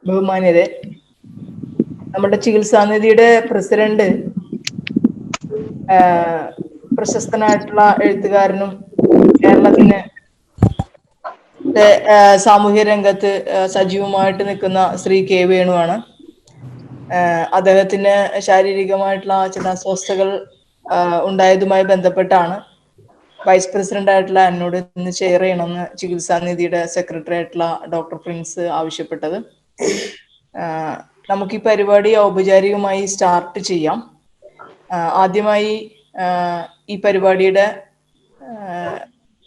ബഹുമാന്യരെ, നമ്മുടെ ചികിത്സാനിധിയുടെ പ്രസിഡന്റ് പ്രശസ്തനായിട്ടുള്ള എഴുത്തുകാരനും കേരളത്തിന് സാമൂഹ്യ രംഗത്ത് സജീവമായിട്ട് നിൽക്കുന്ന ശ്രീ കെ വേണുവാണ്. അദ്ദേഹത്തിന് ശാരീരികമായിട്ടുള്ള ചില അസ്വസ്ഥതകൾ ഉണ്ടായതുമായി ബന്ധപ്പെട്ടാണ് വൈസ് പ്രസിഡന്റ് ആയിട്ടുള്ള എന്നോട് ഇന്ന് ഷെയർ ചെയ്യണമെന്ന് ചികിത്സാനിധിയുടെ സെക്രട്ടറി ആയിട്ടുള്ള ഡോക്ടർ പ്രിൻസ് ആവശ്യപ്പെട്ടത്. നമുക്ക് ഈ പരിപാടി ഔപചാരികമായി സ്റ്റാർട്ട് ചെയ്യാം. ആദ്യമായി ഈ പരിപാടിയുടെ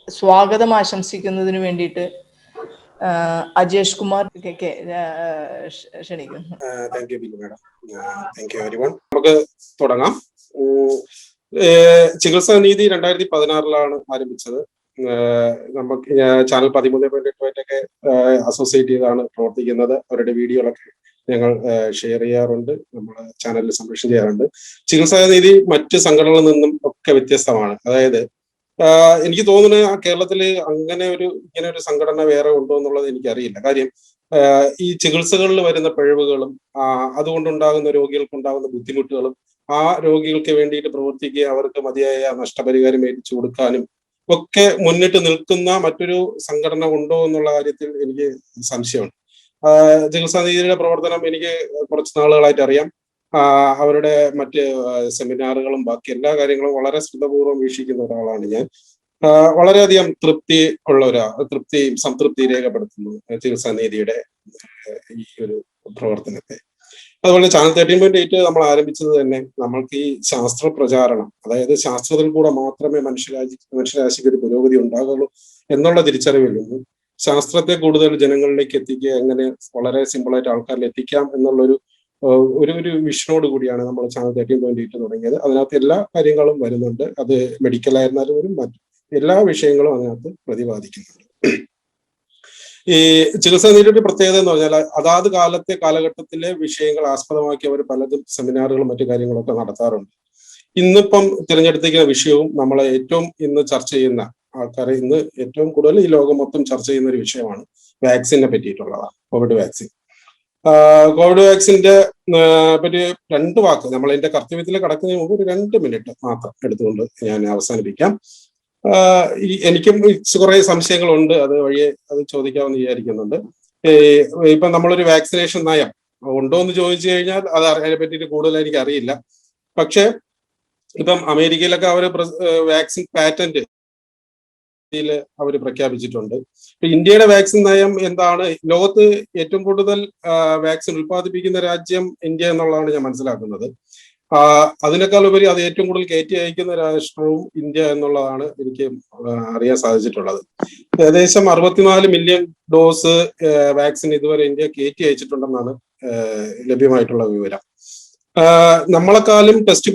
സ്വാഗതം ആശംസിക്കുന്നതിന് വേണ്ടിയിട്ട് അജേഷ് കുമാർ ക്ഷണിക്കുന്നു. Thank you madam. Thank you everyone. നമുക്ക് തുടങ്ങാം. ചികിത്സാ നീതി 2016 ആരംഭിച്ചത്. നമുക്ക് ചാനൽ 13.8 അസോസിയേറ്റ് ചെയ്താണ് പ്രവർത്തിക്കുന്നത്. അവരുടെ വീഡിയോകളൊക്കെ ഞങ്ങൾ ഷെയർ ചെയ്യാറുണ്ട്, നമ്മുടെ ചാനലിൽ സംപ്രേഷണം ചെയ്യാറുണ്ട്. ചികിത്സാ നീതി മറ്റ് സംഘടനകളിൽ നിന്നും ഒക്കെ വ്യത്യസ്തമാണ്. അതായത് എനിക്ക് തോന്നുന്നത് കേരളത്തിൽ ഇങ്ങനെ ഒരു സംഘടന വേറെ ഉണ്ടോ എന്നുള്ളത് എനിക്കറിയില്ല. കാര്യം ഈ ചികിത്സകളിൽ വരുന്ന പിഴവുകളും അതുകൊണ്ടുണ്ടാകുന്ന രോഗികൾക്കുണ്ടാകുന്ന ബുദ്ധിമുട്ടുകളും ആ രോഗികൾക്ക് വേണ്ടിയിട്ട് പ്രവർത്തിക്കുക, അവർക്ക് മതിയായ നഷ്ടപരിഹാരം മേടിച്ചു കൊടുക്കാനും ഒക്കെ മുന്നിട്ട് നിൽക്കുന്ന മറ്റൊരു സംഘടന ഉണ്ടോ എന്നുള്ള കാര്യത്തിൽ എനിക്ക് സംശയമുണ്ട്. ചികിത്സാ നീതിയുടെ പ്രവർത്തനം എനിക്ക് കുറച്ച് നാളുകളായിട്ട് അറിയാം. അവരുടെ മറ്റ് സെമിനാറുകളും ബാക്കി എല്ലാ കാര്യങ്ങളും വളരെ ശ്രദ്ധപൂർവ്വം വീക്ഷിക്കുന്ന ഒരാളാണ് ഞാൻ. വളരെയധികം സംതൃപ്തി രേഖപ്പെടുത്തുന്നു ചികിത്സാ നീതിയുടെ ഈ ഒരു പ്രവർത്തനത്തെ. അതുപോലെ ചാനൽ 13.8 നമ്മൾ ആരംഭിച്ചത് തന്നെ നമ്മൾക്ക് ഈ ശാസ്ത്ര പ്രചാരണം, അതായത് ശാസ്ത്രത്തിൽ കൂടെ മാത്രമേ മനുഷ്യരാശിക്ക് ഒരു പുരോഗതി ഉണ്ടാകുള്ളൂ എന്നുള്ള തിരിച്ചറിവിൽ നിന്ന് ശാസ്ത്രത്തെ കൂടുതൽ ജനങ്ങളിലേക്ക് എത്തിക്കുക, എങ്ങനെ വളരെ സിമ്പിളായിട്ട് ആൾക്കാരിൽ എത്തിക്കാം എന്നുള്ളൊരു ഒരു വിഷനോട് കൂടിയാണ് നമ്മൾ ചാനൽ 13.8 തുടങ്ങിയത്. അതിനകത്ത് എല്ലാ കാര്യങ്ങളും വരുന്നുണ്ട്. അത് മെഡിക്കൽ ആയിരുന്നാലും വരും, മറ്റു എല്ലാ വിഷയങ്ങളും അതിനകത്ത് പ്രതിപാദിക്കുന്നുണ്ട്. ഈ ചികിത്സാ നീതിയുടെ പ്രത്യേകത എന്ന് പറഞ്ഞാൽ അതാത് കാലഘട്ടത്തിലെ വിഷയങ്ങൾ ആസ്പദമാക്കി അവർ പലതും സെമിനാറുകളും മറ്റു കാര്യങ്ങളൊക്കെ നടത്താറുണ്ട്. ഇന്നിപ്പം തിരഞ്ഞെടുത്തിരിക്കുന്ന വിഷയവും നമ്മളെ ഏറ്റവും ഇന്ന് ചർച്ച ചെയ്യുന്ന ആൾക്കാരെ ഇന്ന് ഏറ്റവും കൂടുതൽ ഈ ലോകം മൊത്തം ചർച്ച ചെയ്യുന്ന ഒരു വിഷയമാണ് വാക്സിനെ പറ്റിയിട്ടുള്ളതാണ്. Covid vaccine. കോവിഡ് വാക്സിന്റെ പറ്റി 2 വാക്ക് നമ്മൾ എന്റെ കർത്തവ്യത്തിൽ കടക്കുന്നതിന് മുമ്പ് ഒരു 2 മിനിറ്റ് മാത്രം എടുത്തുകൊണ്ട് ഞാൻ അവസാനിപ്പിക്കാം. എനിക്കും കുറെ സംശയങ്ങളുണ്ട്, അത് വഴിയെ അത് ചോദിക്കാമെന്ന് വിചാരിക്കുന്നുണ്ട്. ഇപ്പൊ നമ്മളൊരു വാക്സിനേഷൻ നയം ഉണ്ടോ എന്ന് ചോദിച്ചു കഴിഞ്ഞാൽ അത് അതിനെ പറ്റിയിട്ട് കൂടുതൽ എനിക്ക് അറിയില്ല. പക്ഷെ ഇപ്പം അമേരിക്കയിലൊക്കെ അവർ വാക്സിൻ പാറ്റന്റ് അവർ പ്രഖ്യാപിച്ചിട്ടുണ്ട്. ഇന്ത്യയുടെ വാക്സിൻ നയം എന്താണ്? ലോകത്ത് ഏറ്റവും കൂടുതൽ വാക്സിൻ ഉൽപ്പാദിപ്പിക്കുന്ന രാജ്യം ഇന്ത്യ എന്നുള്ളതാണ് ഞാൻ മനസ്സിലാക്കുന്നത്. അതിനേക്കാൾ ഉപരി അത് ഏറ്റവും കൂടുതൽ കയറ്റി അയക്കുന്ന രാഷ്ട്രവും ഇന്ത്യ എന്നുള്ളതാണ് എനിക്ക് അറിയാൻ സാധിച്ചിട്ടുള്ളത്. ഏകദേശം 64 മില്യൺ ഡോസ് വാക്സിൻ ഇതുവരെ ഇന്ത്യ കയറ്റി അയച്ചിട്ടുണ്ടെന്നാണ് ലഭ്യമായിട്ടുള്ള വിവരം. നമ്മളെക്കാളും ടെസ്റ്റ്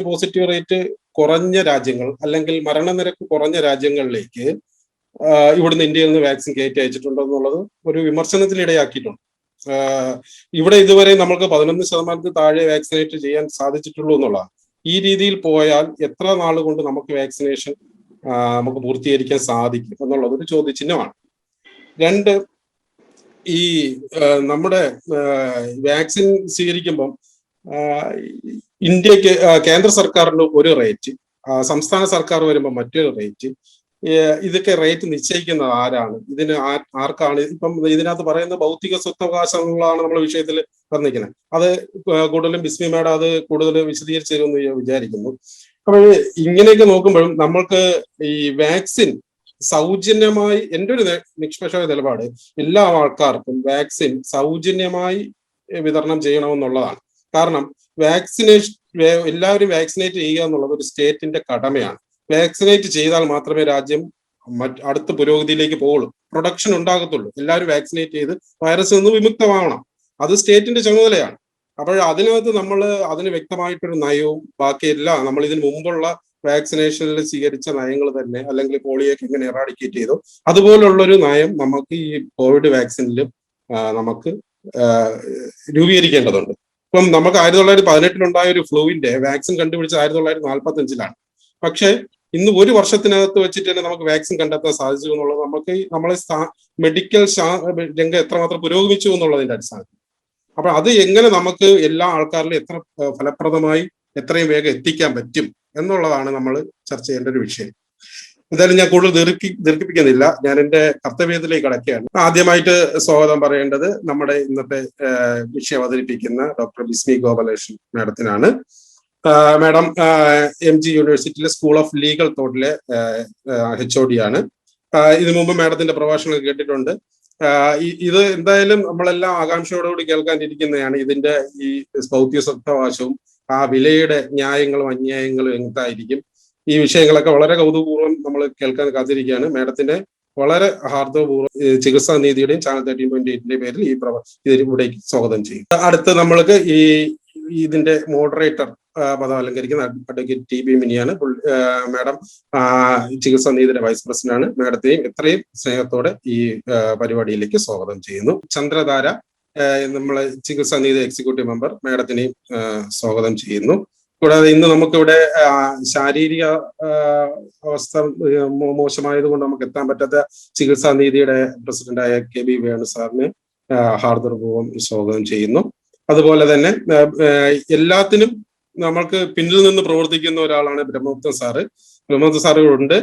പോസിറ്റീവ് റേറ്റ് കുറഞ്ഞ രാജ്യങ്ങൾ അല്ലെങ്കിൽ മരണനിരക്ക് കുറഞ്ഞ രാജ്യങ്ങളിലേക്ക് ഇവിടുന്ന് ഇന്ത്യയിൽ നിന്ന് വാക്സിൻ കയറ്റി അയച്ചിട്ടുണ്ടോ എന്നുള്ളത് ഒരു വിമർശനത്തിനിടയാക്കിയിട്ടുണ്ട്. ഇവിടെ ഇതുവരെ നമുക്ക് 11% താഴെ വാക്സിനേറ്റ് ചെയ്യാൻ സാധിച്ചിട്ടുള്ളൂ എന്നുള്ളതാണ്. ഈ രീതിയിൽ പോയാൽ എത്ര നാൾ കൊണ്ട് നമുക്ക് വാക്സിനേഷൻ നമുക്ക് പൂർത്തീകരിക്കാൻ സാധിക്കും എന്നുള്ളത് ഒരു ചോദ്യചിഹ്നമാണ്. 2, ഈ നമ്മുടെ വാക്സിൻ സ്വീകരിക്കുമ്പം ഇന്ത്യക്ക് കേന്ദ്ര സർക്കാരിന് ഒരു റേറ്റ്, സംസ്ഥാന സർക്കാർ വരുമ്പോൾ മറ്റൊരു റേറ്റ്. ഇതൊക്കെ റേറ്റ് നിശ്ചയിക്കുന്നത് ആരാണ്? ഇതിന് ആർക്കാണ്? ഇപ്പം ഇതിനകത്ത് പറയുന്ന ഭൗതിക സ്വത്തവകാശങ്ങളാണ് നമ്മൾ വിഷയത്തിൽ പറഞ്ഞിരിക്കുന്നത്. അത് കൂടുതലും ബിസ്മി മാഡം അത് കൂടുതൽ വിശദീകരിച്ചു തരുമെന്ന് വിചാരിക്കുന്നു. അപ്പോൾ ഇങ്ങനെയൊക്കെ നോക്കുമ്പോഴും നമ്മൾക്ക് ഈ വാക്സിൻ സൗജന്യമായി, എൻ്റെ ഒരു നിഷ്പക്ഷമായ നിലപാട് എല്ലാ ആൾക്കാർക്കും വാക്സിൻ സൗജന്യമായി വിതരണം ചെയ്യണമെന്നുള്ളതാണ്. കാരണം എല്ലാവരും വാക്സിനേറ്റ് ചെയ്യുക എന്നുള്ളത് ഒരു സ്റ്റേറ്റിന്റെ കടമയാണ്. വാക്സിനേറ്റ് ചെയ്താൽ മാത്രമേ രാജ്യം അടുത്ത പുരോഗതിയിലേക്ക് പോകുള്ളൂ, പ്രൊഡക്ഷൻ ഉണ്ടാകത്തുള്ളൂ. എല്ലാവരും വാക്സിനേറ്റ് ചെയ്ത് വൈറസിൽ നിന്ന് വിമുക്തമാവണം. അത് സ്റ്റേറ്റിന്റെ ചുമതലയാണ്. അപ്പോൾ അതിനകത്ത് നമ്മൾ അതിന് വ്യക്തമായിട്ടൊരു നയവും ബാക്കി എല്ലാം നമ്മൾ ഇതിന് മുമ്പുള്ള വാക്സിനേഷനിൽ സ്വീകരിച്ച നയങ്ങൾ തന്നെ, അല്ലെങ്കിൽ പോളിയോക്ക് എങ്ങനെ എറാഡിക്കേറ്റ് ചെയ്തോ അതുപോലുള്ളൊരു നയം നമുക്ക് ഈ കോവിഡ് വാക്സിനിലും നമുക്ക് രൂപീകരിക്കേണ്ടതുണ്ട്. ഇപ്പം നമുക്ക് 1918 ഒരു ഫ്ലൂവിന്റെ വാക്സിൻ കണ്ടുപിടിച്ചത് 1945. പക്ഷെ ഇന്ന് ഒരു വർഷത്തിനകത്ത് വെച്ചിട്ട് തന്നെ നമുക്ക് വാക്സിൻ കണ്ടെത്താൻ സാധിച്ചു എന്നുള്ളത് നമുക്ക് നമ്മളെ മെഡിക്കൽ രംഗം എത്രമാത്രം പുരോഗമിച്ചു എന്നുള്ളതിന്റെ അടിസ്ഥാനത്തിൽ. അപ്പൊ അത് എങ്ങനെ നമുക്ക് എല്ലാ ആൾക്കാരിലും എത്ര ഫലപ്രദമായി എത്രയും വേഗം എത്തിക്കാൻ പറ്റും എന്നുള്ളതാണ് നമ്മൾ ചർച്ച ചെയ്യേണ്ട ഒരു വിഷയം. എന്തായാലും ഞാൻ കൂടുതൽ ദീർഘിപ്പിക്കുന്നില്ല, ഞാൻ എന്റെ കർത്തവ്യത്തിലേക്ക് കടക്കുകയാണ്. ആദ്യമായിട്ട് സ്വാഗതം പറയേണ്ടത് നമ്മുടെ ഇന്നത്തെ വിഷയം അവതരിപ്പിക്കുന്ന ഡോക്ടർ ബിസ്മി ഗോപാലകൃഷ്ണൻ മാഡത്തിനാണ്. മാഡം MG യൂണിവേഴ്സിറ്റിയിലെ സ്കൂൾ ഓഫ് ലീഗൽ തോട്ടിലെ HOD ആണ്. ഇതിനു മുമ്പ് മാഡത്തിന്റെ പ്രഭാഷണങ്ങൾ കേട്ടിട്ടുണ്ട്. ഇത് എന്തായാലും നമ്മളെല്ലാം ആകാംക്ഷയോടുകൂടി കേൾക്കാനിരിക്കുന്നതാണ്. ഇതിന്റെ ഈ ഭൗതിക സ്വത്തവകാശവും ആ വിലയുടെ ന്യായങ്ങളും അന്യായങ്ങളും എന്തായിരിക്കും, ഈ വിഷയങ്ങളൊക്കെ വളരെ കൗതുകപൂർവ്വം നമ്മൾ കേൾക്കാൻ കാത്തിരിക്കുകയാണ്. മാഡത്തിന്റെ വളരെ ഹാർദവപൂർവ്വം ചികിത്സാ നീതിയുടെയും ചാനൽ 13.8 പേരിൽ ഇതിലൂടേക്ക് സ്വാഗതം ചെയ്യും. അടുത്ത് നമ്മൾക്ക് ഇതിന്റെ മോഡറേറ്റർ പദം അലങ്കരിക്കുന്ന അഡ്വക്കേറ്റ് TB മിനിയാണ്. മാഡം ചികിത്സാ നീതിയുടെ വൈസ് പ്രസിഡന്റ് ആണ്. മാഡത്തെയും എത്രയും സ്നേഹത്തോടെ ഈ പരിപാടിയിലേക്ക് സ്വാഗതം ചെയ്യുന്നു. ചന്ദ്രധാര നമ്മളെ ചികിത്സാ നീതി എക്സിക്യൂട്ടീവ് മെമ്പർ, മാഡത്തിനെയും സ്വാഗതം ചെയ്യുന്നു. കൂടാതെ ഇന്ന് നമുക്കിവിടെ ശാരീരിക അവസ്ഥ മോശമായത് കൊണ്ട് നമുക്ക് എത്താൻ പറ്റാത്ത ചികിത്സാ നീതിയുടെ പ്രസിഡന്റായ KB വേണു സാറിനെ ഹാർദവപൂർവ്വം സ്വാഗതം ചെയ്യുന്നു. അതുപോലെ തന്നെ എല്ലാത്തിനും നമ്മൾക്ക് പിന്നിൽ നിന്ന് പ്രവർത്തിക്കുന്ന ഒരാളാണ് ബ്രഹ്മഗുപ്തൻ സാറ്. ബ്രഹ്മഗുപ്തൻ സാറുകളുണ്ട്,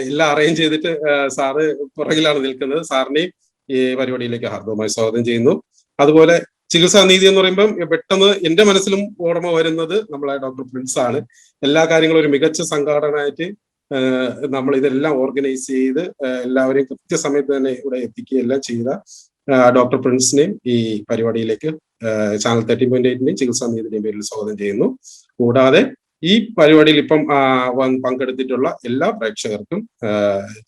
എല്ലാം അറേഞ്ച് ചെയ്തിട്ട് സാറ് പുറകിലാണ് നിൽക്കുന്നത്. സാറിനെയും ഈ പരിപാടിയിലേക്ക് ഹാർദവമായി സ്വാഗതം ചെയ്യുന്നു. അതുപോലെ ചികിത്സാ നീതി എന്ന് പറയുമ്പം പെട്ടെന്ന് എന്റെ മനസ്സിലും ഓർമ്മ വരുന്നത് നമ്മളെ ഡോക്ടർ പ്രിൻസ് ആണ്. എല്ലാ കാര്യങ്ങളും ഒരു മികച്ച സംഘാടകനായിട്ട് നമ്മൾ ഇതെല്ലാം ഓർഗനൈസ് ചെയ്ത് എല്ലാവരെയും കൃത്യസമയത്ത് തന്നെ ഇവിടെ എത്തിക്കുകയെല്ലാം ചെയ്ത ഡോക്ടർ പ്രിൻസിനെയും ഈ പരിപാടിയിലേക്ക് ചാനൽ 13.8 ചികിത്സാ നീതിയുടെയും പേരിൽ സ്വാഗതം ചെയ്യുന്നു. കൂടാതെ ഈ പരിപാടിയിൽ ഇപ്പം പങ്കെടുത്തിട്ടുള്ള എല്ലാ പ്രേക്ഷകർക്കും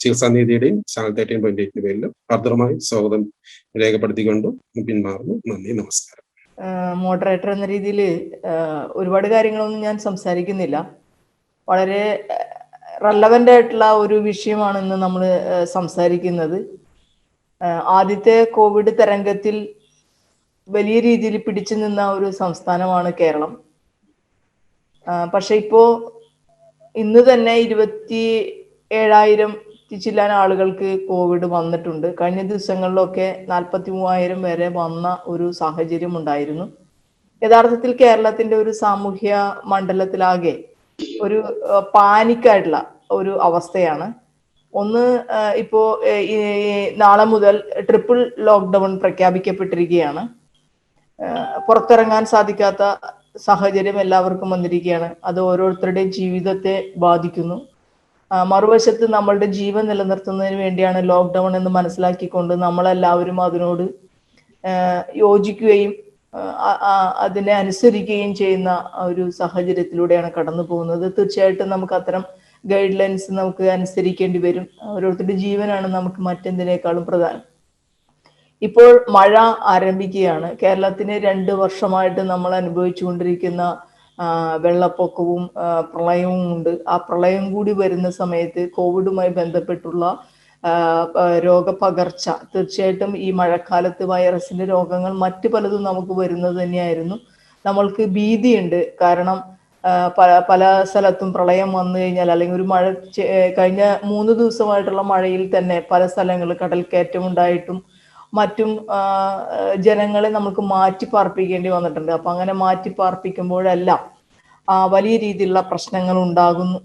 ചികിത്സാ നീതിയുടെയും ചാനൽ 13.8 പേരിൽ ഭദ്രമായി സ്വാഗതം രേഖപ്പെടുത്തിക്കൊണ്ട് പിന്മാറുന്നു. നന്ദി, നമസ്കാരം. മോഡറേറ്റർ എന്ന രീതിയിൽ ഒരുപാട് കാര്യങ്ങളൊന്നും ഞാൻ സംസാരിക്കുന്നില്ല. വളരെ റെലവൻ്റ് ആയിട്ടുള്ള ഒരു വിഷയമാണ് ഇന്ന് നമ്മൾ സംസാരിക്കുന്നത്. ആദ്യത്തെ കോവിഡ് തരംഗത്തിൽ വലിയ രീതിയിൽ പിടിച്ചു നിന്ന ഒരു സംസ്ഥാനമാണ് കേരളം. പക്ഷെ ഇപ്പോ ഇന്ന് തന്നെ 27,000 ചില്ലാൻ ആളുകൾക്ക് കോവിഡ് വന്നിട്ടുണ്ട്. കഴിഞ്ഞ ദിവസങ്ങളിലൊക്കെ 43,000 വരെ വന്ന ഒരു സാഹചര്യം ഉണ്ടായിരുന്നു. യഥാർത്ഥത്തിൽ കേരളത്തിന്റെ ഒരു സാമൂഹ്യ മണ്ഡലത്തിലാകെ ഒരു പാനിക്കായിട്ടുള്ള ഒരു അവസ്ഥയാണ്. ഒന്ന്, ഇപ്പോ നാളെ മുതൽ ട്രിപ്പിൾ ലോക്ക്ഡൗൺ പ്രഖ്യാപിക്കപ്പെട്ടിരിക്കുകയാണ്. പുറത്തിറങ്ങാൻ സാധിക്കാത്ത സാഹചര്യം എല്ലാവർക്കും വന്നിരിക്കുകയാണ്. അത് ഓരോരുത്തരുടെയും ജീവിതത്തെ ബാധിക്കുന്നു. മറുവശത്ത് നമ്മളുടെ ജീവൻ നിലനിർത്തുന്നതിന് വേണ്ടിയാണ് ലോക്ക്ഡൗൺ എന്ന് മനസ്സിലാക്കിക്കൊണ്ട് നമ്മളെല്ലാവരും അതിനോട് യോജിക്കുകയും അതിനെ അനുസരിക്കുകയും ചെയ്യുന്ന ഒരു സാഹചര്യത്തിലൂടെയാണ് കടന്നു പോകുന്നത്. തീർച്ചയായിട്ടും നമുക്ക് അത്തരം ഗൈഡ് ലൈൻസ് നമുക്ക് അനുസരിക്കേണ്ടി വരും. ഓരോരുത്തരുടെ ജീവനാണ് നമുക്ക് മറ്റെന്തിനേക്കാളും പ്രധാനം. ഇപ്പോൾ മഴ ആരംഭിക്കുകയാണ്. കേരളത്തിന് 2 വർഷമായിട്ട് നമ്മൾ അനുഭവിച്ചുകൊണ്ടിരിക്കുന്ന വെള്ളപ്പൊക്കവും പ്രളയവും ഉണ്ട്. ആ പ്രളയം കൂടി വരുന്ന സമയത്ത് കോവിഡുമായി ബന്ധപ്പെട്ടുള്ള രോഗപകർച്ച, തീർച്ചയായിട്ടും ഈ മഴക്കാലത്ത് വൈറസിന്റെ രോഗങ്ങൾ മറ്റു പലതും നമുക്ക് വരുന്നത് തന്നെയായിരുന്നു. നമ്മൾക്ക് ഭീതിയുണ്ട്. കാരണം പല സ്ഥലത്തും പ്രളയം വന്നു കഴിഞ്ഞാൽ, അല്ലെങ്കിൽ ഒരു മഴ കഴിഞ്ഞ 3 ദിവസമായിട്ടുള്ള മഴയിൽ തന്നെ പല സ്ഥലങ്ങളിൽ കടൽക്കയറ്റം ഉണ്ടായിട്ടും മറ്റും ജനങ്ങളെ നമുക്ക് മാറ്റി പാർപ്പിക്കേണ്ടി വന്നിട്ടുണ്ട്. അപ്പൊ അങ്ങനെ മാറ്റി പാർപ്പിക്കുമ്പോഴെല്ലാം വലിയ രീതിയിലുള്ള പ്രശ്നങ്ങൾ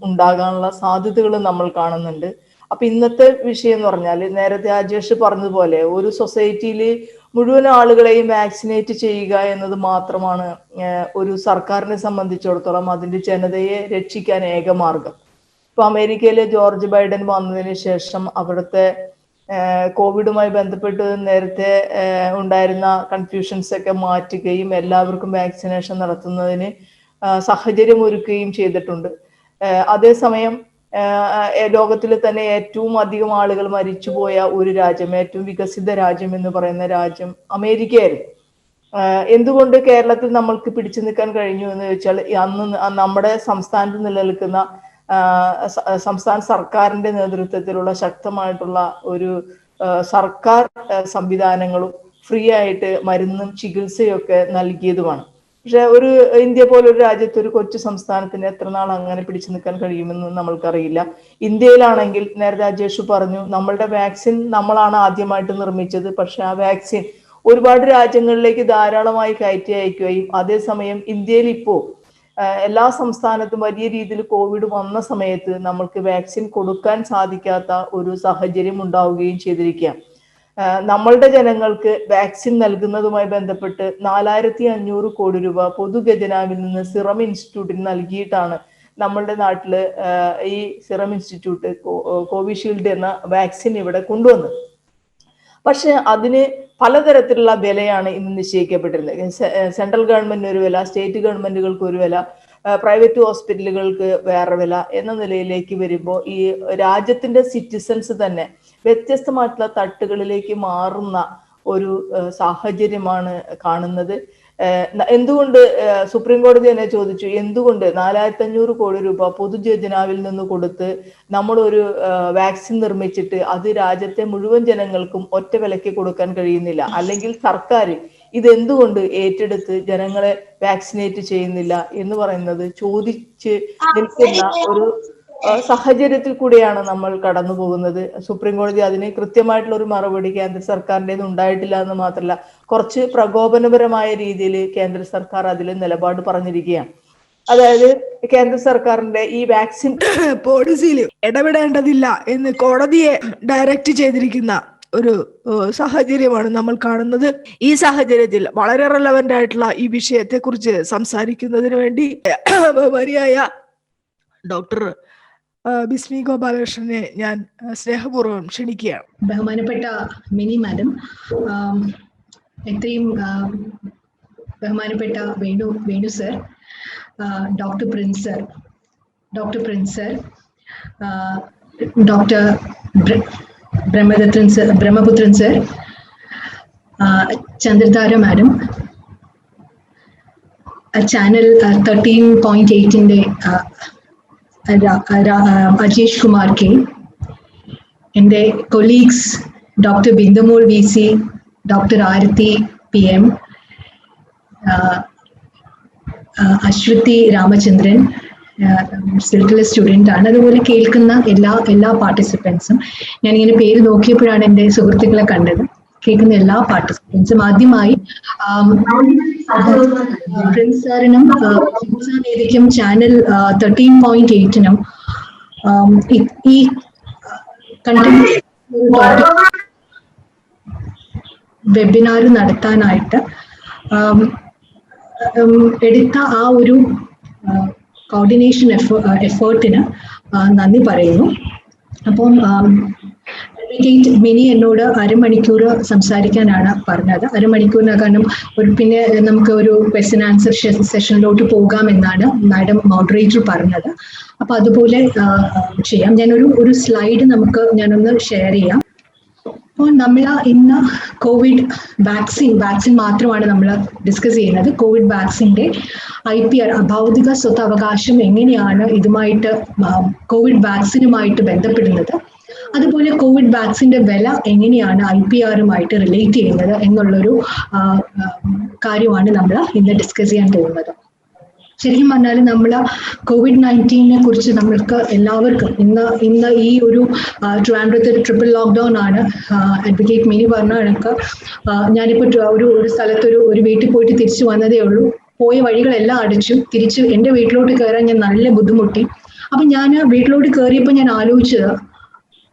ഉണ്ടാകാനുള്ള സാധ്യതകൾ നമ്മൾ കാണുന്നുണ്ട്. അപ്പൊ ഇന്നത്തെ വിഷയം എന്ന് പറഞ്ഞാൽ, നേരത്തെ അജേഷ് പറഞ്ഞതുപോലെ ഒരു സൊസൈറ്റിയിൽ മുഴുവൻ ആളുകളെയും വാക്സിനേറ്റ് ചെയ്യുക എന്നത് മാത്രമാണ് ഒരു സർക്കാരിനെ സംബന്ധിച്ചിടത്തോളം അതിന്റെ ജനതയെ രക്ഷിക്കാൻ ഏക മാർഗം. ഇപ്പൊ അമേരിക്കയിലെ ജോർജ് ബൈഡൻ വന്നതിന് ശേഷം അവിടുത്തെ കോവിഡുമായി ബന്ധപ്പെട്ട് നേരത്തെ ഉണ്ടായിരുന്ന കൺഫ്യൂഷൻസ് ഒക്കെ മാറ്റുകയും എല്ലാവർക്കും വാക്സിനേഷൻ നടത്തുന്നതിന് സാഹചര്യം ഒരുക്കുകയും ചെയ്തിട്ടുണ്ട്. അതേസമയം ലോകത്തിൽ തന്നെ ഏറ്റവും അധികം ആളുകൾ മരിച്ചുപോയ ഒരു രാജ്യം, ഏറ്റവും വികസിത രാജ്യം എന്ന് പറയുന്ന രാജ്യം അമേരിക്കയായിരുന്നു. എന്തുകൊണ്ട് കേരളത്തിൽ നമ്മൾക്ക് പിടിച്ചു നിൽക്കാൻ കഴിഞ്ഞു എന്ന് ചോദിച്ചാൽ, അന്ന് നമ്മുടെ സംസ്ഥാനത്ത് നിലനിൽക്കുന്ന സംസ്ഥാന സർക്കാരിന്റെ നേതൃത്വത്തിലുള്ള ശക്തമായിട്ടുള്ള ഒരു സർക്കാർ സംവിധാനങ്ങളും ഫ്രീ ആയിട്ട് മരുന്നും ചികിത്സയൊക്കെ നൽകിയതുമാണ്. പക്ഷെ ഒരു ഇന്ത്യ പോലൊരു രാജ്യത്ത് ഒരു കൊച്ചു സംസ്ഥാനത്തിന് എത്ര നാൾ അങ്ങനെ പിടിച്ചു നിൽക്കാൻ കഴിയുമെന്ന് നമ്മൾക്കറിയില്ല. ഇന്ത്യയിലാണെങ്കിൽ നേരത്തെ അജേഷ് പറഞ്ഞു, നമ്മളുടെ വാക്സിൻ നമ്മളാണ് ആദ്യമായിട്ട് നിർമ്മിച്ചത്. പക്ഷെ ആ വാക്സിൻ ഒരുപാട് രാജ്യങ്ങളിലേക്ക് ധാരാളമായി കയറ്റി അയക്കുകയും അതേസമയം ഇന്ത്യയിൽ ഇപ്പോൾ എല്ലാ സംസ്ഥാനത്തും വലിയ രീതിയിൽ കോവിഡ് വന്ന സമയത്ത് നമ്മൾക്ക് വാക്സിൻ കൊടുക്കാൻ സാധിക്കാത്ത ഒരു സാഹചര്യം ഉണ്ടാവുകയും ചെയ്തിരിക്കുക. നമ്മളുടെ ജനങ്ങൾക്ക് വാക്സിൻ നൽകുന്നതുമായി ബന്ധപ്പെട്ട് 4500 കോടി രൂപ പൊതുഖജനാവിൽ നിന്ന് സിറം ഇൻസ്റ്റിറ്റ്യൂട്ടിന് നൽകിയിട്ടാണ് നമ്മളുടെ നാട്ടില് ഈ സിറം ഇൻസ്റ്റിറ്റ്യൂട്ട് കോവിഷീൽഡ് എന്ന വാക്സിൻ ഇവിടെ കൊണ്ടുവന്നത്. പക്ഷെ അതിന് പലതരത്തിലുള്ള വിലയാണ് ഇന്ന് നിശ്ചയിക്കപ്പെട്ടിരുന്നത്. സെൻട്രൽ ഗവൺമെന്റിന് ഒരു വില, സ്റ്റേറ്റ് ഗവൺമെന്റുകൾക്ക് ഒരു വില, പ്രൈവറ്റ് ഹോസ്പിറ്റലുകൾക്ക് വേറെ വില എന്ന നിലയിലേക്ക് വരുമ്പോൾ ഈ രാജ്യത്തിന്റെ സിറ്റിസൺസ് തന്നെ വ്യത്യസ്തമായിട്ടുള്ള തട്ടുകളിലേക്ക് മാറുന്ന ഒരു സാഹചര്യമാണ് കാണുന്നത്. എന്തുകൊണ്ട് സുപ്രീം കോടതി തന്നെ ചോദിച്ചു, എന്തുകൊണ്ട് 4500 കോടി രൂപ പൊതുഖജനാവിൽ നിന്ന് കൊടുത്ത് നമ്മളൊരു വാക്സിൻ നിർമ്മിച്ചിട്ട് അത് രാജ്യത്തെ മുഴുവൻ ജനങ്ങൾക്കും ഒറ്റ വിലയ്ക്ക് കൊടുക്കാൻ കഴിയുന്നില്ല, അല്ലെങ്കിൽ സർക്കാർ ഇതെന്തുകൊണ്ട് ഏറ്റെടുത്ത് ജനങ്ങളെ വാക്സിനേറ്റ് ചെയ്യുന്നില്ല എന്ന് പറയുന്നത് ചോദിച്ച് നിൽക്കുന്ന ഒരു സാഹചര്യത്തിൽ കൂടിയാണ് നമ്മൾ കടന്നു പോകുന്നത്. സുപ്രീം കോടതി അതിന് കൃത്യമായിട്ടുള്ള ഒരു മറുപടി കേന്ദ്ര സർക്കാരിൻ്റെത് ഉണ്ടായിട്ടില്ല എന്ന് മാത്രമല്ല, കുറച്ച് പ്രകോപനപരമായ രീതിയിൽ കേന്ദ്ര സർക്കാർ അതിൽ നിലപാട് പറഞ്ഞിരിക്കുകയാണ്. അതായത് കേന്ദ്ര സർക്കാരിന്റെ ഈ വാക്സിൻ പോളിസിയിൽ ഇടപെടേണ്ടതില്ല എന്ന് കോടതിയെ ഡയറക്റ്റ് ചെയ്തിരിക്കുന്ന ഒരു സാഹചര്യമാണ് നമ്മൾ കാണുന്നത്. ഈ സാഹചര്യത്തിൽ വളരെ റെലവന്റ് ആയിട്ടുള്ള ഈ വിഷയത്തെ കുറിച്ച് സംസാരിക്കുന്നതിന് വേണ്ടി ബഹുമാനിയായ ഡോക്ടർ ബിസ്മി ഗോപാലകൃഷ്ണനെ ഞാൻ സ്നേഹപൂർവ്വം ക്ഷണിക്കുകയാണ്. ബഹുമാനപ്പെട്ട മിനി മാഡം, എത്രയും ബഹുമാനപ്പെട്ട Venu sir, doctor Prince sir, doctor Brahmaputran sir, Chandradhara madam, channel 13.8-ന്റെ അജേഷ് കുമാർ കെ, എൻ്റെ colleagues doctor Bindumol VC, doctor Arathi PM, Aswathy Ramachandran, സിൽക്കിലെ സ്റ്റുഡൻ്റ് ആണ്, അതുപോലെ കേൾക്കുന്ന എല്ലാ പാർട്ടിസിപ്പൻസും. ഞാനിങ്ങനെ പേര് നോക്കിയപ്പോഴാണ് എൻ്റെ സുഹൃത്തുക്കളെ കണ്ടത്. കേൾക്കുന്ന എല്ലാ പാർട്ടിസിപ്പൻസും ആദ്യമായി പ്രിൻസ് സാറിനും നീതിക്കും ചാനൽ 13.8-നും ഈ കണ്ടന്റ് വെബിനാർ നടത്താനായിട്ട് എടുത്ത ആ ഒരു കോർഡിനേഷൻ എഫേർട്ടിന് നന്ദി പറയുന്നു. അപ്പം അഡ്വക്കേറ്റ് മിനി എന്നോട് അരമണിക്കൂർ സംസാരിക്കാനാണ് പറഞ്ഞത്. അരമണിക്കൂറിനകം പിന്നെ നമുക്ക് ഒരു ക്വസ്റ്റ്യൻ ആൻസർ സെഷനിലോട്ട് പോകാമെന്നാണ് മാഡം മോഡറേറ്റർ പറഞ്ഞത്. അപ്പൊ അതുപോലെ ചെയ്യാം. ഞാനൊരു സ്ലൈഡ് ഞാനൊന്ന് ഷെയർ ചെയ്യാം. അപ്പോൾ നമ്മൾ ഇന്ന് കോവിഡ് വാക്സിൻ മാത്രമാണ് നമ്മൾ ഡിസ്കസ് ചെയ്യുന്നത്. കോവിഡ് വാക്സിൻ്റെ IPR ഭൗതിക സ്വത്തവകാശം എങ്ങനെയാണ് ഇതുമായിട്ട് കോവിഡ് വാക്സിനുമായിട്ട് ബന്ധപ്പെടുന്നത്, അതുപോലെ കോവിഡ് വാക്സിന്റെ വില എങ്ങനെയാണ് IPR-ഉമായിട്ട് റിലേറ്റ് ചെയ്യുന്നത് എന്നുള്ളൊരു കാര്യമാണ് നമ്മൾ ഇന്ന് ഡിസ്കസ് ചെയ്യാൻ പോകുന്നത്. ശരിക്കും പറഞ്ഞാൽ നമ്മൾ COVID-19 കുറിച്ച് നമ്മൾക്ക് എല്ലാവർക്കും ഇന്ന് ഈ ഒരു ട്രിവാൻഡ്രത്ത് ട്രിപ്പിൾ ലോക്ക്ഡൗൺ ആണ്. അഡ്വക്കേറ്റ് മിനി പറഞ്ഞ കണക്ക് ഞാനിപ്പോൾ ഒരു സ്ഥലത്ത് ഒരു വീട്ടിൽ പോയിട്ട് തിരിച്ചു വന്നതേ ഉള്ളൂ. പോയ വഴികളെല്ലാം അടച്ചു. തിരിച്ച് എൻ്റെ വീട്ടിലോട്ട് കയറാൻ ഞാൻ നല്ല ബുദ്ധിമുട്ടി. അപ്പം ഞാൻ വീട്ടിലോട്ട് കയറിയപ്പോൾ ഞാൻ ആലോചിച്ചത്,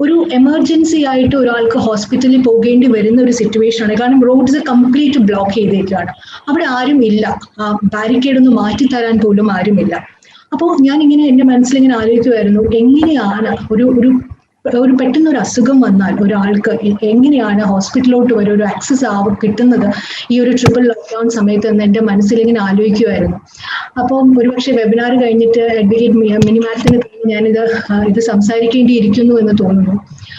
ഒരു എമർജൻസി ആയിട്ട് ഒരാൾക്ക് ഹോസ്പിറ്റലിൽ പോകേണ്ടി വരുന്ന ഒരു സിറ്റുവേഷൻ ആണ്. കാരണം റോഡ്സ് കംപ്ലീറ്റ് ബ്ലോക്ക് ചെയ്തേക്കാണ്. അവിടെ ആരും ഇല്ല, ബാരിക്കേഡ് ഒന്ന് മാറ്റി തരാൻ പോലും ആരുമില്ല. അപ്പോൾ ഞാനിങ്ങനെ എൻ്റെ മനസ്സിലിങ്ങനെ ആലോചിക്കുമായിരുന്നു, എങ്ങനെയാണ് ഒരു പെട്ടെന്ന് ഒരു അസുഖം വന്നാൽ ഒരാൾക്ക് എങ്ങനെയാണ് ഹോസ്പിറ്റലിലോട്ട് ഒരു ആക്സസ് കിട്ടുന്നത് ഈ ഒരു ട്രിപ്പിൾ ലോക്ക്ഡൗൺ സമയത്ത് എന്ന് എൻ്റെ മനസ്സിലിങ്ങനെ ആലോചിക്കുമായിരുന്നു. അപ്പം ഒരുപക്ഷെ വെബിനാർ കഴിഞ്ഞിട്ട് അഡ്വക്കേറ്റ് മിനിമാത്തിന് ഞാനിത് സംസാരിക്കേണ്ടിയിരിക്കുന്നു എന്ന് തോന്നുന്നു.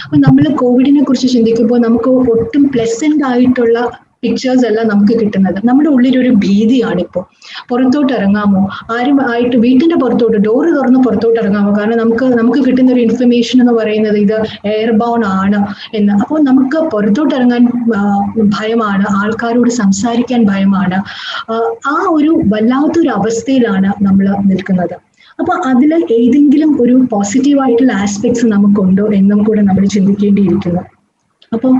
അപ്പം നമ്മൾ കോവിഡിനെ കുറിച്ച് ചിന്തിക്കുമ്പോൾ നമുക്ക് ഒട്ടും പ്ലസന്റ് ആയിട്ടുള്ള പിക്ചേഴ്സ് എല്ലാം നമുക്ക് കിട്ടുന്നത്. നമ്മുടെ ഉള്ളിലൊരു ഭീതിയാണ് ഇപ്പോൾ. പുറത്തോട്ട് ഇറങ്ങാമോ, ആരും ആയിട്ട് വീട്ടിന്റെ പുറത്തോട്ട് ഡോറ് തുറന്ന് പുറത്തോട്ട് ഇറങ്ങാമോ? കാരണം നമുക്ക് കിട്ടുന്ന ഒരു ഇൻഫർമേഷൻ എന്ന് പറയുന്നത് ഇത് എയർബോൺ ആണ് എന്ന്. അപ്പോൾ നമുക്ക് പുറത്തോട്ട് ഇറങ്ങാൻ ഭയമാണ്, ആൾക്കാരോട് സംസാരിക്കാൻ ഭയമാണ്. ആ ഒരു വല്ലാത്തൊരു അവസ്ഥയിലാണ് നമ്മൾ നിൽക്കുന്നത്. അപ്പൊ അതിൽ ഏതെങ്കിലും ഒരു പോസിറ്റീവായിട്ടുള്ള ആസ്പെക്ട്സ് നമുക്കുണ്ടോ എന്നും കൂടെ നമ്മൾ ചിന്തിക്കേണ്ടിയിരിക്കുന്നു. അപ്പോൾ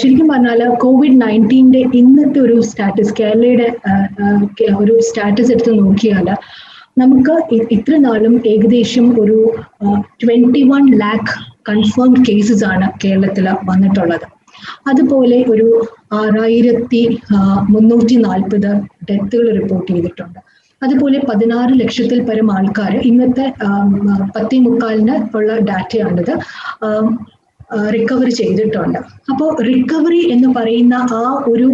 ശരിക്കും പറഞ്ഞാൽ COVID-19 ഇന്നത്തെ ഒരു സ്റ്റാറ്റസ്, കേരളയുടെ ഒരു സ്റ്റാറ്റസ് എടുത്ത് നോക്കിയാൽ നമുക്ക് ഇത്ര നാളും ഏകദേശം ഒരു 21 lakh കൺഫേംഡ് കേസസ് ആണ് കേരളത്തിൽ വന്നിട്ടുള്ളത്. അതുപോലെ ഒരു 6340 ഡെത്തുകൾ റിപ്പോർട്ട് ചെയ്തിട്ടുണ്ട്. അതുപോലെ 16 ലക്ഷത്തിൽ പരം ആൾക്കാർ ഇന്നത്തെ 10:45 ഉള്ള ഡാറ്റയാണിത് റിക്കവറി ചെയ്തിട്ടുണ്ട്. അപ്പോൾ റിക്കവറി എന്ന് പറയുന്ന ആ ഒരു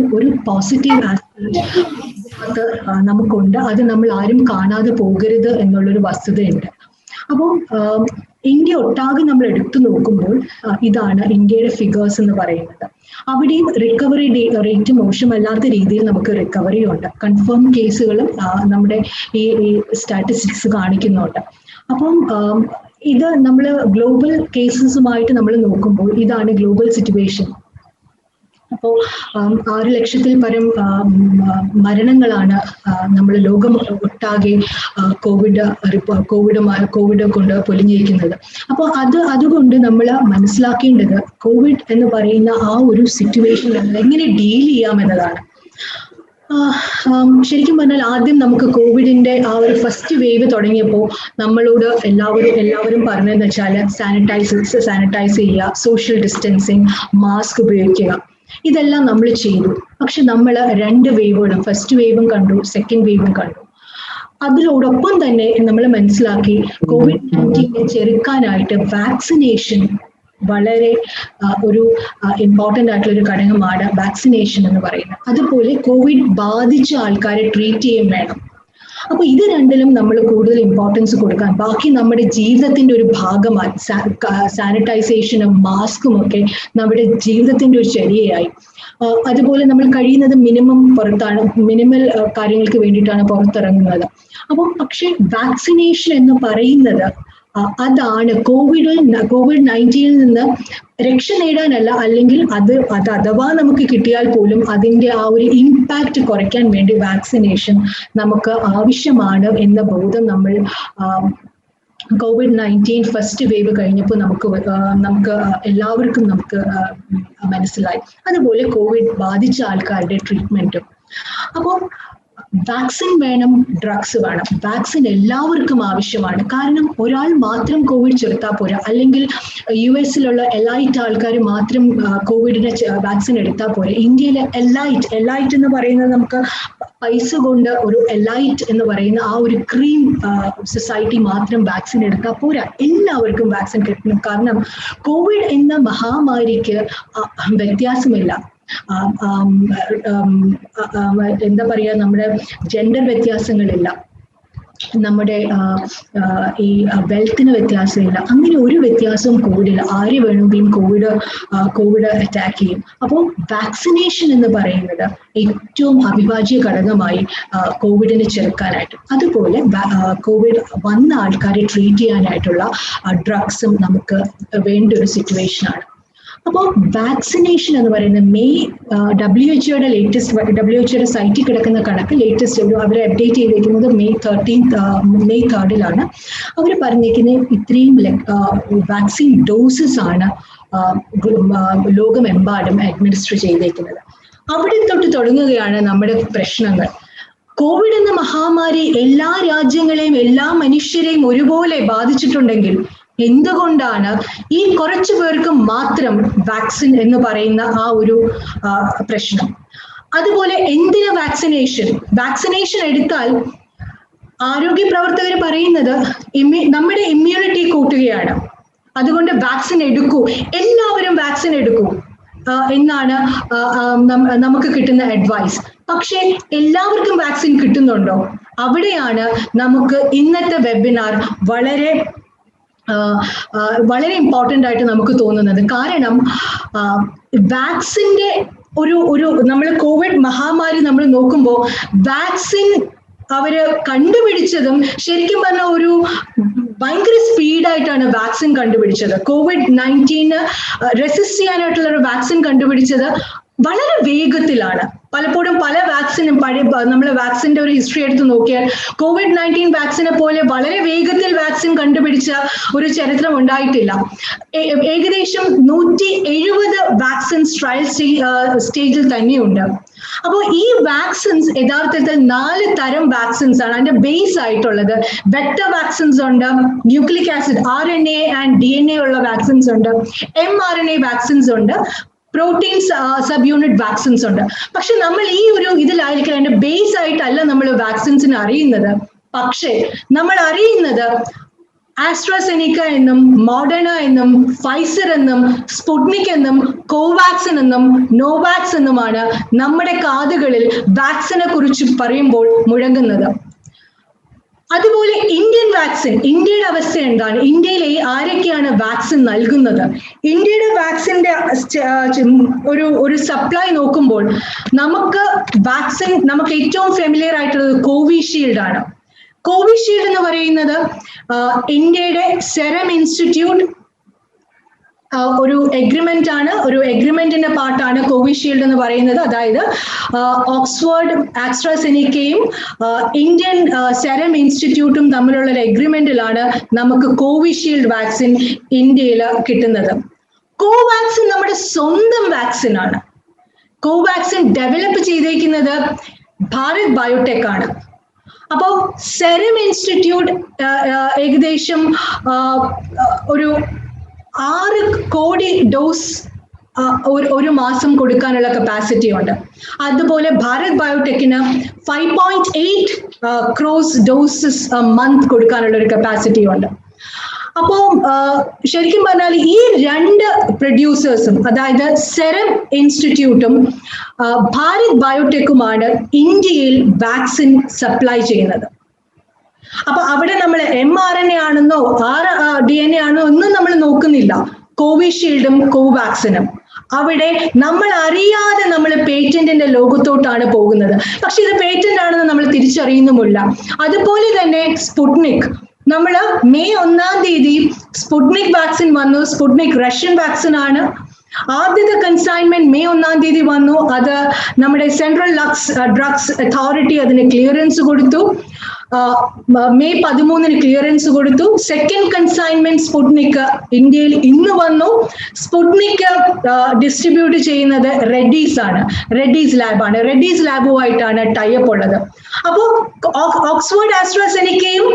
പോസിറ്റീവ് ആസ്പെക്ട് നമുക്കുണ്ട്. അത് നമ്മൾ ആരും കാണാതെ പോകരുത് എന്നുള്ളൊരു വസ്തുതയുണ്ട്. അപ്പോൾ ഇന്ത്യ ഒട്ടാകെ നമ്മൾ എടുത്തു നോക്കുമ്പോൾ ഇതാണ് ഇന്ത്യയുടെ ഫിഗേഴ്സ് എന്ന് പറയുന്നത്. അവിടെയും റിക്കവറി റേറ്റ് മോശമല്ലാത്ത രീതിയിൽ നമുക്ക് റിക്കവറി ഉണ്ട്. കൺഫേം കേസുകളും നമ്മുടെ ഈ സ്റ്റാറ്റിസ്റ്റിക്സ് കാണിക്കുന്നുണ്ട്. അപ്പം ഇത് നമ്മൾ ഗ്ലോബൽ കേസസുമായിട്ട് നമ്മൾ നോക്കുമ്പോൾ ഇതാണ് ഗ്ലോബൽ സിറ്റുവേഷൻ. അപ്പോൾ 6 ലക്ഷത്തിൽ പരം മരണങ്ങളാണ് നമ്മൾ ലോകം ഒട്ടാകെ കോവിഡ് കൊണ്ട് പൊലിഞ്ഞിരിക്കുന്നത്. അപ്പോൾ അതുകൊണ്ട് നമ്മൾ മനസ്സിലാക്കേണ്ടത് കോവിഡ് എന്ന് പറയുന്ന ആ ഒരു സിറ്റുവേഷൻ എങ്ങനെ ഡീൽ ചെയ്യാമെന്നതാണ്. ശരിക്കും പറഞ്ഞാൽ ആദ്യം നമുക്ക് കോവിഡിന്റെ ആ ഒരു ഫസ്റ്റ് വേവ് തുടങ്ങിയപ്പോൾ നമ്മളോട് എല്ലാവരും പറഞ്ഞതെന്ന് വെച്ചാൽ സാനിറ്റൈസ് ചെയ്യുക, സോഷ്യൽ ഡിസ്റ്റൻസിങ്, മാസ്ക് ഉപയോഗിക്കുക, ഇതെല്ലാം നമ്മൾ ചെയ്തു. പക്ഷെ നമ്മൾ 2 വേവുകളും, ഫസ്റ്റ് വേവും കണ്ടു, സെക്കൻഡ് വേവും കണ്ടു. അതിനോടൊപ്പം തന്നെ നമ്മൾ മനസ്സിലാക്കി COVID-19 ചെറുക്കാനായിട്ട് വാക്സിനേഷൻ വളരെ ഒരു ഇമ്പോർട്ടൻ്റ് ആയിട്ടുള്ള ഒരു ഘടകമാണ് വാക്സിനേഷൻ എന്ന് പറയുന്നത്. അതുപോലെ കോവിഡ് ബാധിച്ച ആൾക്കാരെ ട്രീറ്റ് ചെയ്യും വേണം. അപ്പൊ ഇത് രണ്ടിലും നമ്മൾ കൂടുതൽ ഇമ്പോർട്ടൻസ് കൊടുക്കാൻ, ബാക്കി നമ്മുടെ ജീവിതത്തിന്റെ ഒരു ഭാഗമായി സാനിറ്റൈസേഷനും മാസ്കും ഒക്കെ നമ്മുടെ ജീവിതത്തിന്റെ ഒരു ചര്യയായി. അതുപോലെ നമ്മൾ കഴിയുന്നത് മിനിമൽ കാര്യങ്ങൾക്ക് വേണ്ടിയിട്ടാണ് പുറത്തിറങ്ങുന്നത്. പക്ഷെ വാക്സിനേഷൻ എന്ന് പറയുന്നത് അതാണ് COVID-19 നിന്ന് രക്ഷ നേടാനല്ല, അല്ലെങ്കിൽ അത് അഥവാ നമുക്ക് കിട്ടിയാൽ പോലും അതിന്റെ ആ ഒരു ഇമ്പാക്റ്റ് കുറയ്ക്കാൻ വേണ്ടി വാക്സിനേഷൻ നമുക്ക് ആവശ്യമാണ് എന്ന ബോധം നമ്മൾ COVID-19 ഫസ്റ്റ് വേവ് കഴിഞ്ഞപ്പോൾ നമുക്ക് എല്ലാവർക്കും മനസ്സിലായി. അതുപോലെ കോവിഡ് ബാധിച്ച ആൾക്കാരുടെ ട്രീറ്റ്മെന്റും. അപ്പോൾ വാക്സിൻ വേണം, ഡ്രഗ്സ് വേണം. വാക്സിൻ എല്ലാവർക്കും ആവശ്യമാണ്. കാരണം ഒരാൾ മാത്രം കോവിഡ് ചെറുത്താൽ പോരാ, അല്ലെങ്കിൽ US-ലുള്ള എലൈറ്റ് ആൾക്കാർ മാത്രം കോവിഡിന്റെ വാക്സിൻ എടുത്താൽ പോരാ. ഇന്ത്യയിലെ എലൈറ്റ് എന്ന് പറയുന്നത് നമുക്ക് പൈസ കൊണ്ട് ഒരു എലൈറ്റ് എന്ന് പറയുന്ന ആ ഒരു ക്രീം സൊസൈറ്റി മാത്രം വാക്സിൻ എടുത്താൽ പോരാ, എല്ലാവർക്കും വാക്സിൻ കിട്ടണം. കാരണം കോവിഡ് എന്ന മഹാമാരിക്ക് വ്യത്യാസമില്ല. എന്താ പറയാ, നമ്മുടെ ജെൻഡർ വ്യത്യാസങ്ങളില്ല, നമ്മുടെ ഈ വെൽത്തിന് വ്യത്യാസമില്ല, അങ്ങനെ ഒരു വ്യത്യാസവും കോവിഡില്ല. ആര് വേണമെങ്കിലും കോവിഡ് അറ്റാക്ക് ചെയ്യും. അപ്പോൾ വാക്സിനേഷൻ എന്ന് പറയുന്നത് ഏറ്റവും അവിഭാജ്യ ഘടകമായി കോവിഡിനെ ചെറുക്കാനായിട്ട്. അതുപോലെ കോവിഡ് വന്ന ആൾക്കാരെ ട്രീറ്റ് ചെയ്യാനായിട്ടുള്ള ഡ്രഗ്സും നമുക്ക് വേണ്ട ഒരു സിറ്റുവേഷനാണ്. അപ്പോൾ വാക്സിനേഷൻ എന്ന് പറയുന്നത് WHO സൈറ്റിൽ കിടക്കുന്ന കണക്ക് ലേറ്റസ്റ്റ് അവർ അപ്ഡേറ്റ് ചെയ്തിരിക്കുന്നത് May 3rd അവർ പറഞ്ഞിരിക്കുന്നത് ഇത്രയും വാക്സിൻ ഡോസസ് ആണ് ലോകമെമ്പാടും അഡ്മിനിസ്റ്റർ ചെയ്തേക്കുന്നത്. അവിടെ തൊട്ട് തുടങ്ങുകയാണ് നമ്മുടെ പ്രശ്നങ്ങൾ. കോവിഡ് എന്ന മഹാമാരി എല്ലാ രാജ്യങ്ങളെയും എല്ലാ മനുഷ്യരെയും ഒരുപോലെ ബാധിച്ചിട്ടുണ്ടെങ്കിൽ എന്തുകൊണ്ടാണ് ഈ കുറച്ചു പേർക്ക് മാത്രം വാക്സിൻ എന്ന് പറയുന്ന ആ ഒരു പ്രശ്നം? അതുപോലെ എന്തിന് വാക്സിനേഷൻ എടുത്താൽ ആരോഗ്യ പ്രവർത്തകർ പറയുന്നത് നമ്മുടെ ഇമ്മ്യൂണിറ്റി കൂട്ടുകയാണ്, അതുകൊണ്ട് വാക്സിൻ എടുക്കൂ, എല്ലാവരും വാക്സിൻ എടുക്കൂ എന്നാണ് നമുക്ക് കിട്ടുന്ന അഡ്വൈസ്. പക്ഷെ എല്ലാവർക്കും വാക്സിൻ കിട്ടുന്നുണ്ടോ? അവിടെയാണ് നമുക്ക് ഇന്നത്തെ വെബിനാർ വളരെ ഇമ്പോർട്ടൻ്റ് ആയിട്ട് നമുക്ക് തോന്നുന്നത്. കാരണം വാക്സിന്റെ നമ്മൾ കോവിഡ് മഹാമാരി നമ്മൾ നോക്കുമ്പോൾ വാക്സിൻ അവര് കണ്ടുപിടിച്ചതും ശരിക്കും പറഞ്ഞ ഒരു ഭയങ്കര സ്പീഡായിട്ടാണ് വാക്സിൻ കണ്ടുപിടിച്ചത്. COVID-19 റെസിസ്റ്റ് ചെയ്യാനായിട്ടുള്ള ഒരു വാക്സിൻ കണ്ടുപിടിച്ചത് വളരെ വേഗത്തിലാണ്. പലപ്പോഴും പല വാക്സിനും നമ്മൾ വാക്സിന്റെ ഒരു ഹിസ്റ്ററി എടുത്ത് നോക്കിയാൽ COVID-19 വാക്സിനെ പോലെ വളരെ വേഗത്തിൽ വാക്സിൻ കണ്ടുപിടിച്ച ഒരു ചരിത്രം ഉണ്ടായിട്ടില്ല. ഏകദേശം 170 വാക്സിൻസ് ട്രയൽ സ്റ്റേജിൽ തന്നെയുണ്ട്. അപ്പോൾ ഈ വാക്സിൻസ് യഥാർത്ഥത്തിൽ 4 തരം വാക്സിൻസ് ആണ് അതിന്റെ ബേസ് ആയിട്ടുള്ളത്. വെക്ടർ വാക്സിൻസ് ഉണ്ട്, nucleic acid RNA and DNA ഉള്ള വാക്സിൻസ് ഉണ്ട്, mRNA വാക്സിൻസ് ഉണ്ട്, പ്രോട്ടീൻസ് സബ് യൂണിറ്റ് വാക്സിൻസ് ഉണ്ട്. പക്ഷെ നമ്മൾ ഈ ഒരു ഇതിലായിരിക്കും അതിന്റെ ബേസ് ആയിട്ടല്ല നമ്മൾ വാക്സിൻസിനെ അറിയുന്നത്. പക്ഷേ നമ്മൾ അറിയുന്നത് ആസ്ട്രാസെനിക്ക എന്നും മോഡേണ എന്നും ഫൈസർ എന്നും സ്പുട്നിക് എന്നും കോവാക്സിൻ എന്നും നോവാക്സ് എന്നുമാണ് നമ്മുടെ കാതുകളിൽ വാക്സിനെ കുറിച്ച് പറയുമ്പോൾ മുഴങ്ങുന്നത്. അതുപോലെ ഇന്ത്യൻ വാക്സിൻ, ഇന്ത്യയുടെ അവസ്ഥ എന്താണ്? ഇന്ത്യയിലെ ആരൊക്കെയാണ് വാക്സിൻ നൽകുന്നത്? ഇന്ത്യയുടെ വാക്സിന്റെ ഒരു സപ്ലൈ നോക്കുമ്പോൾ നമുക്ക് ഏറ്റവും ഫെമിലിയർ ആയിട്ടുള്ളത് കോവിഷീൽഡ് ആണ്. കോവിഷീൽഡ് എന്ന് പറയുന്നത് ഇന്ത്യയുടെ സെറം ഇൻസ്റ്റിറ്റ്യൂട്ട് ഒരു എഗ്രിമെന്റ് ആണ്, ഒരു എഗ്രിമെന്റിന്റെ പാർട്ടാണ് കോവിഷീൽഡ് എന്ന് പറയുന്നത്. അതായത് ഓക്സ്ഫോർഡ് ആസ്ട്രാസെനിക്കയും ഇന്ത്യൻ സെറം ഇൻസ്റ്റിറ്റ്യൂട്ടും തമ്മിലുള്ള ഒരു എഗ്രിമെന്റിലാണ് നമുക്ക് കോവിഷീൽഡ് വാക്സിൻ ഇന്ത്യയിൽ കിട്ടുന്നത്. കോവാക്സിൻ നമ്മുടെ സ്വന്തം വാക്സിൻ ആണ്. കോവാക്സിൻ ഡെവലപ്പ് ചെയ്തിരിക്കുന്നത് ഭാരത് ബയോടെക് ആണ്. അപ്പോൾ സെറം ഇൻസ്റ്റിറ്റ്യൂട്ട് ഏകദേശം ഒരു 6 കോടി ഡോസ് ഒരു മാസം കൊടുക്കാനുള്ള കപ്പാസിറ്റി ഉണ്ട്. അതുപോലെ ഭാരത് ബയോടെക്കിന് 5.8 crores ഡോസസ് മന്ത് കൊടുക്കാനുള്ള ഒരു കപ്പാസിറ്റി ഉണ്ട്. അപ്പോൾ ശരിക്കും പറഞ്ഞാൽ ഈ 2 പ്രൊഡ്യൂസേഴ്സും, അതായത് സെറം ഇൻസ്റ്റിറ്റ്യൂട്ടും ഭാരത് ബയോടെക്കുമാണ് ഇന്ത്യയിൽ വാക്സിൻ സപ്ലൈ ചെയ്യുന്നത്. അപ്പൊ അവിടെ നമ്മൾ mRNA ആണെന്നോ DNA ആണോ ഒന്നും നമ്മൾ നോക്കുന്നില്ല. കോവിഷീൽഡും കോവാക്സിനും അവിടെ നമ്മൾ അറിയാതെ നമ്മൾ പേറ്റന്റിന്റെ ലോകത്തോട്ടാണ് പോകുന്നത്. പക്ഷെ ഇത് പേറ്റന്റ് ആണെന്ന് നമ്മൾ തിരിച്ചറിയുന്നുമില്ല. അതുപോലെ തന്നെ സ്പുട്നിക്, നമ്മൾ മെയ് 1-ാം തീയതി സ്പുട്നിക് വാക്സിൻ വന്നു. സ്പുട്നിക് റഷ്യൻ വാക്സിൻ ആണ്. ആദ്യത്തെ കൺസൈൻമെന്റ് മെയ് 1-ാം തീയതി വന്നു. അത് നമ്മുടെ സെൻട്രൽ ഡ്രഗ്സ് അതോറിറ്റി അതിന് ക്ലിയറൻസ് കൊടുത്തു. മെയ് 13-ന് ക്ലിയറൻസ് കൊടുത്തു. സെക്കൻഡ് കൺസൈൻമെന്റ് സ്പുട്നിക് ഇന്ത്യയിൽ ഇന്ന് വന്നു. സ്പുട്നിക് ഡിസ്ട്രിബ്യൂട്ട് ചെയ്യുന്നത് റെഡ്ഡീസ് ആണ്, റെഡ്ഡീസ് ലാബാണ്. റെഡ്ഡീസ് ലാബുമായിട്ടാണ് ടൈപ്പ് ഉള്ളത്. അപ്പോൾ ഓക്സ്ഫോർഡ് ആസ്ട്രാസെനിക്കയും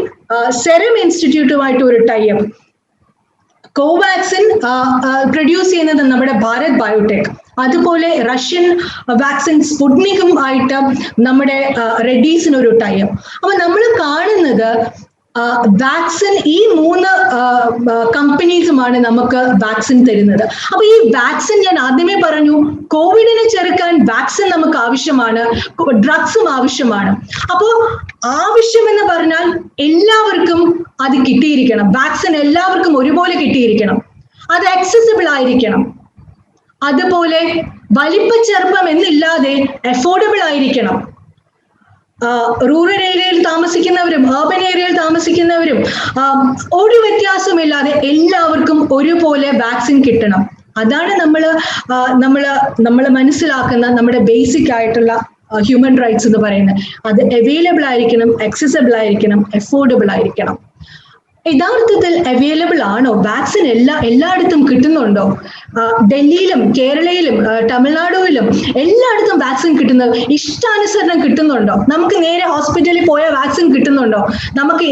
സെറം ഇൻസ്റ്റിറ്റ്യൂട്ടുമായിട്ട് ഒരു ടൈപ്പ്. കോവാക്സിൻ പ്രൊഡ്യൂസ് ചെയ്യുന്നത് നമ്മുടെ ഭാരത് ബയോടെക്. അതുപോലെ റഷ്യൻ വാക്സിൻ സ്പുട്നിക്കും ആയിട്ട് നമ്മുടെ റെഡ്ഡീസിന് ഒരു ടൈപ്പ്. അപ്പൊ നമ്മൾ കാണുന്നത് വാക്സിൻ ഈ 3 കമ്പനീസുമാണ് നമുക്ക് വാക്സിൻ തരുന്നത്. അപ്പൊ ഈ വാക്സിൻ ഞാൻ ആദ്യമേ പറഞ്ഞു, കോവിഡിനെ ചെറുക്കാൻ വാക്സിൻ നമുക്ക് ആവശ്യമാണ്, ഡ്രഗ്സും ആവശ്യമാണ്. അപ്പോൾ ആവശ്യം എന്ന് പറഞ്ഞാൽ എല്ലാവർക്കും അത് കിട്ടിയിരിക്കണം. വാക്സിൻ എല്ലാവർക്കും ഒരുപോലെ കിട്ടിയിരിക്കണം. അത് ആക്സസിബിൾ ആയിരിക്കണം. അതുപോലെ വലിപ്പച്ചെറുപ്പം എന്നില്ലാതെ അഫോർഡബിൾ ആയിരിക്കണം. റൂറൽ ഏരിയയിൽ താമസിക്കുന്നവരും അർബൻ ഏരിയയിൽ താമസിക്കുന്നവരും ഒരു വ്യത്യാസമില്ലാതെ എല്ലാവർക്കും ഒരുപോലെ വാക്സിൻ കിട്ടണം. അതാണ് നമ്മൾ മനസ്സിലാക്കുന്ന നമ്മുടെ ബേസിക് ആയിട്ടുള്ള ഹ്യൂമൻ റൈറ്റ്സ് എന്ന് പറയുന്നത്. അത് അവൈലബിൾ ആയിരിക്കണം, ആക്സസിബിൾ ആയിരിക്കണം, അഫോർഡബിൾ ആയിരിക്കണം. യഥാർത്ഥത്തിൽ അവൈലബിൾ ആണോ? വാക്സിൻ എല്ലായിടത്തും കിട്ടുന്നുണ്ടോ? ഡൽഹിയിലും കേരളയിലും തമിഴ്നാടുവിലും എല്ലായിടത്തും വാക്സിൻ കിട്ടുന്നത് ഇഷ്ടാനുസരണം കിട്ടുന്നുണ്ടോ? നമുക്ക് നേരെ ഹോസ്പിറ്റലിൽ പോയാൽ വാക്സിൻ കിട്ടുന്നുണ്ടോ? നമുക്ക്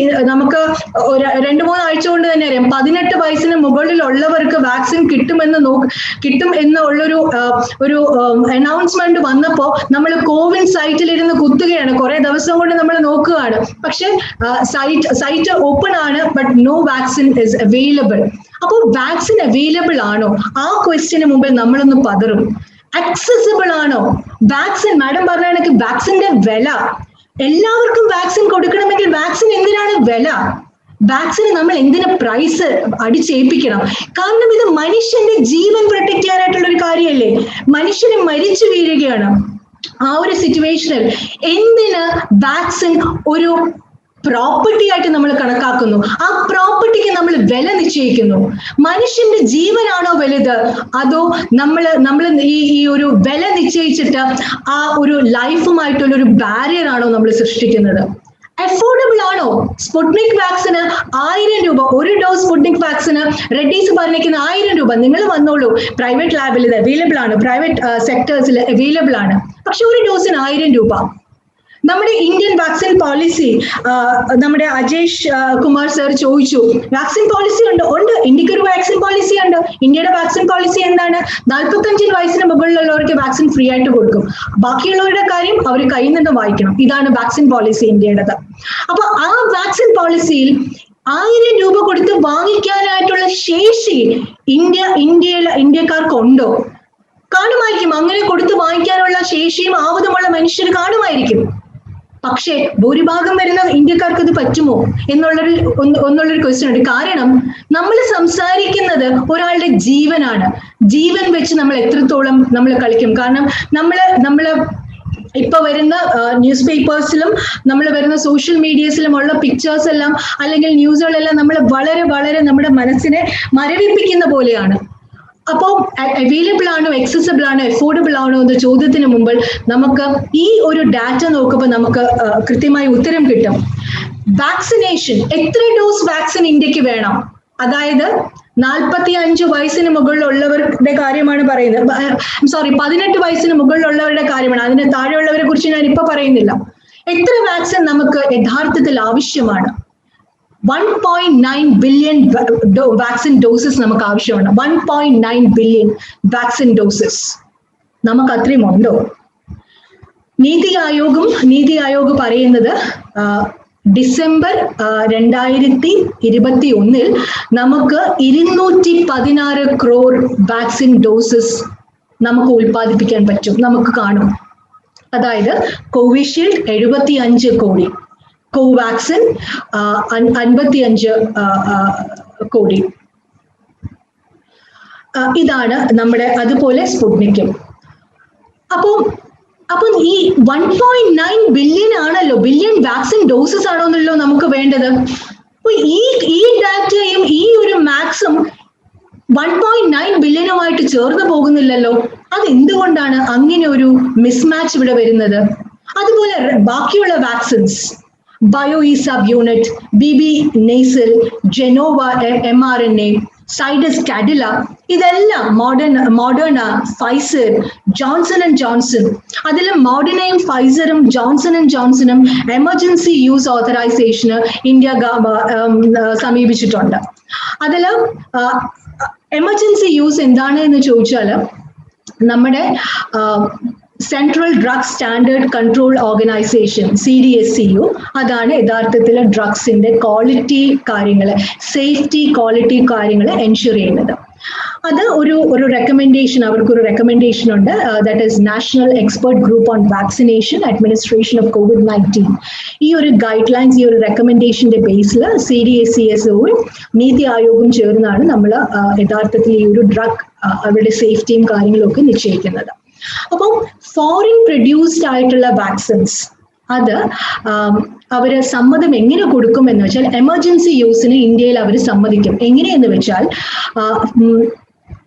2-3 ആഴ്ച കൊണ്ട് തന്നെ അറിയാം 18 വയസ്സിന് മുകളിലുള്ളവർക്ക് വാക്സിൻ കിട്ടും എന്നുള്ളൊരു അനൗൺസ്മെന്റ് വന്നപ്പോൾ നമ്മൾ കോവിൻ സൈറ്റിലിരുന്ന് കുത്തുകയാണ്. കുറെ ദിവസം കൊണ്ട് നമ്മൾ നോക്കുകയാണ്. പക്ഷെ സൈറ്റ് ഓപ്പൺ ആണ്, but no vaccine is available. അപ്പോൾ വാക്സിൻ അവൈലബിൾ ആണോ? ആ ക്വസ്റ്റ്യന് മുമ്പിൽ നമ്മളൊന്ന് പതറും. ആക്സസിബിൾ ആണോ വാക്സിൻ? മാഡം പറഞ്ഞ കണക്ക് വാക്സിന്റെ വില, എല്ലാവർക്കും വാക്സിൻ കൊടുക്കണമെങ്കിൽ വാക്സിൻ എന്തിനാണ് വില? വാക്സിന് നമ്മൾ എന്തിനാ പ്രൈസ് അടിച്ചേൽപ്പിക്കണം? കാരണം ഇത് മനുഷ്യന്റെ ജീവൻ പ്രൊട്ടക്ട് ചെയ്യാനായിട്ടുള്ള ഒരു കാര്യമല്ലേ. മനുഷ്യന് മരിച്ചു വീഴുകയാണ്. ആ ഒരു സിറ്റുവേഷനിൽ എന്തിന് വാക്സിൻ ഒരു പ്രോപ്പർട്ടി ആയിട്ട് നമ്മൾ കണക്കാക്കുന്നു? ആ പ്രോപ്പർട്ടിക്ക് നമ്മൾ വില നിശ്ചയിക്കുന്നു. മനുഷ്യന്റെ ജീവനാണോ വലുത്, അതോ നമ്മൾ ഈ ഒരു വില നിശ്ചയിച്ചിട്ട് ആ ഒരു ലൈഫുമായിട്ടുള്ള ഒരു ബാരിയർ ആണോ നമ്മൾ സൃഷ്ടിക്കുന്നത്? അഫോർഡബിൾ ആണോ? സ്പുട്നിക് വാക്സിന് 1000 രൂപ, ഒരു ഡോസ് സ്പുട്നിക് വാക്സിന് റെഡ്ഡീസ് പറഞ്ഞിരിക്കുന്ന 1000 രൂപ. നിങ്ങൾ വന്നോളൂ, പ്രൈവറ്റ് ലാബിൽ ഇത് അവൈലബിൾ ആണ്, പ്രൈവറ്റ് സെക്ടേഴ്സിൽ അവൈലബിൾ ആണ്. പക്ഷെ ഒരു ഡോസിന് 1000 രൂപ. നമ്മുടെ ഇന്ത്യൻ വാക്സിൻ പോളിസി, നമ്മുടെ അജേഷ് കുമാർ സർ ചോദിച്ചു, വാക്സിൻ പോളിസി ഉണ്ട്? ഉണ്ട്, ഇന്ത്യക്ക് ഒരു വാക്സിൻ പോളിസി ഉണ്ട്. ഇന്ത്യയുടെ വാക്സിൻ പോളിസി എന്താണ്? 45 വയസ്സിന് മുകളിലുള്ളവർക്ക് വാക്സിൻ ഫ്രീ ആയിട്ട് കൊടുക്കും. ബാക്കിയുള്ളവരുടെ കാര്യം അവർ കയ്യിൽ നിന്ന് വായിക്കണം. ഇതാണ് വാക്സിൻ പോളിസി ഇന്ത്യയുടേത്. അപ്പൊ ആ വാക്സിൻ പോളിസിയിൽ 1000 രൂപ കൊടുത്ത് വാങ്ങിക്കാനായിട്ടുള്ള ശേഷി ഇന്ത്യക്കാർക്കുണ്ടോ? കാണുമായിരിക്കും. അങ്ങനെ കൊടുത്ത് വാങ്ങിക്കാനുള്ള ശേഷിയും ആവതുമുള്ള മനുഷ്യർ കാണുമായിരിക്കും. പക്ഷേ ഭൂരിഭാഗം വരുന്ന ഇന്ത്യക്കാർക്ക് ഇത് പറ്റുമോ എന്നുള്ളൊരു ക്വസ്റ്റ്യൻ ഉണ്ട്. കാരണം നമ്മൾ സംസാരിക്കുന്നത് ഒരാളുടെ ജീവനാണ്. ജീവൻ വെച്ച് നമ്മൾ എത്രത്തോളം നമ്മൾ കളിക്കും? കാരണം നമ്മള് ഇപ്പൊ വരുന്ന ന്യൂസ് പേപ്പേഴ്സിലും നമ്മൾ വരുന്ന സോഷ്യൽ മീഡിയസിലും ഉള്ള പിക്ചേഴ്സ് എല്ലാം അല്ലെങ്കിൽ ന്യൂസുകളെല്ലാം നമ്മൾ വളരെ വളരെ നമ്മുടെ മനസ്സിനെ മരവിപ്പിക്കുന്ന പോലെയാണ്. അപ്പോൾ അവൈലബിൾ ആണോ, എക്സസിബിൾ ആണോ, അഫോർഡബിൾ ആണോ എന്ന ചോദ്യത്തിന് മുമ്പിൽ നമുക്ക് ഈ ഒരു ഡാറ്റ നോക്കുമ്പോൾ നമുക്ക് കൃത്യമായി ഉത്തരം കിട്ടും. വാക്സിനേഷൻ, എത്ര ഡോസ് വാക്സിൻ ഇന്ത്യക്ക് വേണം? അതായത് 45 വയസ്സിന് മുകളിലുള്ളവരുടെ കാര്യമാണ് പറയുന്നത്. 18 വയസ്സിന് മുകളിലുള്ളവരുടെ കാര്യമാണ്. അതിന് താഴെയുള്ളവരെ കുറിച്ച് ഞാൻ ഇപ്പൊ പറയുന്നില്ല. എത്ര വാക്സിൻ നമുക്ക് യഥാർത്ഥത്തിൽ ആവശ്യമാണ്? 1.9 ബില്യൺ വാക്സിൻ ഡോസസ് നമുക്ക് ആവശ്യമാണ്. 1.9 ബില്യൺ വാക്സിൻ ഡോസസ് നമുക്ക് അത്രയും ഉണ്ടോ? നീതി ആയോഗ് പറയുന്നത് ഡിസംബർ 2021 നമുക്ക് 216 crore വാക്സിൻ ഡോസസ് നമുക്ക് ഉൽപ്പാദിപ്പിക്കാൻ പറ്റും, നമുക്ക് കാണും. അതായത് കോവിഷീൽഡ് 75 കോടി, കോവാക്സിൻ 55 കോടി. ഇതാണ് നമ്മുടെ, അതുപോലെ സ്പുട്നിക്കും. അപ്പം ഈ 1.9 ബില്യൺ ആണല്ലോ, ബില്യൺ വാക്സിൻ ഡോസസ് ആണോന്നല്ലോ നമുക്ക് വേണ്ടത്. അപ്പൊ ഈ ഡാറ്റയും ഈ ഒരു മാക്സും 1.9 ബില്യണുമായിട്ട് ചേർന്ന് പോകുന്നില്ലല്ലോ. അതെന്തുകൊണ്ടാണ് അങ്ങനെ ഒരു മിസ്മാച്ച് ഇവിടെ വരുന്നത്? അതുപോലെ ബാക്കിയുള്ള vaccines, BioE sub unit, BB nasal, Gennova mRNA, Zydus Cadila, ഇതെല്ലാം Moderna, Pfizer, Johnson and Johnson. അതിൽ മോഡേണയും ഫൈസറും ജോൺസൺ ആൻഡ് ജോൺസണും എമർജൻസി യൂസ് ഓതറൈസേഷന് ഇന്ത്യ സമീപിച്ചിട്ടുണ്ട്. അതിൽ എമർജൻസി യൂസ് എന്താണ് എന്ന് ചോദിച്ചാൽ, നമ്മുടെ central drug standard control organisation CDSCO അതാണ് യഥാർത്ഥത്തിൽ ഡ്രഗ്സിന്റെ ക്വാളിറ്റി കാര്യങ്ങൾ, സേഫ്റ്റി ക്വാളിറ്റി കാര്യങ്ങൾ എൻഷുർ ചെയ്യുന്നത്. അത് ഒരു റെക്കമെൻഡേഷൻ, അവർക്കൊരു റെക്കമെൻഡേഷൻ ഉണ്ട്. That is national expert group on vaccination administration of COVID-19. ഈ ഒരു ഗൈഡ് ലൈൻസ്, ഈ ഒരു റെക്കമെൻഡേഷന്റെ ബേസിൽ CDSCSOയും നീതി ആയോഗും ചേർന്നാണ് നമ്മൾ യഥാർത്ഥത്തിൽ ഈ ഒരു ഡ്രഗ് അവരുടെ സേഫ്റ്റിയും കാര്യങ്ങളും ഒക്കെ നിശ്ചയിക്കുന്നത്. അപ്പം ഫോറിൻ പ്രൊഡ്യൂസ്ഡ് ആയിട്ടുള്ള വാക്സിൻസ് അത് അവര് സമ്മതം എങ്ങനെ കൊടുക്കും എന്ന് വെച്ചാൽ, എമർജൻസി യൂസിന് ഇന്ത്യയിൽ അവർ സമ്മതിക്കും. എങ്ങനെയെന്ന് വെച്ചാൽ,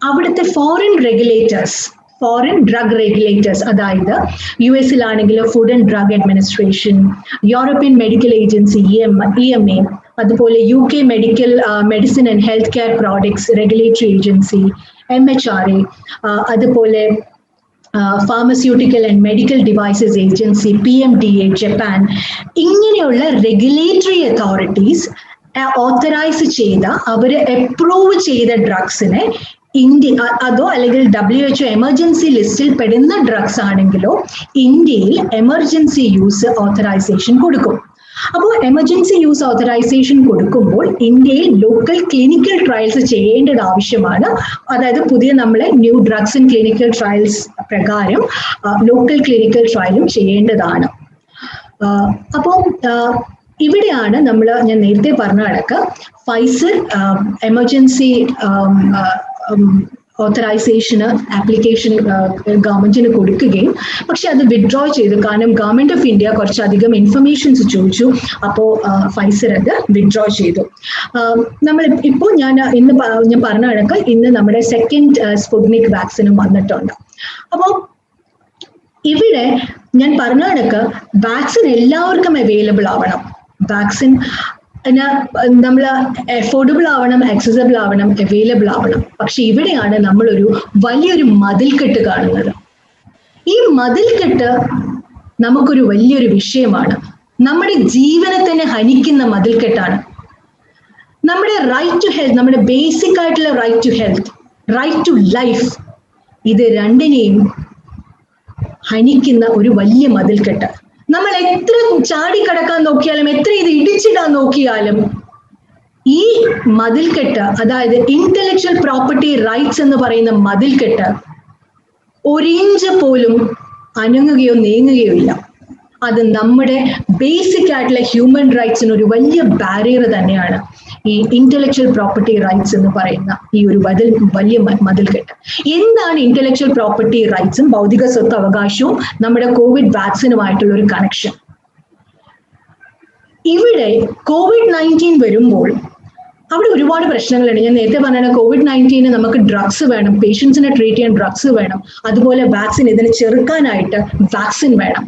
അവിടുത്തെ ഫോറിൻ ഡ്രഗ് റെഗുലേറ്റേഴ്സ്, അതായത് US-ലാണെങ്കിൽ food and drug administration, European medical agency EMA, അതുപോലെ UK medicine and health care products regulatory agency MHRA, അതുപോലെ pharmaceutical and medical devices agency PMDA Japan, ഇങ്ങനെയുള്ള റെഗുലേറ്ററി അതോറിറ്റീസ് ഓത്തറൈസ് ചെയ്ത, അവര് അപ്രൂവ് ചെയ്ത ഡ്രഗ്സിനെ India അതോ അല്ലെങ്കിൽ WHO എമർജൻസി ലിസ്റ്റിൽ പെടുന്ന ഡ്രഗ്സ് ആണെങ്കിലോ ഇന്ത്യയിൽ എമർജൻസി യൂസ് ഓത്തറൈസേഷൻ കൊടുക്കും. അപ്പോൾ എമർജൻസി യൂസ് ഓതറൈസേഷൻ കൊടുക്കുമ്പോൾ ഇന്ത്യയിൽ ലോക്കൽ ക്ലിനിക്കൽ ട്രയൽസ് ചെയ്യേണ്ടത് ആവശ്യമാണ്. അതായത് പുതിയ നമ്മളെ new drugs and clinical trials പ്രകാരം ലോക്കൽ ക്ലിനിക്കൽ ട്രയലും ചെയ്യേണ്ടതാണ്. അപ്പോൾ ഇവിടെയാണ് ഞാൻ നേരത്തെ പറഞ്ഞ കണക്ക് ഫൈസർ എമർജൻസി ഓത്തറൈസേഷന് ആപ്ലിക്കേഷൻ ഗവൺമെന്റിന് കൊടുക്കുകയും പക്ഷെ അത് വിഡ്രോ ചെയ്തു. കാരണം ഗവൺമെന്റ് ഓഫ് ഇന്ത്യ കുറച്ചധികം ഇൻഫർമേഷൻസ് ചോദിച്ചു. അപ്പോൾ ഫൈസർ അത് വിഡ്രോ ചെയ്തു. നമ്മൾ ഇപ്പോൾ ഞാൻ പറഞ്ഞ കണക്ക് ഇന്ന് നമ്മുടെ സെക്കൻഡ് സ്പുട്നിക് വാക്സിനും വന്നിട്ടുണ്ട്. അപ്പോൾ ഇവിടെ ഞാൻ പറഞ്ഞ കണക്ക് വാക്സിൻ എല്ലാവർക്കും അവൈലബിൾ ആവണം. വാക്സിൻ നമ്മൾ അഫോർഡബിൾ ആവണം, ആക്സസിബിൾ ആവണം, അവൈലബിൾ ആവണം. പക്ഷെ ഇവിടെയാണ് നമ്മളൊരു വലിയൊരു മതിൽക്കെട്ട് കാണുന്നത്. ഈ മതിൽക്കെട്ട് നമുക്കൊരു വലിയൊരു വിഷയമാണ്. നമ്മുടെ ജീവനെ തന്നെ ഹനിക്കുന്ന മതിൽക്കെട്ടാണ്. നമ്മുടെ റൈറ്റ് ടു ഹെൽത്ത്, നമ്മുടെ ബേസിക് ആയിട്ടുള്ള right to health, right to life, ഇത് രണ്ടിനെയും ഹനിക്കുന്ന ഒരു വലിയ മതിൽക്കെട്ട്. നമ്മൾ എത്ര ചാടിക്കടക്കാൻ നോക്കിയാലും, എത്ര ഇത് ഇടിച്ചിടാൻ നോക്കിയാലും, ഈ മതിൽക്കെട്ട്, അതായത് ഇന്റലക്ച്വൽ പ്രോപ്പർട്ടി റൈറ്റ്സ് എന്ന് പറയുന്ന മതിൽക്കെട്ട് ഒരിഞ്ച് പോലും അനങ്ങുകയോ നീങ്ങുകയോ ഇല്ല. അത് നമ്മുടെ ബേസിക് ആയിട്ടുള്ള ഹ്യൂമൻ റൈറ്റ്സിന് ഒരു വലിയ ബാരിയർ തന്നെയാണ് ഈ ഇന്റലക്ച്വൽ പ്രോപ്പർട്ടി റൈറ്റ്സ് എന്ന് പറയുന്ന ഈ ഒരു വലിയ മതിൽക്കെട്ട്. എന്താണ് ഇന്റലക്ച്വൽ പ്രോപ്പർട്ടി റൈറ്റ്സും ഭൗതിക സ്വത്ത് അവകാശവും നമ്മുടെ കോവിഡ് വാക്സിനുമായിട്ടുള്ള ഒരു കണക്ഷൻ? ഇവിടെ COVID-19 വരുമ്പോൾ അവിടെ ഒരുപാട് പ്രശ്നങ്ങളുണ്ട്. ഞാൻ നേരത്തെ പറഞ്ഞ COVID-19 നമുക്ക് ഡ്രഗ്സ് വേണം, പേഷ്യൻസിനെ ട്രീറ്റ് ചെയ്യാൻ ഡ്രഗ്സ് വേണം, അതുപോലെ വാക്സിൻ, ഇതിനെ ചെറുക്കാനായിട്ട് വാക്സിൻ വേണം.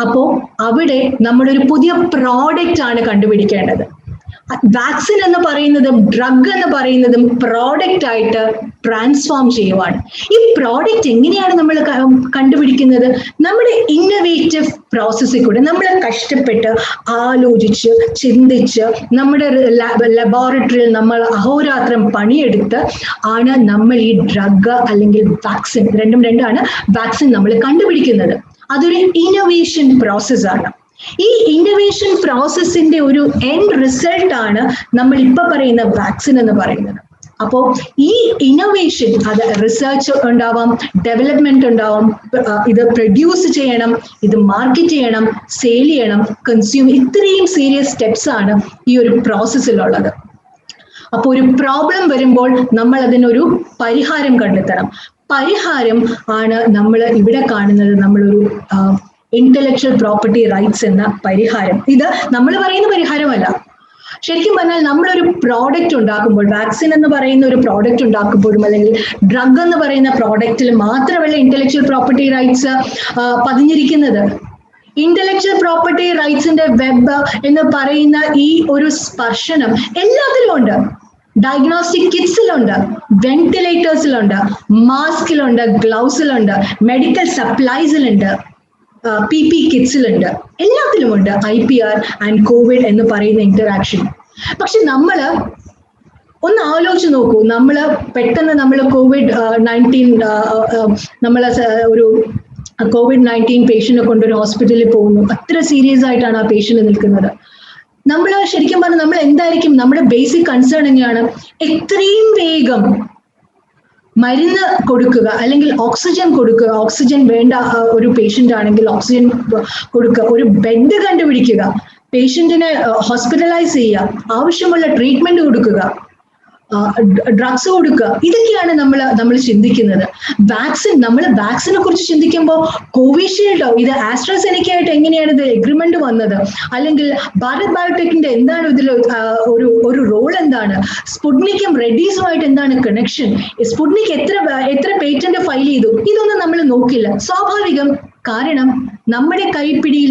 അപ്പോ അവിടെ നമ്മളൊരു പുതിയ പ്രോഡക്റ്റ് ആണ് കണ്ടുപിടിക്കേണ്ടത്. വാക്സിൻ എന്ന് പറയുന്നതും ഡ്രഗ് എന്ന് പറയുന്നതും പ്രോഡക്റ്റ് ആയിട്ട് ട്രാൻസ്ഫോം ചെയ്യുവാണ്. ഈ പ്രോഡക്റ്റ് എങ്ങനെയാണ് നമ്മൾ കണ്ടുപിടിക്കുന്നത്? നമ്മുടെ ഇന്നോവേറ്റീവ് പ്രോസസ്സിൽ കൂടെ നമ്മൾ കഷ്ടപ്പെട്ട് ആലോചിച്ച് ചിന്തിച്ച് നമ്മുടെ ലബോറട്ടറിയിൽ നമ്മൾ അഹോരാത്രം പണിയെടുത്ത് ആണ് നമ്മൾ ഈ ഡ്രഗ് അല്ലെങ്കിൽ വാക്സിൻ, രണ്ടും രണ്ടാണ്, വാക്സിൻ നമ്മൾ കണ്ടുപിടിക്കുന്നത്. അതൊരു ഇന്നോവേഷൻ പ്രോസസ്സാണ്. ഈ ഇന്നോവേഷൻ പ്രോസസ്സിന്റെ ഒരു എൻഡ് റിസൾട്ട് ആണ് നമ്മൾ ഇപ്പൊ പറയുന്ന വാക്സിൻ എന്ന് പറയുന്നത്. അപ്പോൾ ഈ ഇന്നോവേഷൻ, അത് റിസർച്ച് ഉണ്ടാവാം, ഡെവലപ്മെന്റ് ഉണ്ടാവാം, ഇത് പ്രൊഡ്യൂസ് ചെയ്യണം, ഇത് മാർക്കറ്റ് ചെയ്യണം, സെയിൽ ചെയ്യണം, കൺസ്യൂം, ഇത്രയും സീരിയസ് സ്റ്റെപ്സ് ആണ് ഈ ഒരു പ്രോസസ്സിലുള്ളത്. അപ്പോൾ ഒരു പ്രോബ്ലം വരുമ്പോൾ നമ്മൾ അതിനൊരു പരിഹാരം കണ്ടെത്തണം. പരിഹാരം ആണ് നമ്മൾ ഇവിടെ കാണുന്നത്, നമ്മളൊരു ഇന്റലക്ച്വൽ പ്രോപ്പർട്ടി റൈറ്റ്സ് എന്ന പരിഹാരം. ഇത് നമ്മൾ പറയുന്ന പരിഹാരമല്ല. ശരിക്കും പറഞ്ഞാൽ നമ്മളൊരു പ്രോഡക്റ്റ് ഉണ്ടാക്കുമ്പോൾ, വാക്സിൻ എന്ന് പറയുന്ന ഒരു പ്രോഡക്റ്റ് ഉണ്ടാക്കുമ്പോഴും അല്ലെങ്കിൽ ഡ്രഗ് എന്ന് പറയുന്ന പ്രോഡക്റ്റിൽ മാത്രമല്ല ഇന്റലക്ച്വൽ പ്രോപ്പർട്ടി റൈറ്റ്സ് പതിഞ്ഞിരിക്കുന്നത്. ഇന്റലക്ച്വൽ പ്രോപ്പർട്ടി റൈറ്റ്സിന്റെ വെബ് എന്ന് പറയുന്ന ഈ ഒരു സ്പർശനം എല്ലാത്തിലും ഉണ്ട്. ഡയഗ്നോസ്റ്റിക് കിറ്റ്സിലുണ്ട്, വെന്റിലേറ്റേഴ്സിലുണ്ട്, മാസ്കിലുണ്ട്, ഗ്ലൗസിലുണ്ട്, മെഡിക്കൽ സപ്ലൈസിലുണ്ട്, PP കിറ്റ്സിലുണ്ട്, എല്ലാത്തിലുമുണ്ട് IPR ആൻഡ് കോവിഡ് എന്ന് പറയുന്ന ഇന്ററാക്ഷൻ. പക്ഷെ നമ്മൾ ഒന്ന് ആലോചിച്ച് നോക്കൂ, പെട്ടെന്ന് നമ്മൾ COVID-19 ഒരു COVID-19 പേഷ്യന്റിനെ കൊണ്ടൊരു ഹോസ്പിറ്റലിൽ പോകുന്നു. അത്ര സീരിയസ് ആയിട്ടാണ് ആ പേഷ്യന്റ് നിൽക്കുന്നത്. നമ്മൾ ശരിക്കും പറഞ്ഞാൽ നമ്മൾ എന്തായിരിക്കും നമ്മുടെ ബേസിക് കൺസേൺ എങ്ങനെയാണ്? എത്രയും വേഗം മരുന്ന് കൊടുക്കുക, അല്ലെങ്കിൽ ഓക്സിജൻ കൊടുക്കുക. ഓക്സിജൻ വേണ്ട ഒരു പേഷ്യന്റ് ആണെങ്കിൽ ഓക്സിജൻ കൊടുക്കുക, ഒരു ബെഡ് കണ്ടുപിടിക്കുക, പേഷ്യന്റിനെ ഹോസ്പിറ്റലൈസ് ചെയ്യുക, ആവശ്യമുള്ള ട്രീറ്റ്മെന്റ് കൊടുക്കുക, ഡ്രഗ്സ് കൊടുക്കുക. ഇതൊക്കെയാണ് നമ്മൾ ചിന്തിക്കുന്നത്. നമ്മൾ വാക്സിനെ കുറിച്ച് ചിന്തിക്കുമ്പോൾ കോവിഷീൽഡോ, ഇത് ആസ്ട്രാസെനിക്കയായിട്ട് എങ്ങനെയാണ് ഇത് എഗ്രിമെന്റ് വന്നത്, അല്ലെങ്കിൽ ഭാരത് ബയോടെക്കിന്റെ എന്താണ് ഇതിൽ ഒരു റോൾ എന്താണ്, സ്പുട്നിക്കും റെഡ്ഡീസുമായിട്ട് എന്താണ് കണക്ഷൻ, സ്പുട്നിക് എത്ര പേറ്റന്റ് ഫയൽ ചെയ്തു, ഇതൊന്നും നമ്മൾ നോക്കില്ല. സ്വാഭാവികം. കാരണം നമ്മുടെ കൈപ്പിടിയിൽ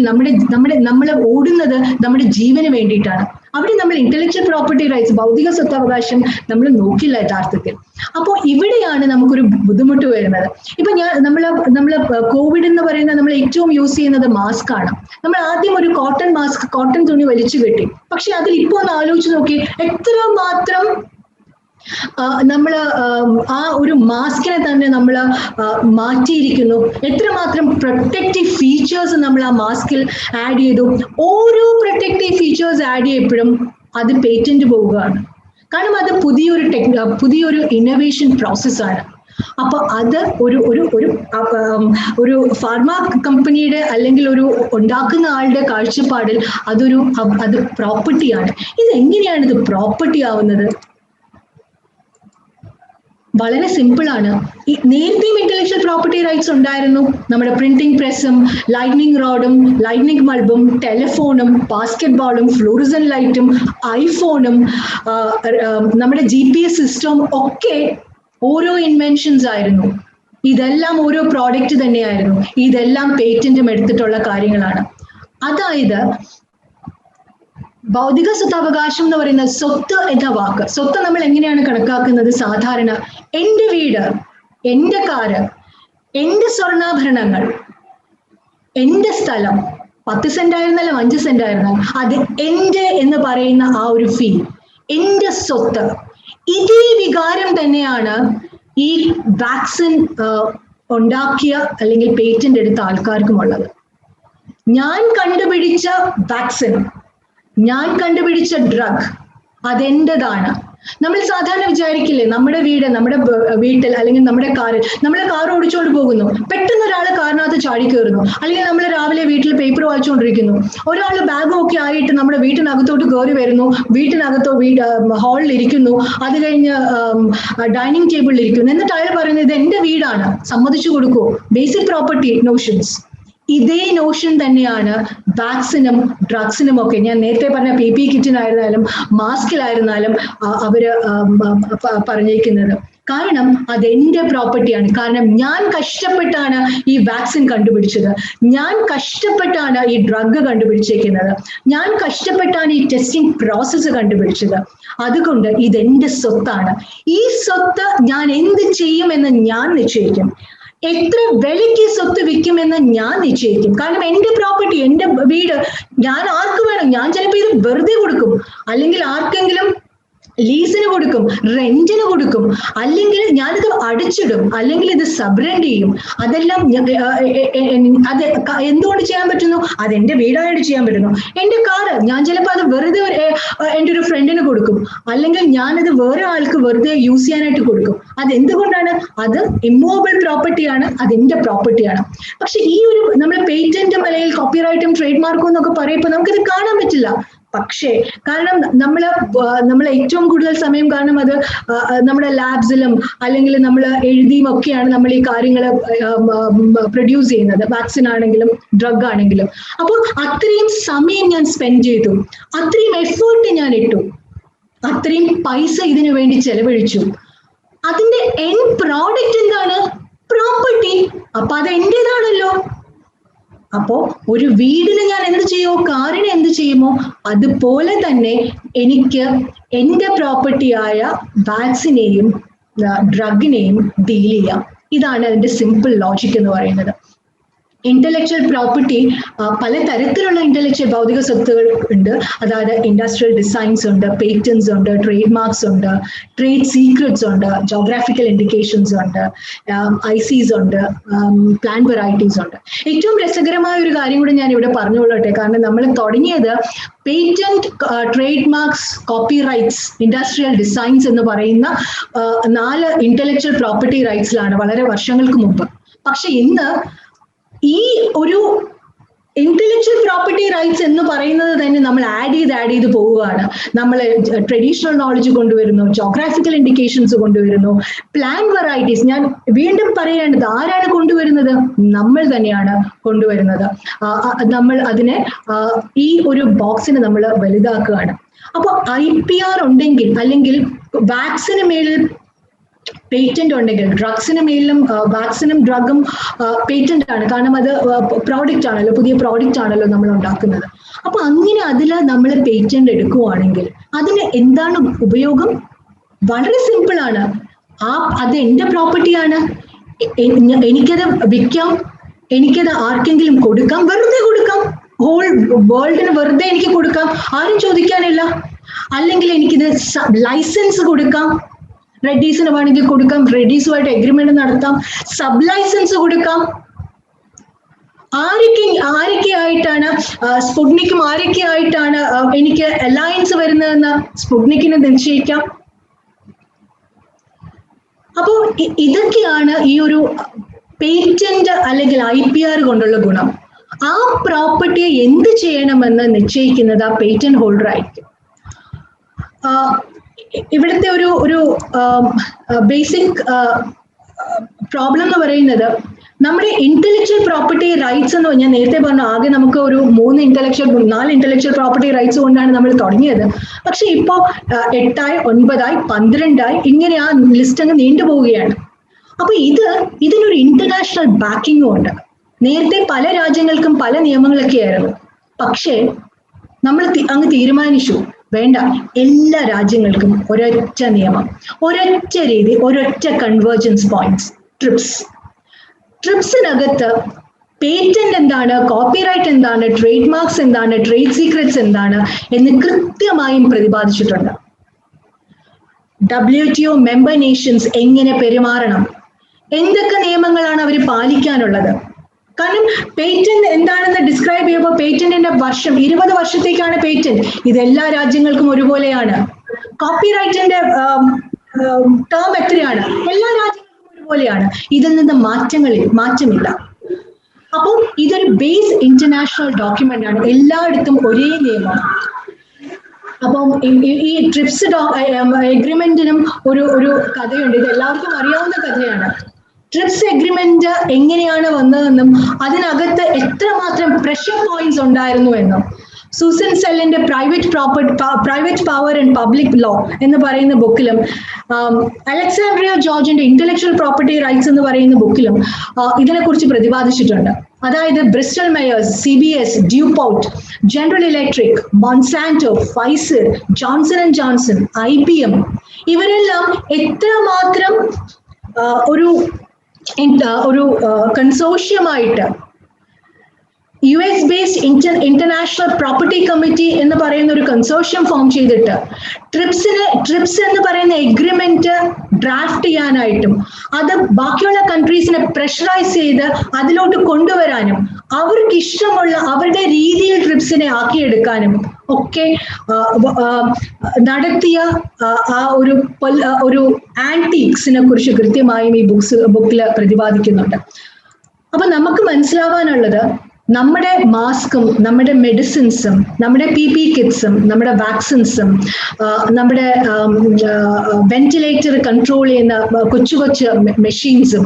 നമ്മൾ ഓടുന്നത് നമ്മുടെ ജീവന് വേണ്ടിയിട്ടാണ്. അവിടെ നമ്മൾ ഇന്റലക്ച്വൽ പ്രോപ്പർട്ടി റൈറ്റ്സ്, ഭൗതിക സ്വത്തവകാശം നമ്മൾ നോക്കില്ല യഥാർത്ഥത്തിൽ. അപ്പോൾ ഇവിടെയാണ് നമുക്കൊരു ബുദ്ധിമുട്ട് വരുന്നത്. ഇപ്പൊ നമ്മള് കോവിഡ് എന്ന് പറയുന്നത് നമ്മൾ ഏറ്റവും യൂസ് ചെയ്യുന്നത് മാസ്ക് ആണ്. നമ്മൾ ആദ്യം ഒരു കോട്ടൺ തുണി വലിച്ചു കെട്ടി. പക്ഷെ അതിൽ ഇപ്പൊ ഒന്ന് ആലോചിച്ച് നോക്കി, എത്രമാത്രം നമ്മൾ ആ ഒരു മാസ്കിനെ തന്നെ നമ്മൾ മാറ്റിയിരിക്കുന്നു, എത്രമാത്രം പ്രൊട്ടക്റ്റീവ് ഫീച്ചേഴ്സ് നമ്മൾ ആ മാസ്കിൽ ആഡ് ചെയ്തു. ഓരോ പ്രൊട്ടക്റ്റീവ് ഫീച്ചേഴ്സ് ആഡ് ചെയ്യപ്പോഴും അത് പേറ്റന്റ് പോവുകയാണ്. കാരണം അത് പുതിയൊരു ഇന്നോവേഷൻ പ്രോസസ്സാണ്. അപ്പൊ അത് ഒരു ഫാർമ കമ്പനിയുടെ അല്ലെങ്കിൽ ഒരു ഉണ്ടാക്കുന്ന ആളുടെ കാഴ്ചപ്പാടിൽ അത് പ്രോപ്പർട്ടിയാണ്. ഇത് എങ്ങനെയാണ് ഇത് പ്രോപ്പർട്ടി ആവുന്നത്? വളരെ സിമ്പിൾ ആണ്. നേരത്തെയും ഇന്റലക്ച്വൽ പ്രോപ്പർട്ടി റൈറ്റ്സ് ഉണ്ടായിരുന്നു. നമ്മുടെ പ്രിന്റിംഗ് പ്രസ്സും ലൈറ്റ്നിങ് റോഡും ലൈറ്റ്നിങ് ബൾബും ടെലിഫോണും ബാസ്കറ്റ് ബോളും ഫ്ലൂറിസൻ ലൈറ്റും ഐഫോണും നമ്മുടെ GPS സിസ്റ്റവും ഒക്കെ ഓരോ ഇൻവെൻഷൻസ് ആയിരുന്നു. ഇതെല്ലാം ഓരോ പ്രോഡക്റ്റ് തന്നെയായിരുന്നു. ഇതെല്ലാം പേറ്റന്റും എടുത്തിട്ടുള്ള കാര്യങ്ങളാണ്. അതായത് ഭൗതിക സ്വത്തവകാശം എന്ന് പറയുന്ന സ്വത്ത് എന്ന വാക്ക്, സ്വത്ത് നമ്മൾ എങ്ങനെയാണ് കണക്കാക്കുന്നത്? സാധാരണ എന്റെ വീട്, എന്റെ കാറ്, എന്റെ സ്വർണ്ണാഭരണങ്ങൾ, എന്റെ സ്ഥലം 10 സെന്റ് ആയിരുന്നാലും 5 സെന്റ് ആയിരുന്നാലും അത് എന്റെ എന്ന് പറയുന്ന ആ ഒരു ഫീൽ, എന്റെ സ്വത്ത്. ഇതേ വികാരം തന്നെയാണ് ഈ വാക്സിൻ ഉണ്ടാക്കിയ അല്ലെങ്കിൽ പേറ്റന്റ് എടുത്ത ആൾക്കാർക്കുമുള്ളത്. ഞാൻ കണ്ടുപിടിച്ച വാക്സിൻ, ഞാൻ കണ്ടുപിടിച്ച ഡ്രഗ് അതെന്റേതാണ്. നമ്മൾ സാധാരണ വിചാരിക്കില്ലേ, നമ്മുടെ വീട്ടിൽ അല്ലെങ്കിൽ നമ്മുടെ കാറിൽ നമ്മൾ കാർ ഓടിച്ചുകൊണ്ട് പോകുന്നു, പെട്ടെന്ന് ഒരാൾ കാറിനകത്ത് ചാടി കയറുന്നു, അല്ലെങ്കിൽ നമ്മൾ രാവിലെ വീട്ടിൽ പേപ്പർ വായിച്ചുകൊണ്ടിരിക്കുന്നു, ഒരാൾ ബാഗും ഒക്കെ ആയിട്ട് നമ്മുടെ വീട്ടിനകത്തോട്ട് കയറി വരുന്നു, ഹാളിൽ ഇരിക്കുന്നു, അത് കഴിഞ്ഞ് ഡൈനിങ് ടേബിളിൽ ഇരിക്കുന്നു, എന്നിട്ട് അയാൾ പറയുന്നത് ഇത് എന്റെ വീടാണ്, സമ്മതിച്ചു കൊടുക്കൂ. Basic property notions. ഇതേ നോഷൻ തന്നെയാണ് വാക്സിനും ഡ്രഗ്സിനും ഒക്കെ. ഞാൻ നേരത്തെ പറഞ്ഞ PPE കിറ്റിനായിരുന്നാലും മാസ്കിലായിരുന്നാലും അവര് പറഞ്ഞിരിക്കുന്നത്. കാരണം അതെന്റെ പ്രോപ്പർട്ടിയാണ്. കാരണം ഞാൻ കഷ്ടപ്പെട്ടാണ് ഈ വാക്സിൻ കണ്ടുപിടിച്ചത്, ഞാൻ കഷ്ടപ്പെട്ടാണ് ഈ ഡ്രഗ് കണ്ടുപിടിച്ചിരിക്കുന്നത്, ഞാൻ കഷ്ടപ്പെട്ടാണ് ഈ ടെസ്റ്റിംഗ് പ്രോസസ്സ് കണ്ടുപിടിച്ചത്. അതുകൊണ്ട് ഇതെന്റെ സ്വത്താണ്. ഈ സ്വത്ത് ഞാൻ എന്ത് ചെയ്യുമെന്ന് ഞാൻ നിശ്ചയിക്കും. എത്ര വിലയ്ക്ക് സ്വത്ത് വിൽക്കുമെന്ന് ഞാൻ നിശ്ചയിക്കും. കാരണം എന്റെ പ്രോപ്പർട്ടി, എന്റെ വീട്, ഞാൻ ആർക്ക് വേണം, ഞാൻ ചിലപ്പോൾ ഇത് വെറുതെ കൊടുക്കും, അല്ലെങ്കിൽ ആർക്കെങ്കിലും ലീസിന് കൊടുക്കും, റെന്റിന് കൊടുക്കും, അല്ലെങ്കിൽ ഞാനിത് അടിച്ചിടും, അല്ലെങ്കിൽ ഇത് സബ് റെന്റ് ചെയ്യും. അതെല്ലാം അത് എന്തുകൊണ്ട് ചെയ്യാൻ പറ്റുന്നു? അതെന്റെ വീടായിട്ട് ചെയ്യാൻ പറ്റുന്നു. എന്റെ കാറ് ഞാൻ ചിലപ്പോൾ അത് വെറുതെ എൻ്റെ ഒരു ഫ്രണ്ടിന് കൊടുക്കും, അല്ലെങ്കിൽ ഞാനത് വേറെ ആൾക്ക് വെറുതെ യൂസ് ചെയ്യാനായിട്ട് കൊടുക്കും. അതെന്തുകൊണ്ടാണ്? അത് ഇമ്മൂവബിൾ പ്രോപ്പർട്ടിയാണ്, അതെന്റെ പ്രോപ്പർട്ടിയാണ്. പക്ഷെ ഈ ഒരു നമ്മൾ പേറ്റന്റും അല്ലെങ്കിൽ കോപ്പിറൈറ്റും ട്രേഡ് മാർക്കും എന്നൊക്കെ പറയുമ്പോൾ നമുക്കിത് കാണാൻ പറ്റില്ല. പക്ഷേ കാരണം നമ്മൾ ഏറ്റവും കൂടുതൽ സമയം കാരണം അത് നമ്മുടെ ലാബ്സിലും അല്ലെങ്കിൽ നമ്മൾ എഴുതിയും ഒക്കെയാണ് നമ്മൾ ഈ കാര്യങ്ങൾ പ്രൊഡ്യൂസ് ചെയ്യുന്നത്, വാക്സിൻ ആണെങ്കിലും ഡ്രഗ് ആണെങ്കിലും. അപ്പോൾ അത്രയും സമയം ഞാൻ സ്പെൻഡ് ചെയ്തു, അത്രയും എഫേർട്ട് ഞാൻ ഇട്ടു, അത്രയും പൈസ ഇതിനു വേണ്ടി ചെലവഴിച്ചു. അതിന്റെ എൻഡ് പ്രോഡക്റ്റ് എന്താണ്? പ്രോപ്പർട്ടി. അപ്പൊ അത് എന്റേതാണല്ലോ. അപ്പോ ഒരു വീടിന് ഞാൻ എന്ത് ചെയ്യുമോ, കാറിന് എന്ത് ചെയ്യുമോ, അതുപോലെ തന്നെ എനിക്ക് എന്റെ പ്രോപ്പർട്ടിയായ വാക്സിനെയും ഡ്രഗിനെയും ഡീൽ ചെയ്യാം. ഇതാണ് അതിന്റെ സിമ്പിൾ ലോജിക് എന്ന് പറയുന്നത്. ഇന്റലക്ച്വൽ പ്രോപ്പർട്ടി പല തരത്തിലുള്ള ഇന്റലക്ച്വൽ ഭൗതിക സ്വത്തുകൾ ഉണ്ട്. അതായത് ഇൻഡസ്ട്രിയൽ ഡിസൈൻസ് ഉണ്ട്, പേറ്റൻസ് ഉണ്ട്, ട്രേഡ് മാർക്സ് ഉണ്ട്, ട്രേഡ് സീക്രറ്റ്സ് ഉണ്ട്, ജോഗ്രാഫിക്കൽ ഇൻഡിക്കേഷൻസ് ഉണ്ട്, ICs ഉണ്ട്, പ്ലാന്റ് വെറൈറ്റീസ് ഉണ്ട്. ഏറ്റവും രസകരമായ ഒരു കാര്യം കൂടി ഞാൻ ഇവിടെ പറഞ്ഞുകൊള്ളട്ടെ. കാരണം നമ്മൾ തുടങ്ങിയത് patent, trade marks, copyrights, industrial designs എന്ന് പറയുന്ന 4 ഇന്റലക്ച്വൽ പ്രോപ്പർട്ടി റൈറ്റ്സിലാണ് വളരെ വർഷങ്ങൾക്ക് മുമ്പ്. പക്ഷെ ഇന്ന് ഈ ഒരു ഇന്റലക്ച്വൽ പ്രോപ്പർട്ടി റൈറ്റ്സ് എന്ന് പറയുന്നത് തന്നെ നമ്മൾ ആഡ് ചെയ്ത് പോവുകയാണ്. നമ്മൾ ട്രഡീഷണൽ നോളജ് കൊണ്ടുവരുന്നു, ജോഗ്രാഫിക്കൽ ഇൻഡിക്കേഷൻസ് കൊണ്ടുവരുന്നു, പ്ലാന്റ് വെറൈറ്റീസ്. ഞാൻ വീണ്ടും പറയേണ്ടത്, ആരാണ് കൊണ്ടുവരുന്നത്? നമ്മൾ തന്നെയാണ് കൊണ്ടുവരുന്നത്. നമ്മൾ അതിനെ ഈ ഒരു ബോക്സിനെ നമ്മൾ വലുതാക്കുകയാണ്. അപ്പോൾ IPR ഉണ്ടെങ്കിൽ, അല്ലെങ്കിൽ വാക്സിന് മേലിൽ പേറ്റന്റ് ഉണ്ടെങ്കിൽ, ഡ്രഗ്സിന് മേലും വാക്സിനും ഡ്രഗും പേറ്റന്റ് ആണ്. കാരണം അത് പ്രോഡക്റ്റ് ആണല്ലോ, പുതിയ പ്രോഡക്റ്റ് ആണല്ലോ നമ്മൾ ഉണ്ടാക്കുന്നത്. അപ്പൊ അങ്ങനെ അതിൽ നമ്മൾ പേറ്റന്റ് എടുക്കുവാണെങ്കിൽ അതിന് എന്താണ് ഉപയോഗം? വളരെ സിമ്പിൾ ആണ്. അത് എന്റെ പ്രോപ്പർട്ടിയാണ്, എനിക്കത് വിൽക്കാം, എനിക്കത് ആർക്കെങ്കിലും കൊടുക്കാം, വെറുതെ കൊടുക്കാം, ഹോൾ വേൾഡിന് വെറുതെ എനിക്ക് കൊടുക്കാം, ആരും ചോദിക്കാനില്ല. അല്ലെങ്കിൽ എനിക്കിത് ലൈസൻസ് കൊടുക്കാം, റെഡീസിന് വേണമെങ്കിൽ കൊടുക്കാം, റെഡീസുമായിട്ട് എഗ്രിമെന്റ് നടത്താം, സബ് ലൈസൻസ് കൊടുക്കാം. ആരൊക്കെ ആയിട്ടാണ് സ്പുട്നിക്കും ആരൊക്കെ ആയിട്ടാണ് എനിക്ക് അലയൻസ് വരുന്നതെന്ന് സ്പുട്നിക്കിന് നിശ്ചയിക്കാം. അപ്പോൾ ഇതൊക്കെയാണ് ഈ ഒരു പേറ്റന്റ് അല്ലെങ്കിൽ IPR കൊണ്ടുള്ള ഗുണം. ആ പ്രോപ്പർട്ടിയെ എന്ത് ചെയ്യണമെന്ന് നിശ്ചയിക്കുന്നത് ആ പേറ്റന്റ് ഹോൾഡർ ആയിരിക്കും. ഇവിടുത്തെ ഒരു ബേസിക് പ്രോബ്ലം എന്ന് പറയുന്നത് നമ്മുടെ ഇന്റലക്ച്വൽ പ്രോപ്പർട്ടി റൈറ്റ്സ് എന്ന് ഞാൻ നേരത്തെ പറഞ്ഞു, ആകെ നമുക്ക് ഒരു 4 ഇന്റലക്ച്വൽ പ്രോപ്പർട്ടി റൈറ്റ്സ് കൊണ്ടാണ് നമ്മൾ തുടങ്ങിയത്. പക്ഷെ ഇപ്പോ 8 9 12 ഇങ്ങനെ ആ ലിസ്റ്റ് അങ്ങ് നീണ്ടുപോവുകയാണ്. അപ്പൊ ഇതിനൊരു ഇന്റർനാഷണൽ ബാക്കിങ്ങും ഉണ്ട്. നേരത്തെ പല രാജ്യങ്ങൾക്കും പല നിയമങ്ങളൊക്കെ ആയിരുന്നു. പക്ഷേ നമ്മൾ അങ്ങ് തീരുമാനിച്ചു, വേണ്ട, എല്ലാ രാജ്യങ്ങൾക്കും ഒരൊറ്റ നിയമം, ഒരൊറ്റ രീതി, ഒരൊറ്റ കൺവേർജൻസ് പോയിന്റ്സ്, ട്രിപ്സിനകത്ത് പേറ്റന്റ് എന്താണ്, കോപ്പിറൈറ്റ് എന്താണ്, ട്രേഡ് മാർക്സ് എന്താണ്, ട്രേഡ് സീക്രറ്റ്സ് എന്താണ് എന്ന് കൃത്യമായും പ്രതിപാദിച്ചിട്ടുണ്ട്. WTO മെമ്പർ നേഷൻസ് എങ്ങനെ പെരുമാറണം, എന്തൊക്കെ നിയമങ്ങളാണ് അവർ പാലിക്കാനുള്ളത്. കാരണം പേറ്റന്റ് എന്താണെന്ന് ഡിസ്ക്രൈബ് ചെയ്യുമ്പോൾ പേറ്റന്റിന്റെ വർഷം 20 വർഷത്തേക്കാണ് പേറ്റന്റ്. ഇതെല്ലാ രാജ്യങ്ങൾക്കും ഒരുപോലെയാണ്. കോപ്പിറൈറ്റിന്റെ ടേം എത്രയാണ്, എല്ലാ രാജ്യങ്ങൾക്കും ഒരുപോലെയാണ്. ഇതിൽ നിന്ന് മാറ്റമില്ല. അപ്പോൾ ഇതൊരു ബേസ് ഇന്റർനാഷണൽ ഡോക്യുമെന്റ് ആണ്, എല്ലായിടത്തും ഒരേ നിയമം. അപ്പം ഈ ട്രിപ്സ് എഗ്രിമെന്റിനും ഒരു കഥയുണ്ട്. ഇത് എല്ലാവർക്കും അറിയാവുന്ന കഥയാണ്. ട്രിപ്സ് എഗ്രിമെന്റ് എങ്ങനെയാണ് വന്നതെന്നും അതിനകത്ത് എത്രമാത്രം പ്രഷർ പോയിന്റ്സ് ഉണ്ടായിരുന്നു എന്നും സൂസൻ സെല്ലിന്റെ private power and public law എന്ന് പറയുന്ന ബുക്കിലും അലക്സാൻഡ്രിയ ജോർജിന്റെ ഇന്റലക്ച്വൽ പ്രോപ്പർട്ടി റൈറ്റ്സ് എന്ന് പറയുന്ന ബുക്കിലും ഇതിനെക്കുറിച്ച് പ്രതിപാദിച്ചിട്ടുണ്ട്. അതായത് Bristol Myers, CBS, DuPont, General Electric, Monsanto, Pfizer, Johnson and Johnson, IBM ഇവരെല്ലാം എത്രമാത്രം ഒരു കൺസോഷ്യമായിട്ട് US based international property committee എന്ന് പറയുന്ന ഒരു കൺസോഷ്യം ഫോം ചെയ്തിട്ട് ട്രിപ്സ് എന്ന് പറയുന്ന എഗ്രിമെന്റ് ഡ്രാഫ്റ്റ് ചെയ്യാനായിട്ടും അത് ബാക്കിയുള്ള കൺട്രീസിനെ പ്രഷറൈസ് ചെയ്ത് അതിലോട്ട് കൊണ്ടുവരാനും അവർക്ക് ഇഷ്ടമുള്ള അവരുടെ രീതിയിൽ ട്രിപ്സിനെ ആക്കിയെടുക്കാനും ഒക്കെ നടത്തിയ ആ ഒരു ആന്റീക്സിനെ കുറിച്ച് കൃത്യമായും ഈ ബുക്കിൽ പ്രതിപാദിക്കുന്നുണ്ട്. അപ്പൊ നമുക്ക് മനസ്സിലാവാനുള്ളത്, നമ്മുടെ മാസ്കും നമ്മുടെ മെഡിസിൻസും നമ്മുടെ PPE കിറ്റ്സും നമ്മുടെ വാക്സിൻസും നമ്മുടെ വെന്റിലേറ്റർ കൺട്രോൾ ചെയ്യുന്ന കൊച്ചു മെഷീൻസും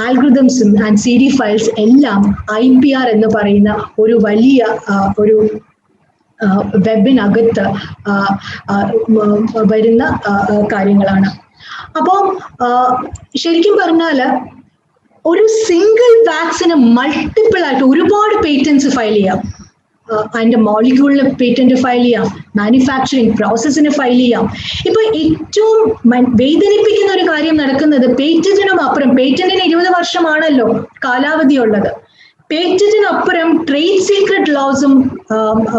ആൽഗോരിതംസും ആൻഡ് CD ഫയൽസ് എല്ലാം IPR എന്ന് പറയുന്ന ഒരു വലിയ ഒരു വെബിനകത്ത് വരുന്ന കാര്യങ്ങളാണ്. അപ്പോൾ ശരിക്കും പറഞ്ഞാല് ഒരു സിംഗിൾ വാക്സിന് മൾട്ടിപ്പിൾ ആയിട്ട് ഒരുപാട് പേറ്റന്റ്സ് ഫയൽ ചെയ്യാം. അതിന്റെ മോളിക്യൂളിന് പേറ്റന്റ് ഫയൽ ചെയ്യാം, മാനുഫാക്ചറിങ് പ്രോസസ്സിന് ഫയൽ ചെയ്യാം. ഇപ്പൊ ഏറ്റവും വേദനിപ്പിക്കുന്ന ഒരു കാര്യം നടക്കുന്നത് പേറ്റന്റിനും അപ്പുറം, പേറ്റന്റിന് 20 വർഷമാണല്ലോ കാലാവധി ഉള്ളത്. പേറ്റന്റിനപ്പുറം ട്രേഡ് സീക്രട്ട് ലോസും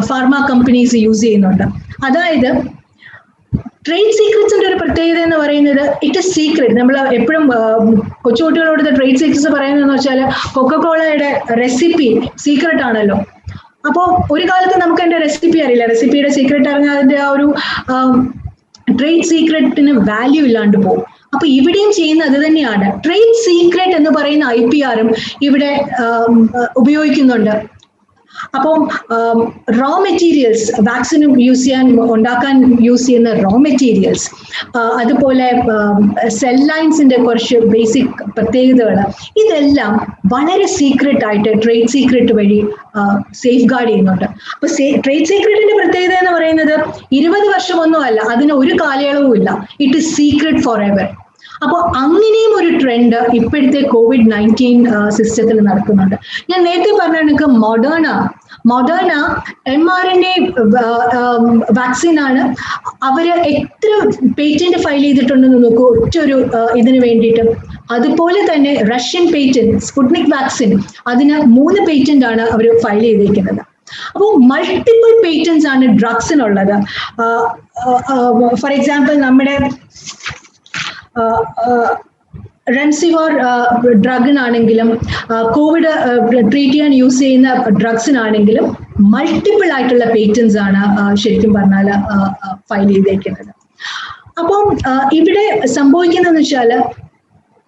ഫാർമ കമ്പനീസ് യൂസ് ചെയ്യുന്നുണ്ട്. അതായത് ട്രേഡ് സീക്രറ്റ്സിന്റെ ഒരു പ്രത്യേകത എന്ന് പറയുന്നത് ഇറ്റ് ഇസ് സീക്രട്ട്. നമ്മൾ എപ്പോഴും കൊച്ചുകുട്ടികളോട് ട്രേഡ് സീക്രറ്റ്സ് പറയുന്നതെന്ന് വെച്ചാൽ കൊക്കക്കോളയുടെ റെസിപ്പി സീക്രട്ട് ആണല്ലോ. അപ്പോൾ ഒരു കാലത്ത് നമുക്ക് അതിന്റെ റെസിപ്പി അറിയില്ല, റെസിപ്പിയുടെ സീക്രട്ട് അറിഞ്ഞാൽ അതിന്റെ ആ ഒരു ട്രേഡ് സീക്രട്ടിന് വാല്യൂ ഇല്ലാണ്ട് പോകും. അപ്പൊ ഇവിടെയും ചെയ്യുന്ന അത് തന്നെയാണ്. ട്രേഡ് സീക്രട്ട് എന്ന് പറയുന്ന IPRും ഇവിടെ ഉപയോഗിക്കുന്നുണ്ട്. അപ്പം റോ മെറ്റീരിയൽസ്, വാക്സിനും ഉണ്ടാക്കാൻ യൂസ് ചെയ്യുന്ന റോ മെറ്റീരിയൽസ്, അതുപോലെ സെൽ ലൈൻസിന്റെ കുറച്ച് ബേസിക് പ്രത്യേകതകൾ, ഇതെല്ലാം വളരെ സീക്രട്ട് ആയിട്ട് ട്രേഡ് സീക്രട്ട് വഴി സേഫ് ഗാർഡ് ചെയ്യുന്നുണ്ട്. അപ്പൊ ട്രേഡ് സീക്രട്ടിന്റെ പ്രത്യേകത എന്ന് പറയുന്നത് 20 വർഷമൊന്നും അല്ല, അതിന് ഒരു കാലയളവും ഇല്ല. It is secret for ever. അപ്പോൾ അങ്ങനെയും ഒരു ട്രെൻഡ് ഇപ്പോഴത്തെ COVID-19 സിസ്റ്റത്തിൽ നടക്കുന്നുണ്ട്. ഞാൻ നേരത്തെ പറഞ്ഞ കണക്ക് മൊഡേണ mRNA വാക്സിൻ ആണ്. അവര് എത്ര പേറ്റന്റ് ഫയൽ ചെയ്തിട്ടുണ്ടെന്ന് നോക്കൂ ഒറ്റൊരു ഇതിന് വേണ്ടിയിട്ട്. അതുപോലെ തന്നെ റഷ്യൻ പേറ്റന്റ് സ്പുട്നിക് വാക്സിൻ, അതിന് 3 പേറ്റന്റ് ആണ് അവർ ഫയൽ ചെയ്തിരിക്കുന്നത്. അപ്പോൾ മൾട്ടിപ്പിൾ പേറ്റന്റ്സ് ആണ് ഡ്രഗ്സിനുള്ളത്. ഫോർ എക്സാമ്പിൾ നമ്മുടെ റെംസിവോർ ഡ്രഗിനാണെങ്കിലും കോവിഡ് ട്രീറ്റ് ചെയ്യാൻ യൂസ് ചെയ്യുന്ന ഡ്രഗ്സിനാണെങ്കിലും മൾട്ടിപ്പിൾ ആയിട്ടുള്ള പേറ്റന്റ്സ് ആണ് ശരിക്കും പറഞ്ഞാൽ ഫയൽ ചെയ്തേക്കുന്നത്. അപ്പം ഇവിടെ സംഭവിക്കുന്നതെന്ന് വെച്ചാൽ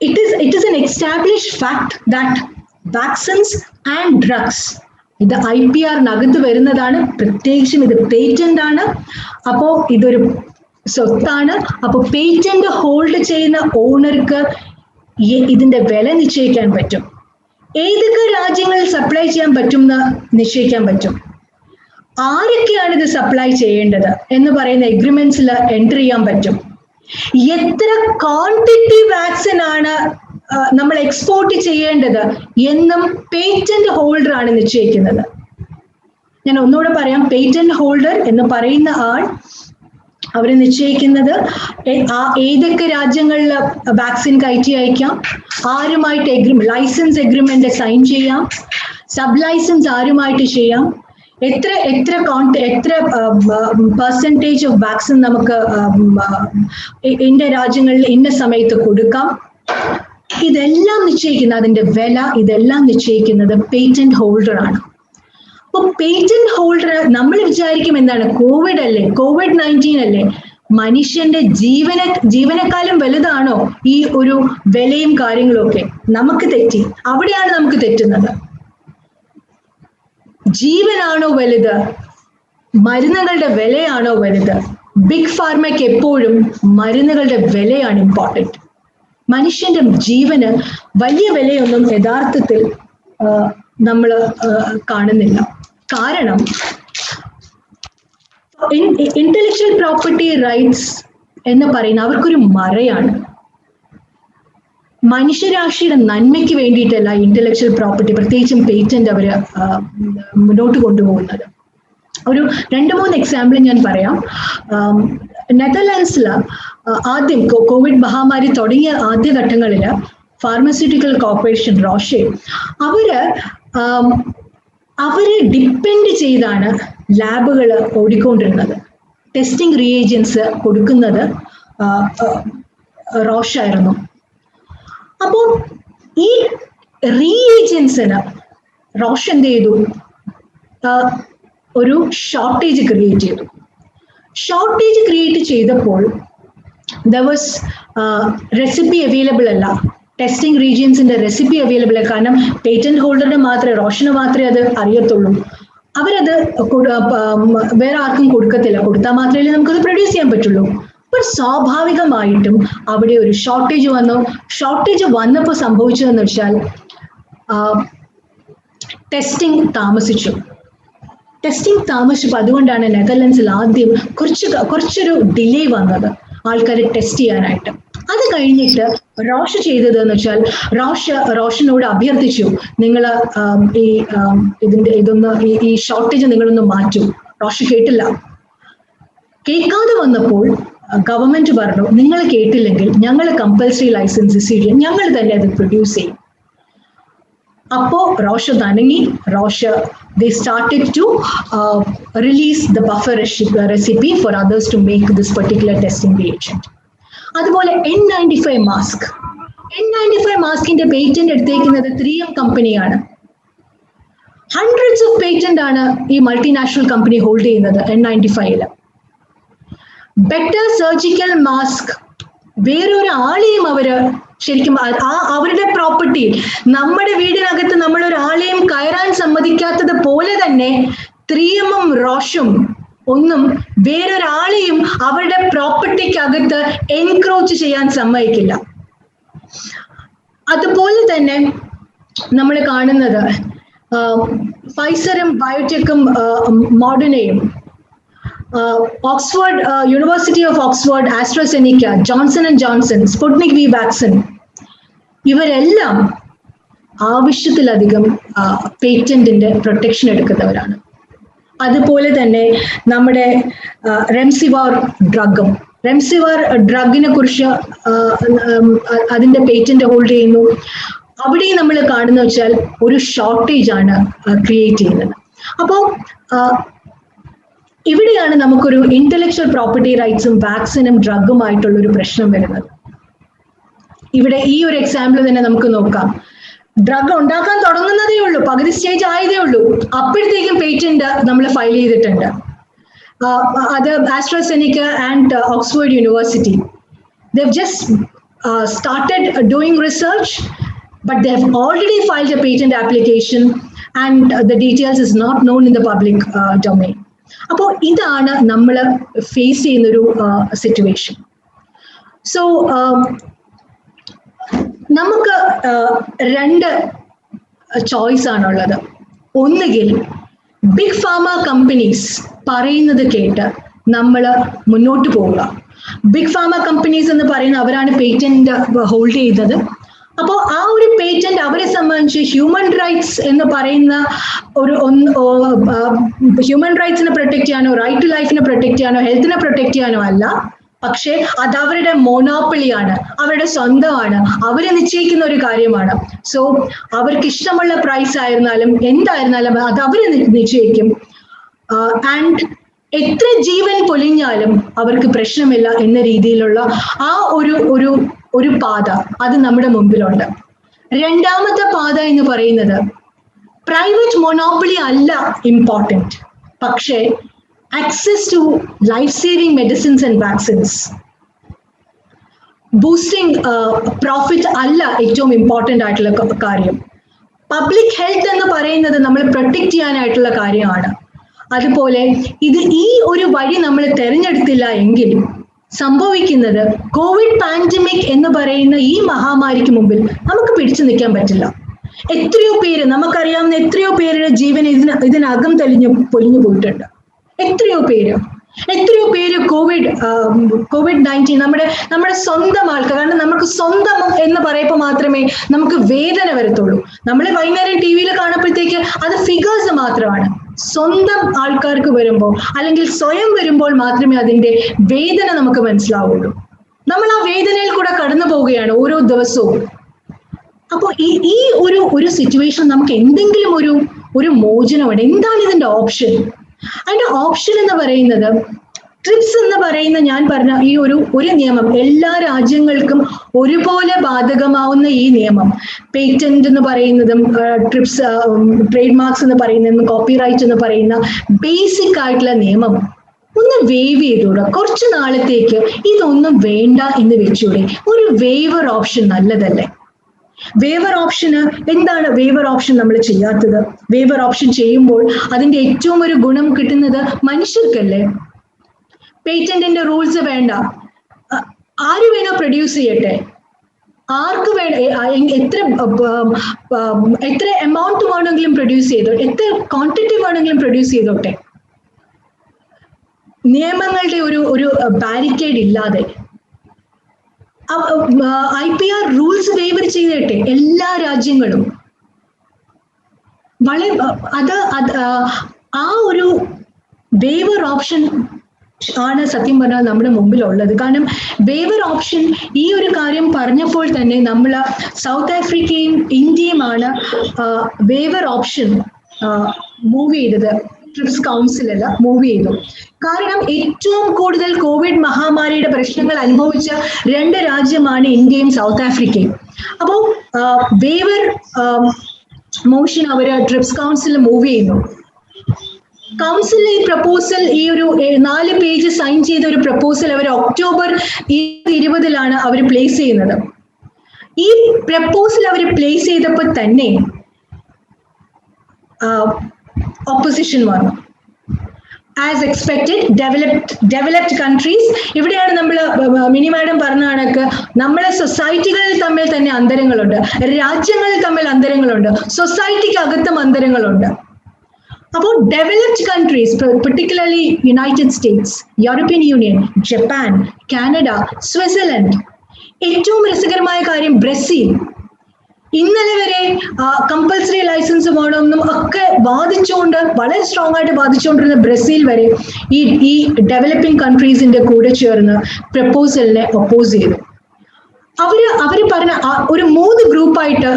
it is an established fact that vaccines and drugs ഇത് IPR-നകത്ത് വരുന്നതാണ്, പ്രത്യേകിച്ചും ഇത് പേറ്റന്റ് ആണ്. അപ്പോ ഇതൊരു സ്വത്താണ്. അപ്പൊ പേറ്റന്റ് ഹോൾഡ് ചെയ്യുന്ന ഓണർക്ക് ഇതിന്റെ വില നിശ്ചയിക്കാൻ പറ്റും. ഏതൊക്കെ രാജ്യങ്ങളിൽ സപ്ലൈ ചെയ്യാൻ പറ്റും എന്ന് നിശ്ചയിക്കാൻ പറ്റും. ആരൊക്കെയാണ് ഇത് സപ്ലൈ ചെയ്യേണ്ടത് എന്ന് പറയുന്ന എഗ്രിമെന്റ്സിൽ എൻറ്റർ ചെയ്യാൻ പറ്റും. എത്ര ക്വാണ്ടിറ്റി വാക്സിൻ ആണ് നമ്മൾ എക്സ്പോർട്ട് ചെയ്യേണ്ടത് എന്നും പേറ്റന്റ് ഹോൾഡർ ആണ് നിശ്ചയിക്കുന്നത്. ഞാൻ ഒന്നുകൂടെ പറയാം, പേറ്റന്റ് ഹോൾഡർ എന്ന് പറയുന്ന ആൾ അവർ നിശ്ചയിക്കുന്നത് ഏതൊക്കെ രാജ്യങ്ങളിൽ വാക്സിൻ കയറ്റി അയക്കാം, ആരുമായിട്ട് ലൈസൻസ് എഗ്രിമെന്റ് സൈൻ ചെയ്യാം, സബ് ലൈസൻസ് ആരുമായിട്ട് ചെയ്യാം, എത്ര പെർസെൻറ്റേജ് ഓഫ് വാക്സിൻ നമുക്ക് ഇന്ന രാജ്യങ്ങളിൽ ഇന്ന സമയത്ത് കൊടുക്കാം, ഇതെല്ലാം നിശ്ചയിക്കുന്ന അതിന്റെ വില ഇതെല്ലാം നിശ്ചയിക്കുന്നത് പേറ്റന്റ് ഹോൾഡർ ആണ്. അപ്പൊ പേറ്റന്റ് ഹോൾഡർ നമ്മൾ വിചാരിക്കും എന്താണ്, കോവിഡ് അല്ലേ, COVID-19 അല്ലേ, മനുഷ്യന്റെ ജീവനക്കാലം വലുതാണോ ഈ ഒരു വിലയും കാര്യങ്ങളും ഒക്കെ? നമുക്ക് തെറ്റി, അവിടെയാണ് നമുക്ക് തെറ്റുന്നത്. ജീവനാണോ വലുത്, മരുന്നുകളുടെ വിലയാണോ വലുത്? ബിഗ് ഫാർമയ്ക്ക് എപ്പോഴും മരുന്നുകളുടെ വിലയാണ് ഇമ്പോർട്ടൻറ്റ്. മനുഷ്യന്റെ ജീവന് വലിയ വിലയൊന്നും യഥാർത്ഥത്തിൽ നമ്മൾ കാണുന്നില്ല. കാരണം ഇന്റലക്ച്വൽ പ്രോപ്പർട്ടി റൈറ്റ്സ് എന്ന് പറയുന്ന അവർക്കൊരു മറയാണ്. മനുഷ്യരാശിയുടെ നന്മയ്ക്ക് വേണ്ടിയിട്ടല്ല ഇന്റലക്ച്വൽ പ്രോപ്പർട്ടി, പ്രത്യേകിച്ചും പേറ്റന്റ് അവർ മുന്നോട്ട് കൊണ്ടുപോകുന്നത്. ഒരു 2-3 എക്സാമ്പിൾ ഞാൻ പറയാം. നെതർലാൻഡ്സിൽ ആദ്യം കോവിഡ് മഹാമാരി തുടങ്ങിയ ആദ്യഘട്ടങ്ങളിൽ ഫാർമസ്യൂട്ടിക്കൽ കോർപ്പറേഷൻ റോഷെ അവര് ഡിപ്പെൻഡ് ചെയ്താണ് ലാബുകൾ ഓടിക്കൊണ്ടിരുന്നത്. ടെസ്റ്റിംഗ് റിയേജൻസ് കൊടുക്കുന്നത് റോഷായിരുന്നു. അപ്പോൾ ഈ റിയേജൻസിന് റോഷ് എന്ത് ചെയ്തു, ഒരു ഷോർട്ടേജ് ക്രിയേറ്റ് ചെയ്തു. ഷോർട്ടേജ് ക്രിയേറ്റ് ചെയ്തപ്പോൾ റെസിപ്പി അവൈലബിൾ അല്ല, ടെസ്റ്റിംഗ് റീജിയൻസിന്റെ റെസിപ്പി അവൈലബിൾ അല്ല. കാരണം പേറ്റന്റ് ഹോൾഡറിന് മാത്രമേ, റോഷന് മാത്രമേ അത് അറിയത്തുള്ളൂ. അവരത് വേറെ ആർക്കും കൊടുക്കത്തില്ല, കൊടുത്താൽ മാത്രമേ നമുക്കത് പ്രൊഡ്യൂസ് ചെയ്യാൻ പറ്റുള്ളൂ. അപ്പോൾ സ്വാഭാവികമായിട്ടും അവിടെ ഒരു ഷോർട്ടേജ് വന്നു. ഷോർട്ടേജ് വന്നപ്പോൾ സംഭവിച്ചതെന്ന് വെച്ചാൽ ടെസ്റ്റിംഗ് താമസിച്ചപ്പോൾ അതുകൊണ്ടാണ് നെതർലൻഡ്സിൽ ആദ്യം കുറച്ചൊരു ഡിലേ വന്നത് ആൾക്കാരെ ടെസ്റ്റ് ചെയ്യാനായിട്ട്. അത് കഴിഞ്ഞിട്ട് റോഷ് ചെയ്തത് എന്ന് വെച്ചാൽ റോഷനോട് അഭ്യർത്ഥിച്ചു, നിങ്ങൾ ഈ ഷോർട്ടേജ് നിങ്ങളൊന്ന് മാറ്റൂ. റോഷ് കേട്ടില്ല. കേൾക്കാതെ വന്നപ്പോൾ ഗവൺമെന്റ് പറഞ്ഞു, നിങ്ങൾ കേട്ടില്ലെങ്കിൽ ഞങ്ങൾ കമ്പൽസറി ലൈസൻസ് ഇഷ്യൂ ചെയ്യും, ഞങ്ങൾ തന്നെ അത് പ്രൊഡ്യൂസ് ചെയ്യും. അപ്പോ Rosh നനങ്ങി. they started to release the buffer recipe for others to make this particular testing reagent. അതുപോലെ N95 മാസ്കിന്റെ പേറ്റന്റ് എടുത്തേക്കുന്നത് 3M കമ്പനിയാണ്. ഹൺഡ്രഡ്സ് ഓഫ് പേറ്റന്റ് ആണ് ഈ മൾട്ടിനാഷണൽ കമ്പനി ഹോൾഡ് ചെയ്യുന്നത് N95. ബെറ്റർ സർജിക്കൽ മാസ്ക് വേറൊരു ആളെയും അവര് ശരിക്കും അവരുടെ പ്രോപ്പർട്ടി, നമ്മുടെ വീടിനകത്ത് നമ്മൾ ഒരാളെയും കയറാൻ സമ്മതിക്കാത്തത് പോലെ തന്നെ 3M റോഷും ഒന്നും വേറൊരാളെയും അവരുടെ പ്രോപ്പർട്ടിക്കകത്ത് എൻക്രോച്ച് ചെയ്യാൻ സമ്മതിക്കില്ല. അതുപോലെ തന്നെ നമ്മൾ കാണുന്നത് ഫൈസറും ബയോടെക്കും മോഡേണയും Oxford, University of Oxford, AstraZeneca, Johnson and Johnson, Sputnik V vaccine, ഇവരെല്ലാം ആവശ്യത്തിലധികം പേറ്റന്റിന്റെ പ്രൊട്ടക്ഷൻ എടുക്കുന്നവരാണ്. അതുപോലെ തന്നെ നമ്മുടെ റെംസിവാർ ഡ്രഗിനെ കുറിച്ച് അതിന്റെ പേറ്റന്റ് ഹോൾഡ് ചെയ്യുന്നു. അവിടെ നമ്മൾ കാണുന്ന വെച്ചാൽ ഒരു ഷോർട്ടേജ് ആണ് ക്രിയേറ്റ് ചെയ്യുന്നത്. അപ്പോൾ ഇവിടെയാണ് നമുക്കൊരു ഇന്റലക്ച്വൽ പ്രോപ്പർട്ടി റൈറ്റ്സും വാക്സിനും ഡ്രഗുമായിട്ടുള്ള ഒരു പ്രശ്നം വരുന്നത്. ഇവിടെ ഈ ഒരു എക്സാമ്പിൾ തന്നെ നമുക്ക് നോക്കാം. ഡ്രഗ് ഉണ്ടാക്കാൻ തുടങ്ങുന്നതേ ഉള്ളൂ, പകുതി സ്റ്റേജ് ആയതേ ഉള്ളൂ, അപ്പോഴത്തേക്കും പേറ്റന്റ് നമ്മൾ ഫയൽ ചെയ്തിട്ടുണ്ട്. അത് AstraZeneca and Oxford university, they've just started doing research, but they have already filed a patent application and the details is not known in the public domain. അപ്പോൾ ഇതാണ് നമ്മൾ ഫേസ് ചെയ്യുന്നൊരു സിറ്റുവേഷൻ. സോ നമുക്ക് രണ്ട് choice ആണുള്ളത്. ഒന്നുകിൽ big pharma companies പറയുന്നത് കേട്ട് നമ്മൾ മുന്നോട്ട് പോവുക. ബിഗ് ഫാർമ കമ്പനീസ് എന്ന് പറയുന്ന അവരാണ് പേറ്റന്റ് ഹോൾഡ് ചെയ്യുന്നത്. അപ്പോൾ ആ ഒരു പേറ്റന്റ് അവരെ സംബന്ധിച്ച് ഹ്യൂമൻ റൈറ്റ്സ് എന്ന് പറയുന്ന ഹ്യൂമൻ റൈറ്റ്സിനെ പ്രൊട്ടക്ട് ചെയ്യാനോ റൈറ്റ് ടു ലൈഫിനെ പ്രൊട്ടക്ട് ചെയ്യാനോ ഹെൽത്തിനെ പ്രൊട്ടക്ട് ചെയ്യാനോ അല്ല, പക്ഷെ അത് അവരുടെ മോണോപ്പൊളിയാണ്, അവരുടെ സ്വന്തമാണ്, അവര് നിശ്ചയിക്കുന്ന ഒരു കാര്യമാണ്. സോ അവർക്ക് ഇഷ്ടമുള്ള പ്രൈസ് ആയിരുന്നാലും എന്തായിരുന്നാലും അത് അവര് നിശ്ചയിക്കും. ആൻഡ് എത്ര ജീവൻ പൊലിഞ്ഞാലും അവർക്ക് പ്രശ്നമില്ല എന്ന രീതിയിലുള്ള ആ ഒരു പാത അത് നമ്മുടെ മുമ്പിലുണ്ട്. രണ്ടാമത്തെ പാത എന്ന് പറയുന്നത് പ്രൈവറ്റ് മൊണോപ്പൊളി അല്ല ഇമ്പോർട്ടൻറ്റ്, പക്ഷേ access to life-saving medicines and vaccines, boosting profit അല്ല ഏറ്റവും ഇമ്പോർട്ടൻ്റ് ആയിട്ടുള്ള കാര്യം. പബ്ലിക് ഹെൽത്ത് എന്ന് പറയുന്നത് നമ്മൾ പ്രൊട്ടക്ട് ചെയ്യാനായിട്ടുള്ള കാര്യമാണ്. അതുപോലെ ഈ ഒരു വഴി നമ്മൾ തിരഞ്ഞെടുത്തില്ല എങ്കിൽ സംഭവിക്കുന്നത് കോവിഡ് പാൻഡമിക് എന്ന് പറയുന്ന ഈ മഹാമാരിക്ക് മുമ്പിൽ നമുക്ക് പിടിച്ചു നിൽക്കാൻ പറ്റില്ല. എത്രയോ പേര്, നമുക്കറിയാവുന്ന എത്രയോ പേരുടെ ജീവൻ ഇതിനകം പൊലിഞ്ഞു പോയിട്ടുണ്ട്. എത്രയോ പേര് കോവിഡ്-19 നമ്മുടെ സ്വന്തം ആൾക്കാർ, കാരണം നമുക്ക് സ്വന്തം എന്ന് പറയുമ്പോൾ മാത്രമേ നമുക്ക് വേദന വരത്തുള്ളൂ. നമ്മൾ വൈകുന്നേരം TV-യിൽ കാണുമ്പോഴത്തേക്ക് അത് ഫിഗേഴ്സ് മാത്രമാണ്. സ്വന്തം ആൾക്കാർക്ക് വരുമ്പോൾ അല്ലെങ്കിൽ സ്വയം വരുമ്പോൾ മാത്രമേ അതിന്റെ വേദന നമുക്ക് മനസ്സിലാവുള്ളൂ. നമ്മൾ ആ വേദനയിൽ കൂടെ കടന്നു പോവുകയാണ് ഓരോ ദിവസവും. അപ്പോൾ ഈ ഒരു സിറ്റുവേഷൻ നമുക്ക് എന്തെങ്കിലും ഒരു മോചനമുണ്ട്. എന്താണ് ഇതിന്റെ ഓപ്ഷൻ? അതിന്റെ ഓപ്ഷൻ എന്ന് പറയുന്നത് ട്രിപ്സ് എന്ന് പറയുന്ന ഞാൻ പറഞ്ഞ ഈ ഒരു നിയമം എല്ലാ രാജ്യങ്ങൾക്കും ഒരുപോലെ ബാധകമാവുന്ന ഈ നിയമം, പേറ്റന്റ് എന്ന് പറയുന്നതും ട്രിപ്സ് ട്രേഡ് മാർക്സ് എന്ന് പറയുന്നതും കോപ്പിറൈറ്റ് എന്ന് പറയുന്ന ബേസിക് ആയിട്ടുള്ള നിയമം ഒന്ന് വേവ് ചെയ്തൂടെ. കുറച്ചു നാളത്തേക്ക് ഇതൊന്നും വേണ്ട എന്ന് വെച്ചൂടെ. ഒരു വേവർ ഓപ്ഷൻ നല്ലതല്ലേ? വേവർ ഓപ്ഷന് എന്താണ് വേവർ ഓപ്ഷൻ നമ്മൾ ചെയ്യാത്തത്? വേവർ ഓപ്ഷൻ ചെയ്യുമ്പോൾ അതിന്റെ ഏറ്റവും ഒരു ഗുണം കിട്ടുന്നത് മനുഷ്യർക്കല്ലേ? പേറ്റന്റിന്റെ റൂൾസ് വേണ്ട, ആര് വേണോ പ്രൊഡ്യൂസ് ചെയ്യട്ടെ, ആർക്ക് എത്ര എമൗണ്ട് വേണമെങ്കിലും പ്രൊഡ്യൂസ് ചെയ്തോ, എത്ര ക്വാണ്ടിറ്റി വേണമെങ്കിലും പ്രൊഡ്യൂസ് ചെയ്തോട്ടെ. നിയമങ്ങളുടെ ഒരു ബാരിക്കേഡ് ഇല്ലാതെ IPR റൂൾസ് വേവർ ചെയ്തേട്ടെ എല്ലാ രാജ്യങ്ങളും. ആ ഒരു വേവർ ഓപ്ഷൻ ആണ് സത്യം പറഞ്ഞാൽ നമ്മുടെ മുമ്പിലുള്ളത്. കാരണം വേവർ ഓപ്ഷൻ ഈ ഒരു കാര്യം പറഞ്ഞപ്പോൾ തന്നെ നമ്മൾ സൗത്ത് ആഫ്രിക്കയും ഇന്ത്യയുമാണ് വേവർ ഓപ്ഷൻ മൂവ് ചെയ്തത്. ട്രിപ്സ് കൗൺസിലിൽ മൂവ് ചെയ്തു. കാരണം ഏറ്റവും കൂടുതൽ കോവിഡ് മഹാമാരിയുടെ പ്രശ്നങ്ങൾ അനുഭവിച്ച രണ്ട് രാജ്യമാണ് ഇന്ത്യയും സൗത്ത് ആഫ്രിക്കയും. അപ്പോൾ വേവർ മോഷൻ അവർ ട്രിപ്സ് കൗൺസിലിൽ മൂവ് ചെയ്യുന്നു. കൗൺസിലിൽ ഈ പ്രപ്പോസൽ, ഈ ഒരു 4 പേജ് സൈൻ ചെയ്ത ഒരു പ്രപ്പോസൽ അവർ ഒക്ടോബർ 2020 അവർ പ്ലേസ് ചെയ്യുന്നത്. ഈ പ്രപ്പോസൽ അവർ പ്ലേസ് ചെയ്തപ്പോൾ തന്നെ ഓപ്പോസിഷൻ വന്നു. ആസ് എക്സ്പെക്റ്റഡ് ഡെവലപ്ഡ് കൺട്രീസ്, ഇവിടെയാണ് നമ്മൾ മിനി മാഡം പറഞ്ഞ കണക്ക് നമ്മളെ സൊസൈറ്റികളിൽ തമ്മിൽ തന്നെ അന്തരങ്ങളുണ്ട്, രാജ്യങ്ങളിൽ തമ്മിൽ അന്തരങ്ങളുണ്ട്, സൊസൈറ്റിക്ക് അകത്തും അന്തരങ്ങളുണ്ട്. അപ്പോൾ developed countries, particularly United States, European union, Japan, Canada, Switzerland, ഏറ്റവും രസകരമായ കാര്യം ബ്രസീൽ, ഇന്നലെ വരെ കമ്പൽസറി ലൈസൻസ് വേണമെന്നും ഒക്കെ വാദിച്ചുകൊണ്ട് വളരെ സ്ട്രോങ് ആയിട്ട് വാദിച്ചുകൊണ്ടിരുന്ന ബ്രസീൽ വരെ ഈ ഡെവലപ്പിംഗ് കൺട്രീസിന്റെ കൂടെ ചേർന്ന് പ്രപ്പോസലിനെ ഒപ്പോസ് ചെയ്തു. അവര് പറഞ്ഞ ഒരു 3 ഗ്രൂപ്പായിട്ട്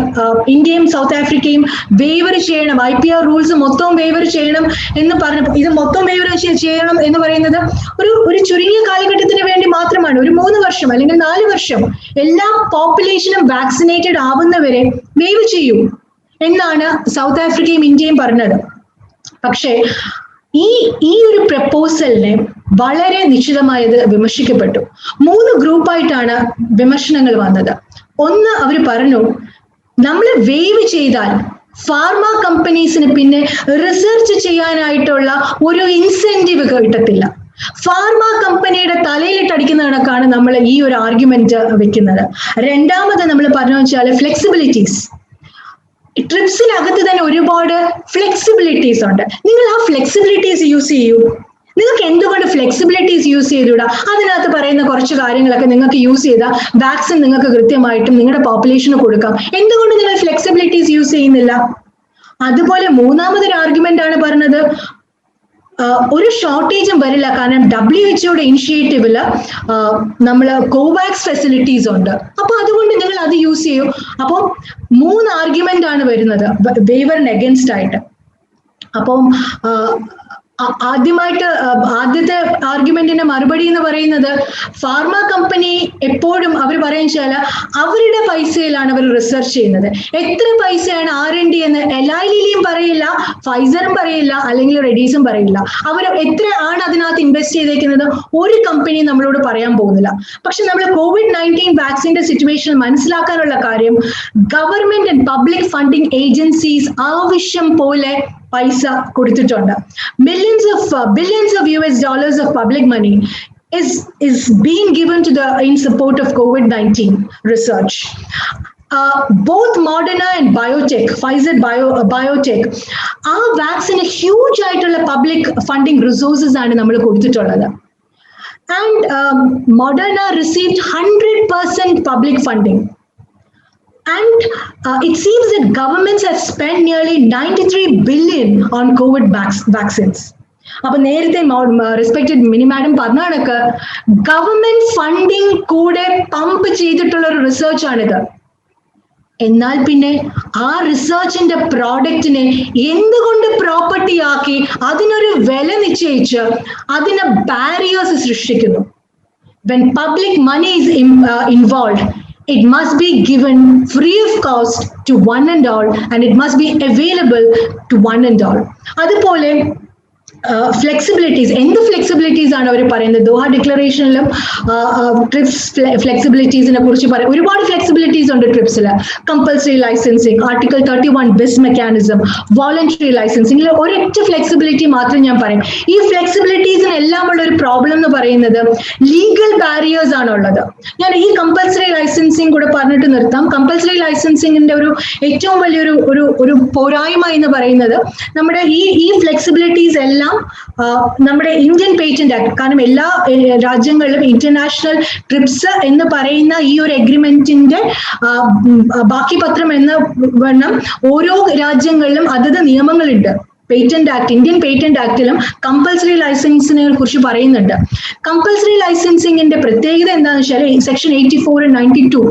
ഇന്ത്യയും സൗത്ത് ആഫ്രിക്കയും വേവർ ചെയ്യണം, IPR റൂൾസ് മൊത്തം വേവർ ചെയ്യണം എന്ന് പറഞ്ഞപ്പോൾ, ഇത് മൊത്തം വേവർ ചെയ്യണം എന്ന് പറയുന്നത് ഒരു ചുരുങ്ങിയ കാലഘട്ടത്തിന് വേണ്ടി മാത്രമാണ്. ഒരു 3 വർഷം അല്ലെങ്കിൽ 4 വർഷം എല്ലാ പോപ്പുലേഷനും വാക്സിനേറ്റഡ് ആവുന്നവരെ വേവ് ചെയ്യൂ എന്നാണ് സൗത്ത് ആഫ്രിക്കയും ഇന്ത്യയും പറഞ്ഞത്. പക്ഷേ ഈ ഒരു പ്രപ്പോസലിനെ വളരെ നിശ്ചിതമായത് വിമർശിക്കപ്പെട്ടു. 3 ഗ്രൂപ്പായിട്ടാണ് വിമർശനങ്ങൾ വന്നത്. ഒന്ന്, അവർ പറഞ്ഞു നമ്മൾ വേവ് ചെയ്താൽ ഫാർമ കമ്പനീസിന് പിന്നെ റിസർച്ച് ചെയ്യാനായിട്ടുള്ള ഒരു ഇൻസെന്റീവ് കിട്ടത്തില്ല. ഫാർമ കമ്പനിയുടെ തലയിലിട്ട് അടിക്കുന്ന കണക്കാണ് നമ്മൾ ഈ ഒരു ആർഗ്യുമെന്റ് വെക്കുന്നത്. രണ്ടാമത് നമ്മൾ പറഞ്ഞു വെച്ചാൽ ഫ്ലെക്സിബിലിറ്റീസ്. ട്രിപ്സിനകത്ത് തന്നെ ഒരുപാട് ഫ്ലെക്സിബിലിറ്റീസ് ഉണ്ട്. നിങ്ങൾ ആ ഫ്ലെക്സിബിലിറ്റീസ് യൂസ് ചെയ്യൂ. നിങ്ങൾക്ക് എന്തുകൊണ്ട് ഫ്ലെക്സിബിലിറ്റീസ് യൂസ് ചെയ്തുകൂടാ? അതിനകത്ത് പറയുന്ന കുറച്ച് കാര്യങ്ങളൊക്കെ നിങ്ങൾക്ക് യൂസ് ചെയ്താൽ വാക്സിൻ നിങ്ങൾക്ക് കൃത്യമായിട്ടും നിങ്ങളുടെ പോപ്പുലേഷന് കൊടുക്കാം. എന്തുകൊണ്ട് നിങ്ങൾ ഫ്ലെക്സിബിലിറ്റീസ് യൂസ് ചെയ്യുന്നില്ല? അതുപോലെ മൂന്നാമതൊരു ആർഗ്യുമെന്റ് ആണ് പറഞ്ഞത്, ഒരു ഷോർട്ടേജും വരില്ല, കാരണം WHO ഇനിഷ്യേറ്റീവില് നമ്മൾ കോവാക്സ് ഫെസിലിറ്റീസ് ഉണ്ട്. അപ്പൊ അതുകൊണ്ട് നിങ്ങൾ അത് യൂസ് ചെയ്യൂ. അപ്പം 3 ആർഗ്യുമെന്റ് ആണ് വരുന്നത് വേവറിന് അഗൻസ്റ്റ് ആയിട്ട്. അപ്പം ആദ്യത്തെ ആർഗ്യുമെന്റിന്റെ മറുപടി എന്ന് പറയുന്നത്, ഫാർമ കമ്പനി എപ്പോഴും അവർ പറയുക അവരുടെ പൈസയിലാണ് അവർ റിസർച്ച് ചെയ്യുന്നത്. എത്ര പൈസയാണ് R&D എന്ന് എലൈ ലിലിയും പറയില്ല, ഫൈസറും പറയില്ല, അല്ലെങ്കിൽ റെഡീസും പറയില്ല. അവർ എത്ര ആണ് അതിനകത്ത് ഇൻവെസ്റ്റ് ചെയ്തേക്കുന്നത് ഒരു കമ്പനി നമ്മളോട് പറയാൻ പോകുന്നില്ല. പക്ഷെ നമ്മൾ COVID-19 വാക്സിന്റെ സിറ്റുവേഷൻ മനസ്സിലാക്കാനുള്ള കാര്യം, government and public funding agencies ആവശ്യം പോലെ പൈസ കൊടുത്തിട്ടുണ്ട്. Billions of US dollars of public money is being given to in support of COVID-19 research. Both Moderna and biotech, Pfizer biotech, ആ വാക്സിന് ഹ്യൂജ് ആയിട്ടുള്ള പബ്ലിക് ഫണ്ടിങ് റിസോഴ്സസ് ആണ് നമ്മൾ കൊടുത്തിട്ടുള്ളത്. And Moderna received 100% public funding. And it seems that governments have spent nearly 93 billion on COVID vaccines. അപ്പൊ നേരത്തെ respected mini madam പറഞ്ഞ കണക്ക് government funding കൂടെ പമ്പ് ചെയ്തിട്ടുള്ള ഒരു റിസർച്ച് ആണിത്. എന്നാൽ പിന്നെ ആ റിസർച്ചിന്റെ പ്രോഡക്റ്റിനെ എന്തുകൊണ്ട് പ്രോപ്പർട്ടി ആക്കി അതിനൊരു വില നിശ്ചയിച്ച് അതിന് ബാരിയേഴ്സ് സൃഷ്ടിക്കുന്നു? When public money is involved, it must be given free of cost to one and all, and it must be available to one and all. അതുപോലെ ഫ്ലെക്സിബിലിറ്റീസ്, എന്ത് ഫ്ലെക്സിബിലിറ്റീസ് ആണ് അവർ പറയുന്നത്? ദോഹ ഡിക്ലറേഷനിലും ട്രിപ്സ് ഫ്ലെക്സിബിലിറ്റീസിനെ കുറിച്ച് പറയും. ഒരുപാട് ഫ്ലെക്സിബിലിറ്റീസ് ഉണ്ട് ട്രിപ്സിൽ. കമ്പൽസറി ലൈസൻസിങ്, ആർട്ടിക്കിൾ 31 ബിസ് mechanism, voluntary ലൈസൻസിംഗിൽ ഒരൊറ്റ flexibility മാത്രം ഞാൻ പറയും. ഈ ഫ്ലെക്സിബിലിറ്റീസിനെല്ലാം ഉള്ള ഒരു പ്രോബ്ലം എന്ന് പറയുന്നത് ലീഗൽ ബാരിയേഴ്സ് ആണുള്ളത്. ഞാൻ ഈ കമ്പൽസറി ലൈസൻസിങ് കൂടെ പറഞ്ഞിട്ട് നിർത്താം. കമ്പൽസറി ലൈസൻസിങ്ങിന്റെ ഒരു ഏറ്റവും വലിയൊരു ഒരു പോരായ്മ എന്ന് പറയുന്നത്, നമ്മുടെ ഈ ഫ്ലെക്സിബിലിറ്റീസ് എല്ലാം നമ്മുടെ ഇന്ത്യൻ പേറ്റന്റ് ആക്ട്, കാരണം എല്ലാ രാജ്യങ്ങളിലും ഇന്റർനാഷണൽ ട്രിപ്സ് എന്ന് പറയുന്ന ഈ ഒരു എഗ്രിമെന്റിന്റെ ബാക്കി പത്രം എന്ന വണ്ണം ഓരോ രാജ്യങ്ങളിലും അതത് നിയമങ്ങളുണ്ട്. പേറ്റന്റ് ആക്ട്, ഇന്ത്യൻ പേറ്റന്റ് ആക്ടിലും കമ്പൽസറി ലൈസൻസിനെ കുറിച്ച് പറയുന്നുണ്ട്. കമ്പൽസറി ലൈസൻസിങ്ങിന്റെ പ്രത്യേകത എന്താണെന്ന് വെച്ചാൽ സെക്ഷൻ 84 and 92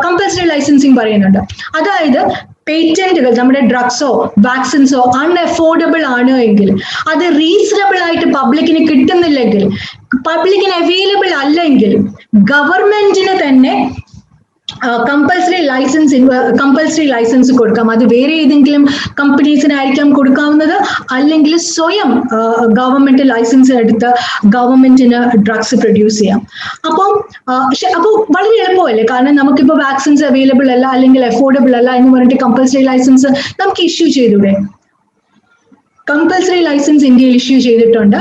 കമ്പൽസറി ലൈസൻസിങ് പറയുന്നുണ്ട്. അതായത് പേറ്റന്റുകൾ, നമ്മുടെ ഡ്രഗ്സോ വാക്സിൻസോ അൺഅഫോർഡബിൾ ആണ് എങ്കിൽ, അത് റീസണബിൾ ആയിട്ട് പബ്ലിക്കിന് കിട്ടുന്നില്ലെങ്കിൽ, പബ്ലിക്കിന് അവൈലബിൾ അല്ലെങ്കിൽ ഗവൺമെന്റിന് തന്നെ കമ്പൽസറി ലൈസൻസ് കൊടുക്കാം. അത് വേറെ ഏതെങ്കിലും കമ്പനീസിനായിരിക്കാം കൊടുക്കാവുന്നത്, അല്ലെങ്കിൽ സ്വയം ഗവൺമെന്റ് ലൈസൻസ് എടുത്ത് ഗവൺമെന്റിന് ഡ്രഗ്സ് പ്രൊഡ്യൂസ് ചെയ്യാം. അപ്പോൾ വളരെ എളുപ്പമല്ലേ? കാരണം നമുക്കിപ്പോൾ വാക്സിൻസ് അവൈലബിൾ അല്ല അല്ലെങ്കിൽ അഫോർഡബിൾ അല്ല എന്ന് പറഞ്ഞിട്ട് കമ്പൽസറി ലൈസൻസ് നമുക്ക് ഇഷ്യൂ ചെയ്തൂടെ? കമ്പൽസറി ലൈസൻസ് ഇന്ത്യയിൽ ഇഷ്യൂ ചെയ്തിട്ടുണ്ട്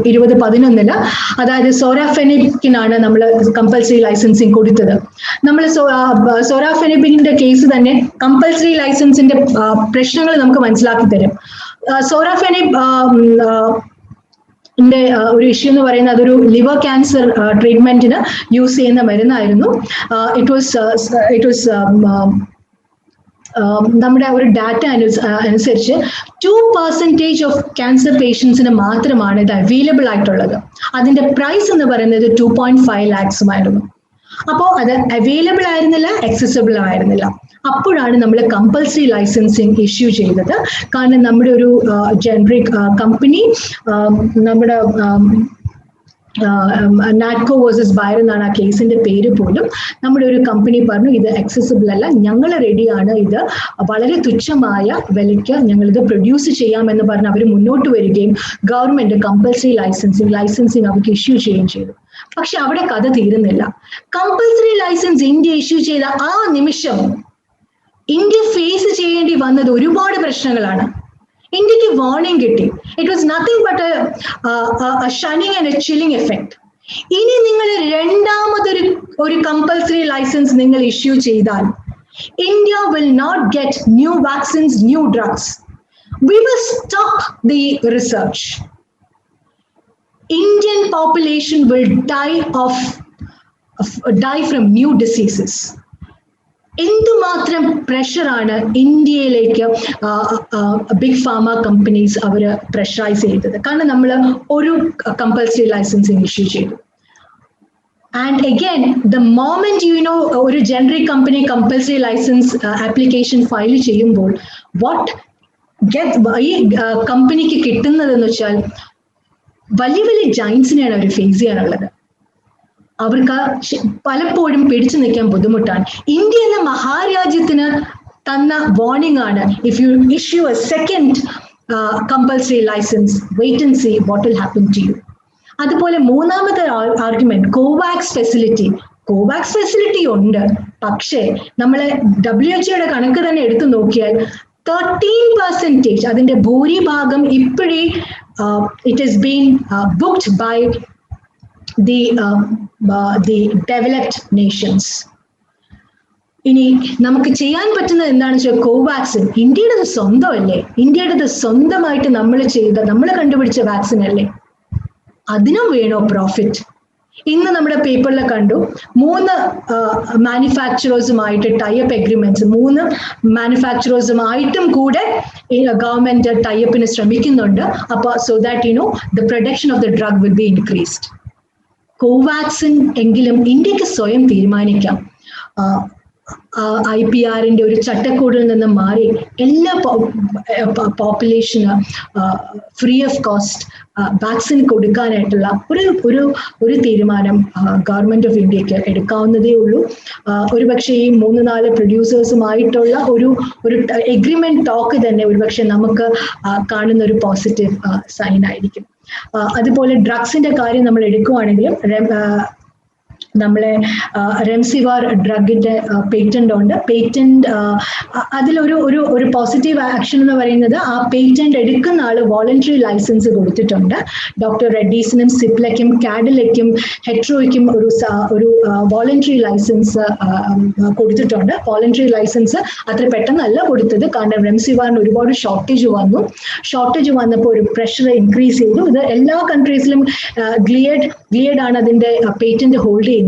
2011. അതായത് സോറാഫെനിക്കിനാണ് നമ്മൾ കമ്പൽസറി ലൈസൻസിങ് കൊടുത്തത്. നമ്മൾ സോറാഫെനിക്കിന്റെ കേസ് തന്നെ കമ്പൽസറി ലൈസൻസിന്റെ പ്രശ്നങ്ങൾ നമുക്ക് മനസ്സിലാക്കി തരും. സോറാഫെനിക് ഒരു ഇഷ്യൂ എന്ന് പറയുന്നത് അതൊരു ലിവർ ക്യാൻസർ ട്രീറ്റ്മെന്റിന് യൂസ് ചെയ്യുന്ന മരുന്നായിരുന്നു. ഇറ്റ് വാസ് നമ്മുടെ ഒരു ഡാറ്റ അനുസരിച്ച് 2% ഓഫ് ക്യാൻസർ പേഷ്യൻസിന് മാത്രമാണ് ഇത് അവൈലബിൾ ആയിട്ടുള്ളത്. അതിന്റെ പ്രൈസ് എന്ന് പറയുന്നത് 2.5 lakhs അപ്പോൾ അത് അവൈലബിൾ ആയിരുന്നില്ല, accessible ആയിരുന്നില്ല. അപ്പോഴാണ് നമ്മൾ കമ്പൽസറി ലൈസൻസിങ് ഇഷ്യൂ ചെയ്തത്. കാരണം നമ്മുടെ ഒരു ജനറിക് കമ്പനി നമ്മുടെ നാറ്റ്കോ വേഴ്സസ് ബയർ എന്നാണ് ആ കേസിന്റെ പേര് പോലും. നമ്മുടെ ഒരു കമ്പനി പറഞ്ഞു ഇത് അക്സസിബിൾ അല്ല, ഞങ്ങൾ റെഡിയാണ്, ഇത് വളരെ തുച്ഛമായ വിലയ്ക്ക് ഞങ്ങൾ ഇത് പ്രൊഡ്യൂസ് ചെയ്യാമെന്ന് പറഞ്ഞ് അവർ മുന്നോട്ട് വരികയും ഗവൺമെന്റ് കമ്പൽസറി ലൈസൻസിങ് അവർക്ക് ഇഷ്യൂ ചെയ്യുകയും ചെയ്തു. പക്ഷെ അവിടെ കഥ തീരുന്നില്ല. കമ്പൽസറി ലൈസൻസ് ഇന്ത്യ ഇഷ്യൂ ചെയ്ത ആ നിമിഷം ഇന്ത്യ ഫേസ് ചെയ്യേണ്ടി വന്നത് ഒരുപാട് പ്രശ്നങ്ങളാണ്. ഇന്ത്യക്ക് വാർണിംഗ് കിട്ടി. It was nothing but a shunning and a chilling effect. ഇനി നിങ്ങൾ രണ്ടാമതൊരു കമ്പൽസറി ലൈസൻസ് നിങ്ങൾ ഇഷ്യൂ ചെയ്താൽ India will not get new vaccines, new drugs. We will stop the research. Indian population will die from new diseases. എന്തുമാത്രം പ്രഷറാണ് ഇന്ത്യയിലേക്ക് big pharma companies അവർ pressurise ചെയ്തത്. കാരണം നമ്മൾ ഒരു കമ്പൽസറി ലൈസൻസിങ് ഇഷ്യൂ ചെയ്തു. And again, the moment ഒരു generic company compulsory licence application file ചെയ്യുമ്പോൾ ഈ കമ്പനിക്ക് കിട്ടുന്നതെന്ന് വെച്ചാൽ വലിയ വലിയ ജയൻസിനെയാണ് അവർ ഫേസ് ചെയ്യാനുള്ളത്. അവർക്ക് പലപ്പോഴും പിടിച്ചു നിൽക്കാൻ ബുദ്ധിമുട്ടാണ്. ഇന്ത്യ എന്ന മഹാരാജ്യത്തിന് തന്ന വാർണിംഗ് ആണ്, if you issue a second compulsory licence, wait and see what will happen to you. അതുപോലെ മൂന്നാമത്തെ ആർഗ്യുമെന്റ് കോവാക്സ് ഫെസിലിറ്റി ഉണ്ട്. പക്ഷേ നമ്മളെ WHO കണക്ക് തന്നെ എടുത്തു നോക്കിയാൽ 13% അതിന്റെ ഭൂരിഭാഗം ഇപ്പോഴേ it is been booked by the developed nations. ഇനി നമുക്ക് ചെയ്യാൻ പറ്റുന്നത് എന്താണെന്ന് വെച്ചാൽ കോവാക്സിൻ ഇന്ത്യയുടെ സ്വന്തമല്ലേ, ഇന്ത്യയുടെ സ്വന്തമായിട്ട് നമ്മൾ കണ്ടുപിടിച്ച വാക്സിൻ അല്ലേ, അതിനും വേണോ പ്രോഫിറ്റ്? ഇന്ന് നമ്മുടെ പേപ്പറിൽ കണ്ടു 3 മാനുഫാക്ചറേഴ്സുമായിട്ട് ടൈപ്പ് എഗ്രിമെന്റ്സ്, 3 മാനുഫാക്ചറേഴ്സുമായിട്ടും കൂടെ ഗവൺമെന്റ് ടൈപ്പിന് ശ്രമിക്കുന്നുണ്ട്. അപ്പൊ so that the production of the drug will be increased. Covaxin എങ്കിലും ഇന്ത്യക്ക് സ്വയം തീരുമാനിക്കാം. IPRന്റെ ഒരു ചട്ടക്കൂടിൽ നിന്ന് മാറി എല്ലാ population free of cost vaccine കൊടുക്കാനായിട്ടുള്ള ഒരു തീരുമാനം ഗവൺമെന്റ് ഓഫ് ഇന്ത്യക്ക് എടുക്കാവുന്നതേ ഉള്ളൂ. ഒരുപക്ഷെ ഈ 3-4 പ്രൊഡ്യൂസേഴ്സുമായിട്ടുള്ള ഒരു എഗ്രിമെന്റ് ടോക്ക് തന്നെ ഒരുപക്ഷെ നമുക്ക് കാണുന്ന ഒരു പോസിറ്റീവ് സൈൻ ആയിരിക്കും. അതുപോലെ ഡ്രഗ്സിന്റെ കാര്യം നമ്മൾ എടുക്കുവാണെങ്കിലും നമ്മളെ റെംസിവാർ ഡ്രഗിന്റെ പേറ്റന്റ് ഉണ്ട്. പേറ്റന്റ് അതിലൊരു പോസിറ്റീവ് ആക്ഷൻ എന്ന് പറയുന്നത് ആ പേറ്റന്റ് എടുക്കുന്ന ആള് വോളണ്ടറി ലൈസൻസ് കൊടുത്തിട്ടുണ്ട്. ഡോക്ടർ റെഡ്ഡീസിനും സിപ്ലയ്ക്കും കാഡിലയ്ക്കും ഹെട്രോയ്ക്കും ഒരു വോളണ്ടറി ലൈസൻസ് കൊടുത്തിട്ടുണ്ട്. വോളണ്ടറി ലൈസൻസ് അത്ര പെട്ടെന്നല്ല കൊടുത്തത്, കാരണം റെംസിവാറിന് ഒരുപാട് ഷോർട്ടേജ് വന്നപ്പോൾ ഒരു പ്രഷർ ഇൻക്രീസ് ചെയ്തു. ഇത് എല്ലാ കൺട്രീസിലും ഗ്ലിയഡ് ആണ് അതിന്റെ പേറ്റന്റ് ഹോൾഡ് ചെയ്യുന്നത്.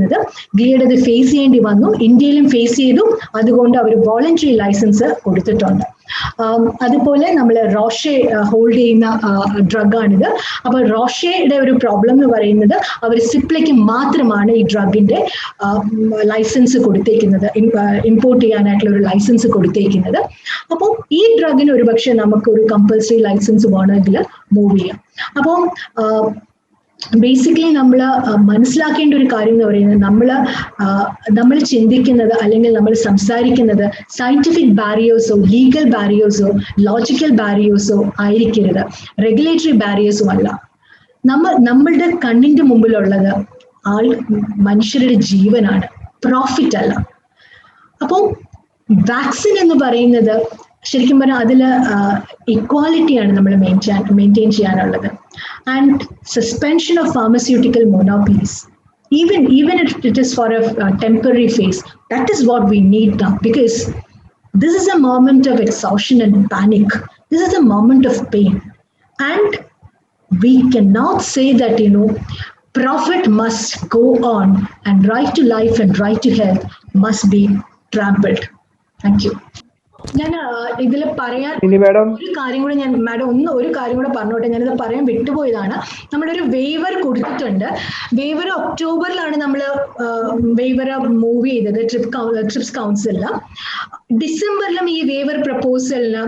ഗ്ലിയഡ് അത് ഫേസ് ചെയ്യേണ്ടി വന്നു, ഇന്ത്യയിലും ഫേസ് ചെയ്തു. അതുകൊണ്ട് അവർ വോളണ്ടറി ലൈസൻസ് കൊടുത്തിട്ടുണ്ട്. അതുപോലെ നമ്മൾ റോഷെ ഹോൾഡ് ചെയ്യുന്ന ഡ്രഗാണിത്. അപ്പൊ റോഷയുടെ ഒരു പ്രോബ്ലം എന്ന് പറയുന്നത് അവർ സിപ്ലയ്ക്ക് മാത്രമാണ് ഈ ഡ്രഗിന്റെ ലൈസൻസ് കൊടുത്തേക്കുന്നത്, ഇമ്പോർട്ട് ചെയ്യാനായിട്ടുള്ള ഒരു ലൈസൻസ് കൊടുത്തേക്കുന്നത്. അപ്പോൾ ഈ ഡ്രഗിന് ഒരുപക്ഷെ നമുക്ക് ഒരു കമ്പൽസറി ലൈസൻസ് വേണമെങ്കിൽ മൂവ് ചെയ്യാം. അപ്പോൾ ബേസിക്കലി നമ്മൾ മനസ്സിലാക്കേണ്ട ഒരു കാര്യം എന്ന് പറയുന്നത് നമ്മൾ ചിന്തിക്കുന്നത് അല്ലെങ്കിൽ നമ്മൾ സംസാരിക്കുന്നത് സയന്റിഫിക് ബാരിയേഴ്സോ ലീഗൽ ബാരിയേഴ്സോ ലോജിക്കൽ ബാരിയേഴ്സോ ആയിരിക്കരുത്, റെഗുലേറ്ററി ബാരിയേഴ്സും അല്ല. നമ്മളുടെ കണ്ണിന്റെ മുമ്പിലുള്ളത് മനുഷ്യരുടെ ജീവനാണ്, പ്രോഫിറ്റ് അല്ല. അപ്പോൾ വാക്സിൻ എന്ന് പറയുന്നത് ശരിക്കും പറഞ്ഞാൽ അതിൽ ഇക്വാലിറ്റിയാണ് നമ്മൾ മെയിൻറ്റെയിൻ ചെയ്യാനുള്ളത്. And suspension of pharmaceutical monopolies, even if it is for a temporary phase, that is what we need now, because this is a moment of exhaustion and panic. This is a moment of pain, and we cannot say that profit must go on and right to life and right to health must be trampled. Thank you. ഞാൻ ഇതിൽ പറയാൻ ഒരു കാര്യം കൂടെ ഒരു കാര്യം കൂടെ പറഞ്ഞോട്ടെ. ഞാനിത് പറയാൻ വിട്ടുപോയതാണ്. നമ്മളൊരു വേവർ കൊടുത്തിട്ടുണ്ട്. വേവർ ഒക്ടോബറിലാണ് നമ്മൾ വേവർ മൂവ് ചെയ്തത് ട്രിപ്സ് കൗൺസിലിന്. ഡിസംബറിലും ഈ വേവർ പ്രപ്പോസലിന്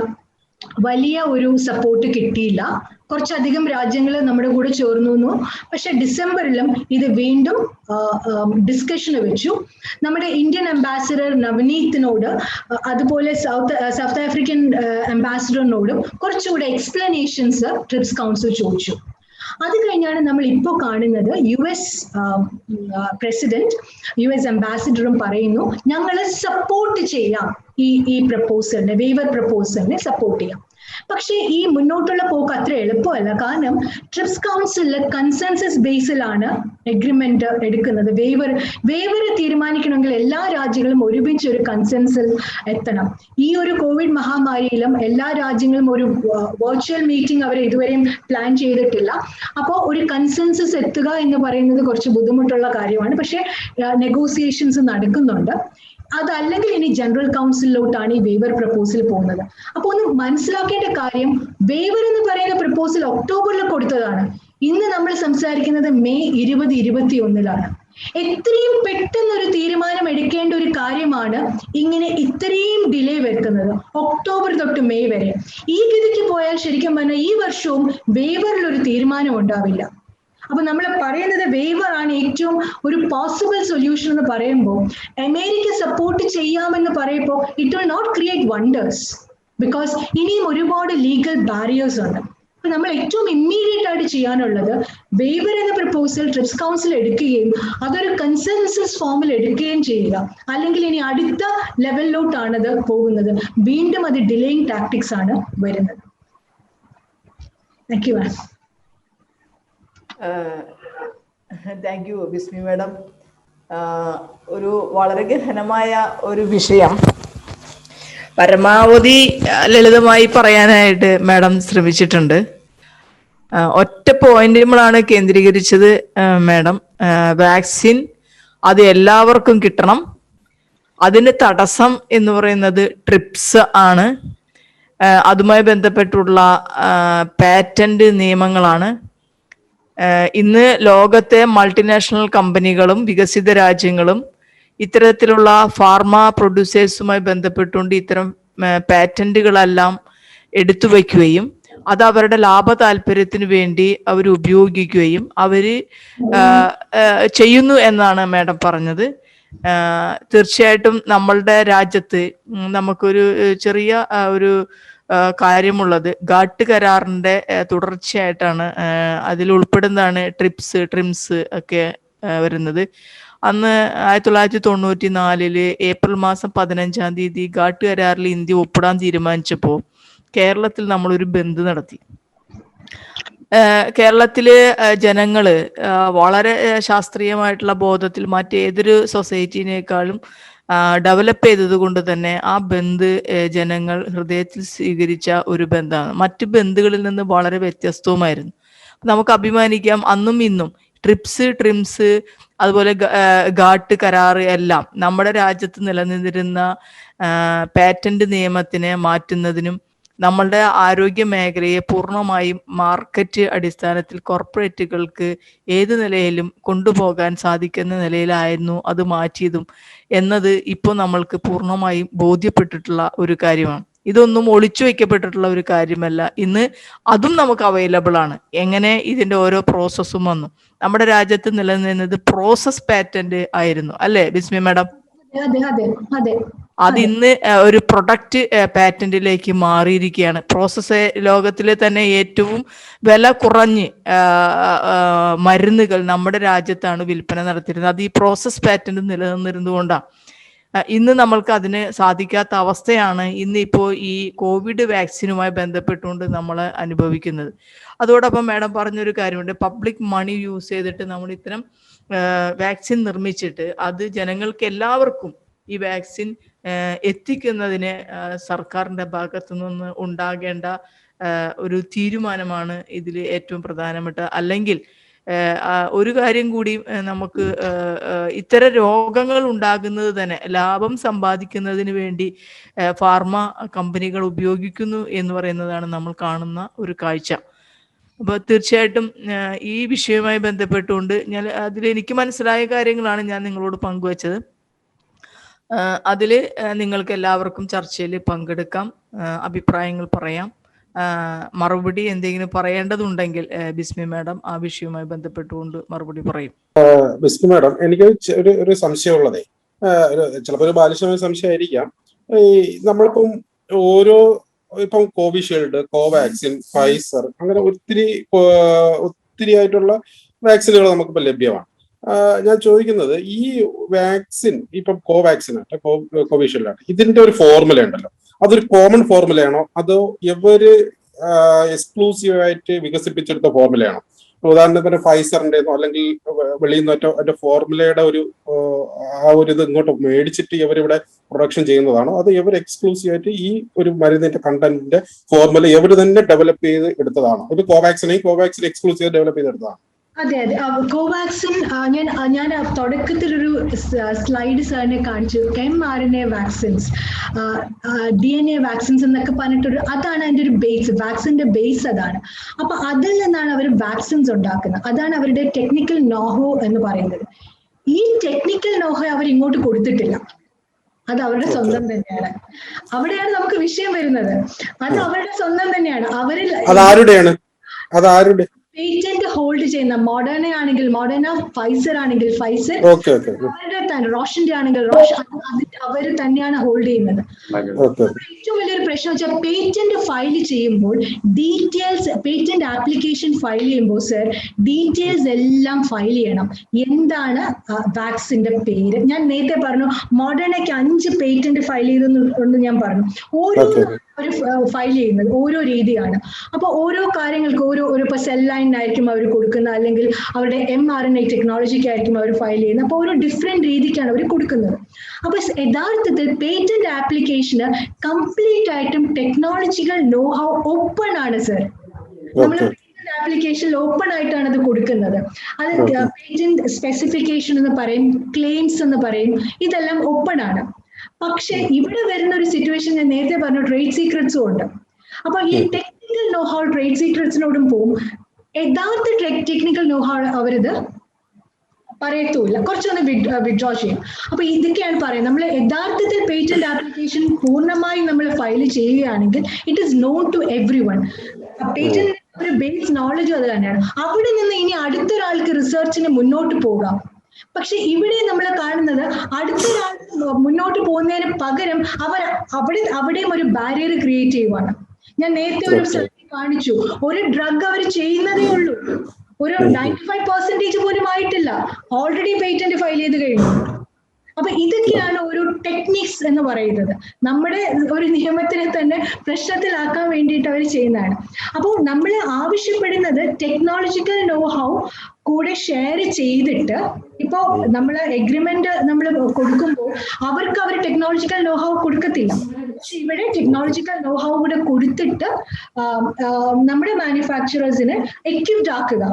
വലിയ ഒരു സപ്പോർട്ട് കിട്ടിയില്ല. കുറച്ചധികം രാജ്യങ്ങൾ നമ്മുടെ കൂടെ ചേർന്നു. പക്ഷെ ഡിസംബറിലും ഇത് വീണ്ടും ഡിസ്കഷന് വെച്ചു. നമ്മുടെ ഇന്ത്യൻ അംബാസിഡർ നവനീത്തിനോട് അതുപോലെ സൗത്ത് ആഫ്രിക്കൻ അംബാസിഡറിനോടും കുറച്ചുകൂടെ എക്സ്പ്ലനേഷൻസ് ട്രിപ്സ് കൗൺസിൽ ചോദിച്ചു. അത് കഴിഞ്ഞാണ് നമ്മൾ ഇപ്പോൾ കാണുന്നത് US പ്രസിഡന്റ് US അംബാസിഡറും പറയുന്നു ഞങ്ങൾ സപ്പോർട്ട് ചെയ്യാം, ഈ പ്രപ്പോസലിനെ, വേവർ പ്രപ്പോസലിനെ സപ്പോർട്ട് ചെയ്യാം. പക്ഷേ ഈ മുന്നോട്ടുള്ള പോക്ക് അത്ര എളുപ്പമല്ല. കാരണം ട്രിപ്സ് കൗൺസിലിൽ കൺസെൻസസ് ബേസിലാണ് എഗ്രിമെന്റ് എടുക്കുന്നത്. വേവർ തീരുമാനിക്കണമെങ്കിൽ എല്ലാ രാജ്യങ്ങളും ഒരുമിച്ച് ഒരു കൺസെൻസിൽ എത്തണം. ഈ ഒരു കോവിഡ് മഹാമാരിയിലും എല്ലാ രാജ്യങ്ങളും ഒരു വെർച്വൽ മീറ്റിംഗ് അവർ ഇതുവരെയും പ്ലാൻ ചെയ്തിട്ടില്ല. അപ്പോൾ ഒരു കൺസെൻസസ് എത്തുക എന്ന് പറയുന്നത് കുറച്ച് ബുദ്ധിമുട്ടുള്ള കാര്യമാണ്. പക്ഷേ നെഗോസിയേഷൻസ് നടക്കുന്നുണ്ട്. അതല്ലെങ്കിൽ ഇനി ജനറൽ കൗൺസിലിലോട്ടാണ് ഈ വേവർ പ്രപ്പോസൽ പോകുന്നത്. അപ്പൊ ഒന്ന് മനസ്സിലാക്കേണ്ട കാര്യം, വേവർ എന്ന് പറയുന്ന പ്രപ്പോസൽ ഒക്ടോബറിൽ കൊടുത്തതാണ്. ഇന്ന് നമ്മൾ സംസാരിക്കുന്നത് മെയ് 2021 എത്രയും പെട്ടെന്ന് ഒരു തീരുമാനം എടുക്കേണ്ട ഒരു കാര്യമാണ് ഇങ്ങനെ ഇത്രയും ഡിലേ വരുത്തുന്നത്, ഒക്ടോബർ തൊട്ട് മെയ് വരെ. ഈ ഗതിക്ക് പോയാൽ ശരിക്കും പറഞ്ഞാൽ ഈ വർഷവും വേവറിൽ ഒരു തീരുമാനം ഉണ്ടാവില്ല. അപ്പൊ നമ്മൾ പറയുന്നത് വേവർ ആണ് ഏറ്റവും ഒരു പോസിബിൾ സൊല്യൂഷൻ എന്ന് പറയുമ്പോൾ, അമേരിക്ക സപ്പോർട്ട് ചെയ്യാമെന്ന് പറയുമ്പോൾ it will not create wonders. Because ഇനിയും ഒരുപാട് ലീഗൽ ബാരിയേഴ്സ് ഉണ്ട്. അപ്പൊ നമ്മൾ ഏറ്റവും ഇമ്മീഡിയറ്റ് ആയിട്ട് ചെയ്യാനുള്ളത് വേവർ എന്ന പ്രപ്പോസൽ ട്രിപ്സ് കൗൺസിൽ എടുക്കുകയും അതൊരു കൺസെൻസസ് ഫോമിൽ എടുക്കുകയും ചെയ്യുക. അല്ലെങ്കിൽ ഇനി അടുത്ത ലെവലിലോട്ടാണത് പോകുന്നത്, വീണ്ടും അത് ഡിലേയിങ് ടാക്ടിക്സ് ആണ് വരുന്നത്. Thank you ma'am. Thank you Bismi madam. ഒരു വളരെ ഗഹനമായ ഒരു വിഷയം പരമാവധി ലളിതമായി പറയാനായിട്ട് മാഡം ശ്രമിച്ചിട്ടുണ്ട്. ഒറ്റ പോയിന്റുകളാണ് കേന്ദ്രീകരിച്ചത് മാഡം. വാക്സിൻ അത് എല്ലാവർക്കും കിട്ടണം, അതിന് തടസ്സം എന്ന് പറയുന്നത് ട്രിപ്സ് ആണ്, അതുമായി ബന്ധപ്പെട്ടുള്ള പാറ്റന്റ് നിയമങ്ങളാണ്. ഇന്ന് ലോകത്തെ മൾട്ടിനാഷണൽ കമ്പനികളും വികസിത രാജ്യങ്ങളും ഇത്തരത്തിലുള്ള ഫാർമ പ്രൊഡ്യൂസേഴ്സുമായി ബന്ധപ്പെട്ടുകൊണ്ട് ഇത്തരം പാറ്റന്റുകളെല്ലാം എടുത്തു വയ്ക്കുകയും അത് അവരുടെ ലാഭ താല്പര്യത്തിന് വേണ്ടി അവർ ഉപയോഗിക്കുകയും അവര് ചെയ്യുന്നു എന്നാണ് മാഡം പറഞ്ഞത്. തീർച്ചയായിട്ടും നമ്മളുടെ രാജ്യത്ത് നമുക്കൊരു ചെറിയ ഒരു കാര്യമുള്ളത് ഗാട്ട് കരാറിന്റെ തുടർച്ചയായിട്ടാണ്. അതിൽ ഉൾപ്പെടുന്നതാണ് ട്രിംസ് ഒക്കെ വരുന്നത്. അന്ന് 1994 ഏപ്രിൽ മാസം 15 ഗാട്ട് കരാറിൽ ഇന്ത്യ ഒപ്പിടാൻ തീരുമാനിച്ചപ്പോൾ കേരളത്തിൽ നമ്മളൊരു ബന്ദ് നടത്തി. കേരളത്തില് ജനങ്ങള് വളരെ ശാസ്ത്രീയമായിട്ടുള്ള ബോധത്തിൽ മറ്റേതൊരു സൊസൈറ്റിനേക്കാളും ഡെവലപ്പ് ചെയ്തത് കൊണ്ട് തന്നെ ആ ബന്ദ് ജനങ്ങൾ ഹൃദയത്തിൽ സ്വീകരിച്ച ഒരു ബന്ധാണ്. മറ്റു ബന്ധുകളിൽ നിന്ന് വളരെ വ്യത്യസ്തവുമായിരുന്നു. നമുക്ക് അഭിമാനിക്കാം, അന്നും ഇന്നും ട്രിംസ് അതുപോലെ ഗാട്ട് കരാറ് എല്ലാം നമ്മുടെ രാജ്യത്ത് നിലനിന്നിരുന്ന പാറ്റന്റ് നിയമത്തിനെ മാറ്റുന്നതിനും നമ്മളുടെ ആരോഗ്യ മേഖലയെ പൂർണ്ണമായും മാർക്കറ്റ് അടിസ്ഥാനത്തിൽ കോർപ്പറേറ്റുകൾക്ക് ഏത് നിലയിലും കൊണ്ടുപോകാൻ സാധിക്കുന്ന നിലയിലായിരുന്നു അത് മാറ്റിയതും എന്നത് ഇപ്പോൾ നമ്മൾക്ക് പൂർണ്ണമായും ബോധ്യപ്പെട്ടിട്ടുള്ള ഒരു കാര്യമാണ്. ഇതൊന്നും ഒളിച്ചു വയ്ക്കപ്പെട്ടിട്ടുള്ള ഒരു കാര്യമല്ല. ഇന്ന് അതും നമുക്ക് അവൈലബിൾ ആണ്. എങ്ങനെ ഇതിന്റെ ഓരോ പ്രോസസ്സും വന്നു. നമ്മുടെ രാജ്യത്ത് നിലനിന്നത് പ്രോസസ് പാറ്റന്റ് ആയിരുന്നു, അല്ലേ ബിസ്മി മാഡം? അത് ഇന്ന് ഒരു പ്രൊഡക്റ്റ് പാറ്റന്റിലേക്ക് മാറിയിരിക്കുകയാണ്. പ്രോസസ് ലോകത്തിലെ തന്നെ ഏറ്റവും വില കുറഞ്ഞ് മരുന്നുകൾ നമ്മുടെ രാജ്യത്താണ് വിൽപ്പന നടത്തിയിരുന്നത്. അത് ഈ പ്രോസസ് പാറ്റന്റ് നിലനിന്നിരുന്നുകൊണ്ടാണ്. ഇന്ന് നമ്മൾക്ക് അതിന് സാധിക്കാത്ത അവസ്ഥയാണ് ഇന്നിപ്പോൾ ഈ കോവിഡ് വാക്സിനുമായി ബന്ധപ്പെട്ടുകൊണ്ട് നമ്മൾ അനുഭവിക്കുന്നത്. അതോടൊപ്പം മാഡം പറഞ്ഞൊരു കാര്യമുണ്ട്, പബ്ലിക് മണി യൂസ് ചെയ്തിട്ട് നമ്മൾ ഇത്തരം വാക്സിൻ നിർമ്മിച്ചിട്ട് അത് ജനങ്ങൾക്ക് എല്ലാവർക്കും ഈ വാക്സിൻ എത്തിക്കുന്നതിന് സർക്കാരിന്റെ ഭാഗത്തു നിന്ന് ഉണ്ടാകേണ്ട ഒരു തീരുമാനമാണ് ഇതിൽ ഏറ്റവും പ്രധാനപ്പെട്ട. അല്ലെങ്കിൽ ഒരു കാര്യം കൂടി, നമുക്ക് ഇത്തരം രോഗങ്ങൾ ഉണ്ടാകുന്നത് തന്നെ ലാഭം സമ്പാദിക്കുന്നതിന് വേണ്ടി ഫാർമ കമ്പനികൾ ഉപയോഗിക്കുന്നു എന്ന് പറയുന്നതാണ് നമ്മൾ കാണുന്ന ഒരു കാഴ്ച. അപ്പോൾ തീർച്ചയായിട്ടും ഈ വിഷയവുമായി ബന്ധപ്പെട്ടുകൊണ്ട് അതിലെനിക്ക് മനസ്സിലായ കാര്യങ്ങളാണ് ഞാൻ നിങ്ങളോട് പങ്കുവച്ചത്. അതിൽ നിങ്ങൾക്ക് എല്ലാവർക്കും ചർച്ചയിൽ പങ്കെടുക്കാം, അഭിപ്രായങ്ങൾ പറയാം. മറുപടി എന്തെങ്കിലും പറയേണ്ടതുണ്ടെങ്കിൽ ബിസ്മി മാഡം ആ വിഷയവുമായി ബന്ധപ്പെട്ടുകൊണ്ട് മറുപടി പറയും. ബിസ്മി മാഡം, എനിക്ക് ഒരു സംശയമുള്ളതേ, ചിലപ്പോൾ ഒരു ബാലിശമായ സംശയമായിരിക്കാം. ഈ നമ്മളിപ്പം ഇപ്പം കോവിഷീൽഡ്, കോവാക്സിൻ, ഫൈസർ, അങ്ങനെ ഒത്തിരി ആയിട്ടുള്ള വാക്സിനുകൾ നമുക്കിപ്പോൾ ലഭ്യമാണ്. ഞാൻ ചോദിക്കുന്നത്, ഈ വാക്സിൻ ഇപ്പം കോവാക്സിൻ ആട്ടെ, കോവിഷീൽഡ് ആട്ടെ, ഇതിന്റെ ഒരു ഫോർമുല ഉണ്ടല്ലോ, അതൊരു കോമൺ ഫോർമുലയാണോ അതോ ഇവര് എക്സ്ക്ലൂസീവ് ആയിട്ട് വികസിപ്പിച്ചെടുത്ത ഫോർമുലയാണോ? ഉദാഹരണത്തിന് ഫൈസറിന്റെന്നോ അല്ലെങ്കിൽ വെളിയിൽ നിന്നോ അതിന്റെ ഫോർമുലയുടെ ഇത് ഇങ്ങോട്ട് മേടിച്ചിട്ട് ഇവരിവിടെ പ്രൊഡക്ഷൻ ചെയ്യുന്നതാണോ അതോ ഇവർ എക്സ്ക്ലൂസീവ് ആയിട്ട് ഈ ഒരു മരുന്നിന്റെ കണ്ടന്റിന്റെ ഫോർമുല ഇവർ തന്നെ ഡെവലപ്പ് ചെയ്ത് എടുത്തതാണോ? ഇത് കോവാക്സിൻ എക്സ്ക്ലൂസീവ് ഡെവലപ്പ് ചെയ്തെടുത്തതാണ്? അതെ, കോവാക്സിൻ ഞാൻ തുടക്കത്തിലൊരു സ്ലൈഡ് സാറിനെ കാണിച്ചു. mRNA വാക്സിൻസ്, DNA വാക്സിൻസ് എന്നൊക്കെ പറഞ്ഞിട്ടൊരു, അതാണ് അതിന്റെ ഒരു ബേസ്, വാക്സിന്റെ ബേസ് അതാണ്. അപ്പൊ അതിൽ നിന്നാണ് അവർ വാക്സിൻസ് ഉണ്ടാക്കുന്നത്. അതാണ് അവരുടെ ടെക്നിക്കൽ നോഹോ എന്ന് പറയുന്നത്. ഈ ടെക്നിക്കൽ നോഹോ അവർ ഇങ്ങോട്ട് കൊടുത്തിട്ടില്ല, അത് അവരുടെ സ്വന്തം തന്നെയാണ്. അവിടെയാണ് നമുക്ക് വിഷയം വരുന്നത്. അത് അവരുടെ സ്വന്തം തന്നെയാണ്. അവരിൽ അതാരുടെ പേറ്റന്റ് ഹോൾഡ് ചെയ്യുന്ന, മോഡേണ ആണെങ്കിൽ മോഡേണ, ഫൈസർ ആണെങ്കിൽ ഫൈസർ, അവരുടെ തന്നെ, റോഷന്റെ ആണെങ്കിൽ റോഷ്, അവർ തന്നെയാണ് ഹോൾഡ് ചെയ്യുന്നത്. ഏറ്റവും വലിയൊരു പ്രശ്നം വെച്ചാൽ പേറ്റന്റ് ഫയൽ ചെയ്യുമ്പോൾ ഡീറ്റെയിൽസ്, പേറ്റന്റ് ആപ്ലിക്കേഷൻ ഫയൽ ചെയ്യുമ്പോൾ സർ ഡീറ്റെയിൽസ് എല്ലാം ഫയൽ ചെയ്യണം. എന്താണ് വാക്സിന്റെ പേര്? ഞാൻ നേരത്തെ പറഞ്ഞു മോഡേണയ്ക്ക് 5 പേറ്റന്റ് ഫയൽ ചെയ്തെന്ന് ഞാൻ പറഞ്ഞു. ഓരോ ഒരു ഫയൽ ചെയ്യുന്നത് ഓരോ രീതിയാണ്. അപ്പൊ ഓരോ കാര്യങ്ങൾക്ക് ഇപ്പൊ സെൽ ലൈൻ ആയിരിക്കും അവർ കൊടുക്കുന്നത്, അല്ലെങ്കിൽ അവരുടെ mRNA ടെക്നോളജിക്ക് ആയിരിക്കും അവർ ഫയൽ ചെയ്യുന്നത്. അപ്പൊ ഓരോ ഡിഫറെന്റ് രീതിക്കാണ് അവർ കൊടുക്കുന്നത്. അപ്പൊ യഥാർത്ഥത്തിൽ പേറ്റന്റ് ആപ്ലിക്കേഷന് കംപ്ലീറ്റ് ആയിട്ടും ടെക്നോളജിക്കൽ നോ ഹൗ ഓപ്പൺ ആണ് സർ. നമ്മൾ ആപ്ലിക്കേഷനിൽ ഓപ്പൺ ആയിട്ടാണ് അത് കൊടുക്കുന്നത്. അത് പേറ്റന്റ് സ്പെസിഫിക്കേഷൻ എന്ന് പറയും, ക്ലെയിംസ് എന്ന് പറയും, ഇതെല്ലാം ഓപ്പൺ ആണ്. പക്ഷെ ഇവിടെ വരുന്ന ഒരു സിറ്റുവേഷൻ ഞാൻ നേരത്തെ പറഞ്ഞു, ട്രേഡ് സീക്രട്സും ഉണ്ട്. അപ്പൊ ഈ ടെക്നിക്കൽ നോ ഹൗ ട്രേഡ് സീക്രട്സിനോടും പോവും. യഥാർത്ഥ ടെക്നിക്കൽ നോ ഹൗ അവരിത് പറയത്തുമില്ല, കുറച്ചൊന്ന് വിഡ്രോ ചെയ്യും. അപ്പൊ ഇതൊക്കെയാണ് പറയുന്നത്. നമ്മൾ യഥാർത്ഥത്തിൽ പേറ്റന്റ് ആപ്ലിക്കേഷൻ പൂർണ്ണമായും നമ്മൾ ഫയൽ ചെയ്യുകയാണെങ്കിൽ it is known to everyone. Patent ഒരു ബേസ് നോളജും അത് തന്നെയാണ്. അവിടെ നിന്ന് ഇനി അടുത്തൊരാൾക്ക് റിസർച്ചിന് മുന്നോട്ട് പോകാം. പക്ഷെ ഇവിടെ നമ്മൾ കാണുന്നത് അടുത്തൊരാൾ മുന്നോട്ട് പോകുന്നതിന് പകരം അവിടെയും ഒരു ബാരിയർ ക്രിയേറ്റ് ചെയ്യുവാണ്. ഞാൻ നേരത്തെ ഒരു സ്ഥലത്ത് കാണിച്ചു, ഒരു ഡ്രഗ് അവർ ചെയ്യുന്നതേ ഉള്ളൂ, ഒരു 95% പോലും ആയിട്ടില്ല, ഓൾറെഡി പേറ്റന്റ് ഫയൽ ചെയ്ത് കഴിഞ്ഞു. അപ്പൊ ഇതൊക്കെയാണ് ഒരു ടെക്നിക്സ് എന്ന് പറയുന്നത്. നമ്മുടെ ഒരു നിയമത്തിനെ തന്നെ പ്രശ്നത്തിലാക്കാൻ വേണ്ടിയിട്ട് അവർ ചെയ്യുന്നതാണ്. അപ്പോൾ നമ്മൾ ആവശ്യപ്പെടുന്നത് ടെക്നോളജിക്കൽ നോ ഹൗ കൂടെ ഷെയർ ചെയ്തിട്ട്, ഇപ്പോ നമ്മൾ എഗ്രിമെന്റ് നമ്മൾ കൊടുക്കുമ്പോൾ അവർക്ക് അവർ ടെക്നോളജിക്കൽ നോ ഹൗ കൊടുക്കത്തില്ല. പക്ഷെ ഇവിടെ ടെക്നോളജിക്കൽ നോ ഹൗ കൂടെ കൊടുത്തിട്ട് നമ്മുടെ മാനുഫാക്ചറേഴ്സിനെ എക്വിപ്ഡ് ആക്കുക.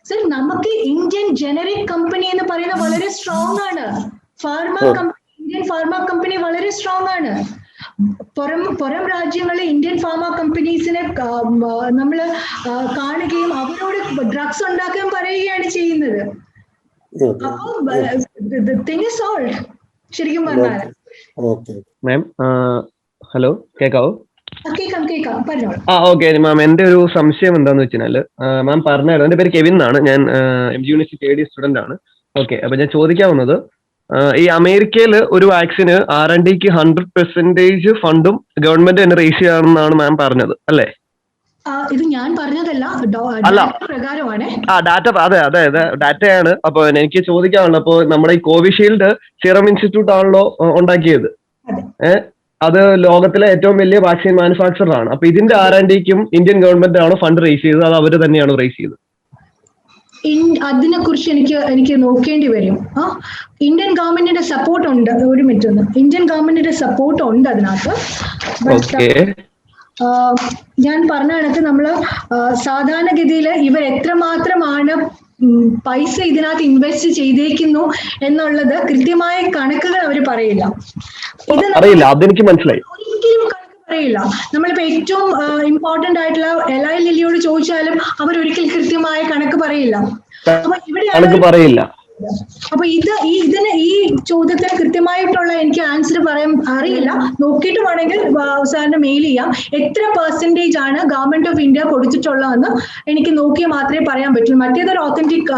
സർ, നമുക്ക് ഇന്ത്യൻ ജനറിക് കമ്പനി എന്ന് പറയുന്നത് വളരെ സ്ട്രോങ് ആണ്. ഇന്ത്യൻ ഫാർമ കമ്പനി വളരെ സ്ട്രോങ് ആണ്. പുറം രാജ്യങ്ങളിലെ ഇന്ത്യൻ ഫാർമ കമ്പനീസിനെ നമ്മൾ കാണുകയും അവരോട് ഡ്രഗ്സ് ഉണ്ടാക്കാൻ പറയുകയാണ് ചെയ്യുന്നത്. ശരിക്കും പറഞ്ഞാൽ. ഹലോ, കേക്കാവോ? കേൾക്കാം, പറഞ്ഞോളൂ. ഓക്കെ മാം, എന്റെ ഒരു സംശയം എന്താന്ന് വെച്ചാല്, മാം പറഞ്ഞായിരുന്നു, എന്റെ പേര് കെവിൻ എന്നാണ്, ഞാൻ MG യൂണിവേഴ്സിറ്റി AD സ്റ്റുഡന്റ് ആണ്. ഓക്കെ, അപ്പൊ ഞാൻ ചോദിക്കാൻ വന്നത്, ഈ അമേരിക്കയിൽ ഒരു വാക്സിന് R&Dക്ക് 100% ഫണ്ടും ഗവൺമെന്റ് തന്നെ റേസ് ചെയ്യാണെന്നാണ് മാം പറഞ്ഞത്, അല്ലേ? ഇത് ഞാൻ പറഞ്ഞതല്ല, പ്രകാരമാണ്. ഡാറ്റ, അതെ ഡാറ്റയാണ്. അപ്പൊ എനിക്ക് ചോദിക്കാനുള്ളത്, അപ്പൊ നമ്മുടെ ഈ കോവിഷീൽഡ് സിറം ഇൻസ്റ്റിറ്റ്യൂട്ട് ആണല്ലോ ഉണ്ടാക്കിയത്. അത് ലോകത്തിലെ ഏറ്റവും വലിയ വാക്സിൻ മാനുഫാക്ചറർ ആണ്. അപ്പൊ ഇതിന്റെ R&Dക്കും ഇന്ത്യൻ ഗവൺമെന്റ് ആണോ ഫണ്ട് റേസ് ചെയ്തത്, അത് അവര് തന്നെയാണോ റേസ് ചെയ്തത്? അതിനെ കുറിച്ച് എനിക്ക് നോക്കേണ്ടി വരും. ഇന്ത്യൻ ഗവൺമെന്റിന്റെ സപ്പോർട്ട് ഉണ്ട്. ഒരു മിനിറ്റ് ഒന്ന്, ഇന്ത്യൻ ഗവൺമെന്റിന്റെ സപ്പോർട്ട് ഉണ്ട് അതിനകത്ത്. ഞാൻ പറഞ്ഞ കണക്ക് നമ്മള് സാധാരണഗതിയിൽ ഇവർ എത്രമാത്രമാണ് പൈസ ഇതിനകത്ത് ഇൻവെസ്റ്റ് ചെയ്തേക്കുന്നു എന്നുള്ളത് കൃത്യമായ കണക്കുകൾ അവർ പറയില്ല. അതെനിക്ക് മനസ്സിലായി. ഒരിക്കലും കണക്ക് പറയില്ല. നമ്മളിപ്പോ ഏറ്റവും ഇമ്പോർട്ടന്റ് ആയിട്ടുള്ള എലൈ ലില്ലിയോട് ചോദിച്ചാലും അവർ ഒരിക്കലും കൃത്യമായ കണക്ക് പറയില്ല. അപ്പൊ ഇവിടെ അപ്പൊ ഇതിന് ഈ ചോദ്യത്തിന് കൃത്യമായിട്ടുള്ള എനിക്ക് ആൻസർ പറയാൻ അറിയില്ല. നോക്കിയിട്ട് വേണമെങ്കിൽ സാറിന് മെയിൽ ചെയ്യാം. എത്ര പെർസെന്റേജ് ആണ് ഗവൺമെന്റ് ഓഫ് ഇന്ത്യ കൊടുത്തിട്ടുള്ളതെന്ന് എനിക്ക് നോക്കിയാൽ മാത്രമേ പറയാൻ പറ്റൂ. മറ്റേതൊരു ഓത്തന്റിക്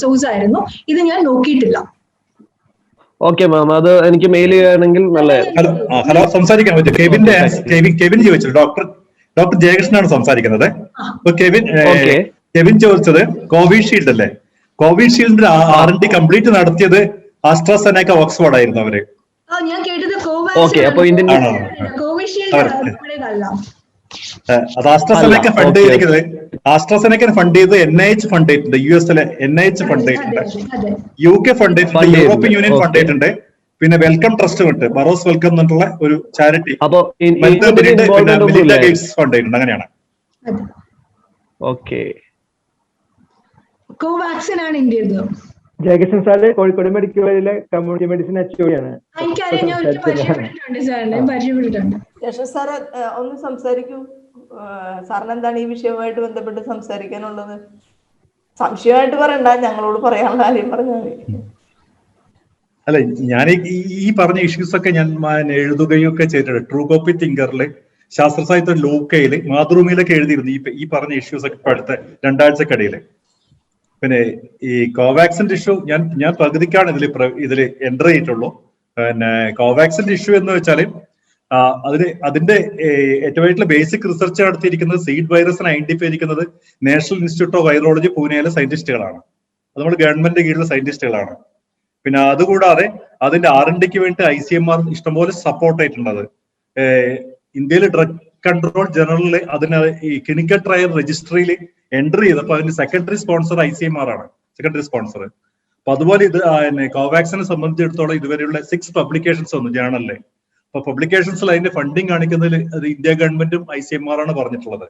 സോഴ്സ് ആയിരുന്നു, ഇത് ഞാൻ നോക്കിയിട്ടില്ല. ഓക്കെ മാം, അത് എനിക്ക് മെയിൽ ചെയ്യുകയാണെങ്കിൽ നല്ല. ഹലോ, സംസാരിക്കാൻ പറ്റും? കെവിൻ ചോദിച്ചു. ഡോക്ടർ ജയകൃഷ്ണനാണ് സംസാരിക്കുന്നത്. അപ്പൊ കെവിൻ ചോദിച്ചത് കോവിഷീൽഡ് അല്ലേ? കോവിഷീൽഡിന്റെ R&D കംപ്ലീറ്റ് നടത്തിയത് ആസ്ട്രാസെനേക്ക ഓക്സ്ഫോർഡ് ആയിരുന്നു അവര്. ഞാൻ കേട്ടത് അത് ആസ്ട്രാസെനേക്ക ഫണ്ട് ചെയ്തിരിക്കുന്നത്. ആസ്ട്രാസെനേക്ക ഫണ്ട് ചെയ്ത് NIH ഫണ്ട് ചെയ്തിട്ടുണ്ട്. US-ലെ NIH ഫണ്ട് ചെയ്തിട്ടുണ്ട്, UK ഫണ്ട് ചെയ്തിട്ടുണ്ട്, യൂറോപ്യൻ യൂണിയൻ ഫണ്ട് ചെയ്തിട്ടുണ്ട്. പിന്നെ വെൽക്കം ട്രസ്റ്റ് ഉണ്ട്, ബറോസ് വെൽക്കം എന്നുള്ള ഒരു ചാരിറ്റി മിലിൻഡ ഗേറ്റ്സ് ഫണ്ട് ചെയ്തിട്ടുണ്ട്. അങ്ങനെയാണ്. ഓക്കെ, കോവാക്സിൻ ആണ് ഇന്ത്യയിൽ. ജയകൃഷ്ണൻ സാറ് കോഴിക്കോട് മെഡിക്കൽ കോളേജിലെ കമ്മ്യൂണിറ്റി മെഡിസിൻ HOD-യാണ്. ജയകൃഷ്ണൻ സാറ് ഒന്ന് സംസാരിക്കൂ. സാറിന് എന്താണ് ഈ വിഷയവുമായിട്ട് ബന്ധപ്പെട്ട് സംസാരിക്കാനുള്ളത്? സംശയമായിട്ട് പറയണ്ട, ഞങ്ങളോട് പറയാനുള്ള കാര്യം പറഞ്ഞാൽ മതി. അല്ല, ഞാൻ ഈ പറഞ്ഞ ഇഷ്യൂസ് ഒക്കെ ഞാൻ എഴുതുകയും ഒക്കെ ചെയ്തിട്ടുണ്ട്. ട്രൂ കോപ്പി തിങ്കറില്, ശാസ്ത്ര സാഹിത്യ ലൂക്കയില്, മാതൃഭൂമിയിലൊക്കെ എഴുതിയിരുന്നു ഈ പറഞ്ഞ ഇഷ്യൂസ് ഒക്കെ ഇപ്പൊ അടുത്ത 2 ആഴ്ചക്കിടയില്. പിന്നെ ഈ കോവാക്സിന്റെ ഇഷ്യൂ ഞാൻ പകുതിക്കാണ് ഇതിൽ എൻ്റർ ചെയ്തിട്ടുള്ളൂ. പിന്നെ കോവാക്സിന്റെ ഇഷ്യൂ എന്ന് വെച്ചാൽ അതിന്റെ ഏറ്റവും ആയിട്ടുള്ള ബേസിക് റിസർച്ച് നടത്തിയിരിക്കുന്നത് സീഡ് വൈറസിനെ ഐഡന്റിഫൈ ചെയ്തിരിക്കുന്നത് നാഷണൽ ഇൻസ്റ്റിറ്റ്യൂട്ട് ഓഫ് വൈറോളജി പൂനെയിലെ സയന്റിസ്റ്റുകളാണ്. അത് നമ്മൾ ഗവൺമെന്റ് കീഴിലുള്ള സയന്റിസ്റ്റുകളാണ്. പിന്നെ അതുകൂടാതെ അതിന്റെ R&Dക്ക് വേണ്ടി ICMR ഇഷ്ടംപോലെ സപ്പോർട്ട് ആയിട്ടുള്ളത്. ഇന്ത്യയിൽ ഡ്രഗ് കൺട്രോൾ ജനറലിൽ അതിന് ഈ ക്ലിനിക്കൽ ട്രയൽ രജിസ്ട്രിയിൽ എൻട്രി ചെയ്തപ്പോൾ അതിന്റെ സെക്കൻഡറി സ്പോൺസർ ICMR ആണ്, സെക്കൻഡറി സ്പോൺസർ. അപ്പൊ അതുപോലെ ഇത് കോവാക്സിനെ സംബന്ധിച്ചിടത്തോളം ഇതുവരെയുള്ള 6 പബ്ലിക്കേഷൻസ് വന്നു ജേണലിലെ. അപ്പൊ പബ്ലിക്കേഷൻസിൽ അതിന്റെ ഫണ്ടിങ് കാണിക്കുന്നതിൽ അത് ഇന്ത്യ ഗവൺമെന്റും ICMR ആണ് പറഞ്ഞിട്ടുള്ളത്.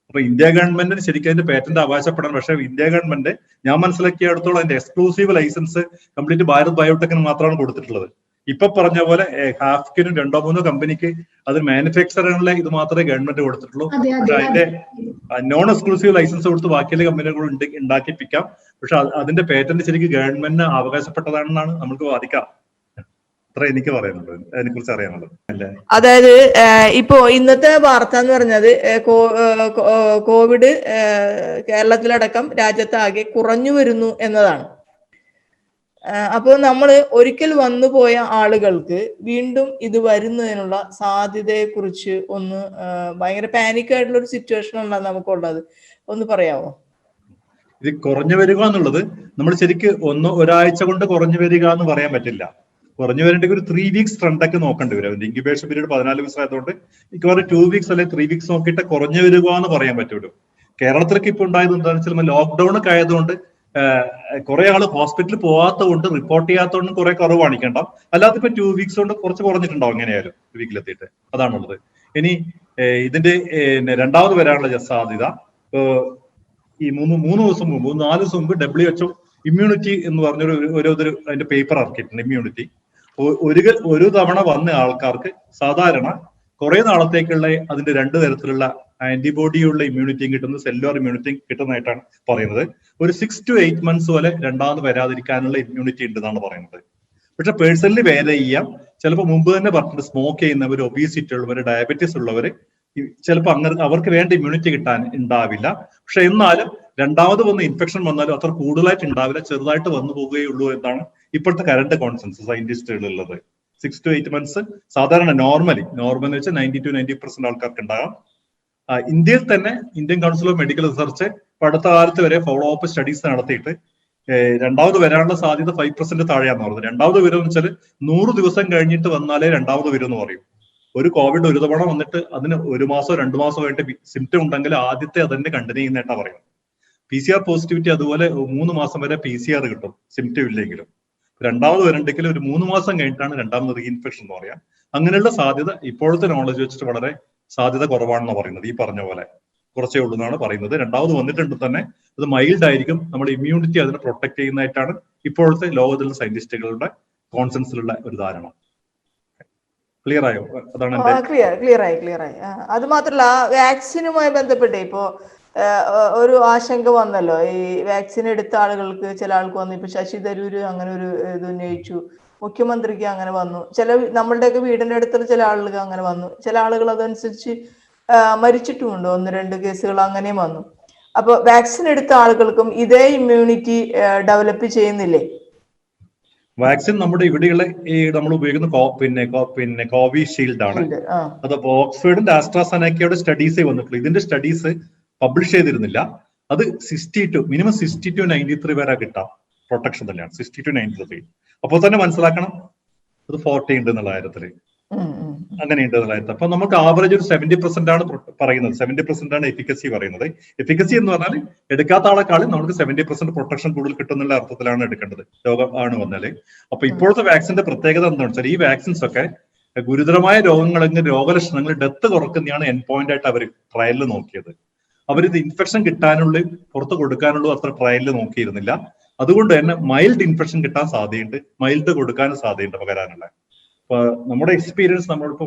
അപ്പൊ ഇന്ത്യ ഗവൺമെന്റിന് ശരിക്കും അതിന്റെ പേറ്റന്റ് അവകാശപ്പെടാൻ, പക്ഷേ ഇന്ത്യ ഗവൺമെന്റ് ഞാൻ മനസ്സിലാക്കിയിടത്തോളം അതിന്റെ എക്സ്ക്ലൂസീവ് ലൈസൻസ് കംപ്ലീറ്റ് ഭാരത് ബയോടെക്കിന് മാത്രമാണ് കൊടുത്തിട്ടുള്ളത്. ഇപ്പൊ പറഞ്ഞ പോലെ ഹാഫ്കിനും 2-3 കമ്പനിക്ക് അത് മാനുഫാക്ചറിംഗിലെ ഇത് മാത്രമേ ഗവൺമെന്റ് കൊടുത്തിട്ടുള്ളൂ. പക്ഷെ അതിന്റെ നോൺ എക്സ്ക്ലൂസീവ് ലൈസൻസ് കൊടുത്ത് ബാക്കിയുള്ള കമ്പനികൾ ഉണ്ടാക്കിപ്പിക്കാം. പക്ഷെ അതിന്റെ പേറ്റന്റ് ശരിക്കും ഗവൺമെന്റിന് അവകാശപ്പെട്ടതാണെന്നാണ് നമുക്ക് വാദിക്കാം. അത്ര എനിക്ക് പറയാനുള്ളത്, അതിനെ കുറിച്ച് അറിയാനുള്ളത്. അതായത് ഇപ്പോ ഇന്നത്തെ വാർത്ത എന്ന് പറഞ്ഞത് കോവിഡ് കേരളത്തിലടക്കം രാജ്യത്താകെ കുറഞ്ഞു വരുന്നു എന്നതാണ്. അപ്പോൾ നമ്മൾ ഒരിക്കൽ വന്നുപോയ ആളുകൾക്ക് വീണ്ടും ഇത് വരുന്നതിനുള്ള സാധ്യതയെ കുറിച്ച് ഒന്ന് ഭയങ്കര പാനിക് ആയിട്ടുള്ള ഒരു സിറ്റുവേഷൻ ആണ് നമുക്കുള്ളത്. ഒന്ന് പറയാമോ? ഇത് കുറഞ്ഞു വരിക എന്നുള്ളത് നമ്മൾ ശരിക്കും ഒരാഴ്ച കൊണ്ട് കുറഞ്ഞു വരിക എന്ന് പറയാൻ പറ്റില്ല. കുറഞ്ഞു വരേണ്ടെങ്കിൽ ഒരു 3 വീക്സ് ട്രെൻഡൊക്കെ നോക്കേണ്ടി വരും. അതിന്റെ ഇൻക്യുബേഷൻ പീരീഡ് 14 ദിവസം ആയതുകൊണ്ട് മിക്കവാറും 2 വീക്സ് അല്ലെങ്കിൽ 3 വീക്സ് നോക്കിയിട്ട് കുറഞ്ഞു വരിക എന്ന് പറയാൻ പറ്റുള്ളൂ. കേരളത്തിലേക്ക് ഇപ്പൊ ഉണ്ടായത് എന്താണെന്ന് വെച്ചാൽ ലോക്ക്ഡൌൺ ഒക്കെ ആയതുകൊണ്ട് കുറെ ആള് ഹോസ്പിറ്റലിൽ പോകാത്ത കൊണ്ട് റിപ്പോർട്ട് ചെയ്യാത്തതുകൊണ്ട് കുറെ കുറവ് കാണിക്കണ്ട. അല്ലാതെ ഇപ്പൊ 2 വീക്സ് കൊണ്ട് കുറച്ച് കുറഞ്ഞിട്ടുണ്ടാവും എങ്ങനെയായാലും വീക്കിലെത്തിയിട്ട്. അതാണുള്ളത്. ഇനി ഇതിന്റെ രണ്ടാമത് വരാനുള്ള സാധ്യത ഈ 3 ദിവസം മുമ്പ് 4 ദിവസം മുമ്പ് WHO ഇമ്മ്യൂണിറ്റി എന്ന് പറഞ്ഞൊരു അതിന്റെ പേപ്പർ ഇറക്കിയിട്ടുണ്ട്. ഇമ്മ്യൂണിറ്റി ഒരു തവണ വന്ന ആൾക്കാർക്ക് സാധാരണ കുറെ നാളത്തേക്കുള്ള അതിന്റെ 2 തരത്തിലുള്ള ആന്റിബോഡിയുള്ള ഇമ്മ്യൂണിറ്റിയും കിട്ടുന്നത് സെല്ലുലാർ ഇമ്മ്യൂണിറ്റിയും കിട്ടുന്നതായിട്ടാണ് പറയുന്നത്. ഒരു 6 to 8 months വരെ രണ്ടാമത് വരാതിരിക്കാനുള്ള ഇമ്മ്യൂണിറ്റി ഉണ്ടെന്നാണ് പറയുന്നത്. പക്ഷെ പേഴ്സണലി വേറെ ചെയ്യാം. ചിലപ്പോൾ മുമ്പ് തന്നെ പറഞ്ഞിട്ട് സ്മോക്ക് ചെയ്യുന്നവർ, ഒബീസിറ്റി ഉള്ളവർ, ഡയബറ്റീസ് ഉള്ളവർ ചിലപ്പോൾ അങ്ങനെ അവർക്ക് വേണ്ട ഇമ്മ്യൂണിറ്റി കിട്ടാൻ ഉണ്ടാവില്ല. പക്ഷെ എന്നാലും രണ്ടാമത് വന്ന് ഇൻഫെക്ഷൻ വന്നാലും അത്ര കൂടുതലായിട്ട് ഉണ്ടാവില്ല, ചെറുതായിട്ട് വന്നു പോവുകയുള്ളൂ എന്നാണ് ഇപ്പോഴത്തെ കറണ്ട് കോൺസെൻസസ് സയന്റിസ്റ്റുകളുള്ളത്. 6 to 8 months സാധാരണ നോർമലി വെച്ചാൽ 90 to 90% ആൾക്കാർക്ക് ഉണ്ടാകാം. ഇന്ത്യയിൽ തന്നെ Indian council of medical research അടുത്ത കാലത്ത് വരെ ഫോളോ അപ്പ് സ്റ്റഡീസ് നടത്തിയിട്ട് രണ്ടാമത് വരാനുള്ള സാധ്യത 5% താഴെയാന്ന് പറഞ്ഞത്. രണ്ടാമത് വരും എന്ന് വെച്ചാൽ 100 ദിവസം കഴിഞ്ഞിട്ട് വന്നാലേ രണ്ടാമത് വരും എന്ന് പറയും. ഒരു കോവിഡ് ഒരു തവണ വന്നിട്ട് അതിന് 1 മാസോ 2 മാസോ കഴിഞ്ഞിട്ട് സിംറ്റം ഉണ്ടെങ്കിൽ ആദ്യത്തെ അതിന്റെ കണ്ടിന്യൂ ചെയ്യുന്നതായിട്ടാ പറയുന്നത്. PCR പോസിറ്റിവിറ്റി അതുപോലെ 3 മാസം വരെ PCR കിട്ടും സിംറ്റം ഇല്ലെങ്കിലും. രണ്ടാമത് വരണ്ടെങ്കിൽ ഒരു 3 മാസം കഴിഞ്ഞിട്ടാണ് രണ്ടാമത് റീഇൻഫെക്ഷൻ എന്ന് പറയാം. അങ്ങനെയുള്ള സാധ്യത ഇപ്പോഴത്തെ നോളജ് വെച്ചിട്ട് വളരെ സാധ്യത കുറവാണെന്ന് പറയുന്നത്. ഈ പറഞ്ഞ പോലെ കുറച്ചേ ഉള്ളൂ എന്നാണ് പറയുന്നത്. രണ്ടാമത് വന്നിട്ടുണ്ട് തന്നെ അത് മൈൽഡ് ആയിരിക്കും, നമ്മുടെ ഇമ്മ്യൂണിറ്റി അതിനെ പ്രൊട്ടക്ട് ചെയ്യുന്നതായിട്ടാണ് ഇപ്പോഴത്തെ ലോകത്തിലുള്ള സയന്റിസ്റ്റുകളുടെ കോൺസെൻസിലുള്ള ഒരു ധാരണ. ക്ലിയർ ആയോ? അതാണ് ക്ലിയർ ആയി. അത് മാത്രല്ല വാക്സിനുമായി ബന്ധപ്പെട്ട് ഇപ്പോ ഒരു ആശങ്ക വന്നല്ലോ ഈ വാക്സിൻ എടുത്ത ആളുകൾക്ക്. ചില ആൾക്ക് വന്നു. ഇപ്പൊ ശശി തരൂര് അങ്ങനെ ഒരു ഇത് ഉന്നയിച്ചു, മുഖ്യമന്ത്രിക്ക് അങ്ങനെ വന്നു, നമ്മളുടെയൊക്കെ വീടിന്റെ അടുത്തുള്ള ചില ആളുകൾക്ക് അങ്ങനെ വന്നു. ചില ആളുകൾ അതനുസരിച്ച് മരിച്ചിട്ടുമുണ്ട്, 1-2 കേസുകൾ അങ്ങനെയും വന്നു. അപ്പൊ വാക്സിൻ എടുത്ത ആളുകൾക്കും ഇതേ ഇമ്മ്യൂണിറ്റി ഡെവലപ്പ് ചെയ്യുന്നില്ലേ? വാക്സിൻ നമ്മുടെ ഇവിടെയുള്ള ഈ നമ്മൾ ഉപയോഗിക്കുന്ന കോവിഷീൽഡ് ആണ്. അതപ്പോ ഓക്സ്ഫോർഡിന്റെ ആസ്ട്രാസെനക്കയുടെ സ്റ്റഡീസേ വന്നിട്ടുള്ളൂ. ഇതിന്റെ സ്റ്റഡീസ് പബ്ലിഷ് ചെയ്തിരുന്നില്ല. അത് 62 മിനിമം 60 to 93 വരെ കിട്ടാം പ്രൊട്ടക്ഷൻ തന്നെയാണ്. 60 to 93. അപ്പോൾ തന്നെ മനസ്സിലാക്കണം അത് 40 ഉണ്ട് എന്നുള്ള കാര്യത്തില്, അങ്ങനെയുണ്ട് എന്നുള്ള കാര്യത്തിൽ. അപ്പൊ നമുക്ക് ആവറേജ് ഒരു 70% ആണ് പറയുന്നത്. 70% ആണ് എഫിക്കസി പറയുന്നത്. എഫിക്കസി എന്ന് പറഞ്ഞാൽ എടുക്കാത്ത ആളെക്കാളും നമുക്ക് 70% പ്രൊട്ടക്ഷൻ കൂടുതൽ കിട്ടുന്നുള്ള അർത്ഥത്തിലാണ് എടുക്കേണ്ടത് രോഗം ആണ് വന്നാല്. അപ്പൊ ഇപ്പോഴത്തെ വാക്സിന്റെ പ്രത്യേകത എന്താണെന്ന് വെച്ചാൽ ഈ വാക്സിൻസ് ഒക്കെ ഗുരുതരമായ രോഗങ്ങൾ, രോഗലക്ഷണങ്ങൾ, ഡെത്ത് കുറക്കുന്നതാണ് എൻഡ് പോയിന്റ് ആയിട്ട് അവർ ട്രയലിൽ നോക്കിയത്. അവരിത് ഇൻഫെക്ഷൻ കിട്ടാനുള്ള പുറത്ത് കൊടുക്കാനുള്ള അത്ര ട്രയലിൽ നോക്കിയിരുന്നില്ല. അതുകൊണ്ട് തന്നെ മൈൽഡ് ഇൻഫെക്ഷൻ കിട്ടാൻ സാധ്യതയുണ്ട്, മൈൽഡ് കൊടുക്കാനും സാധ്യതയുണ്ട് പകരാനുള്ള. അപ്പൊ നമ്മുടെ എക്സ്പീരിയൻസ് നമ്മളിപ്പോ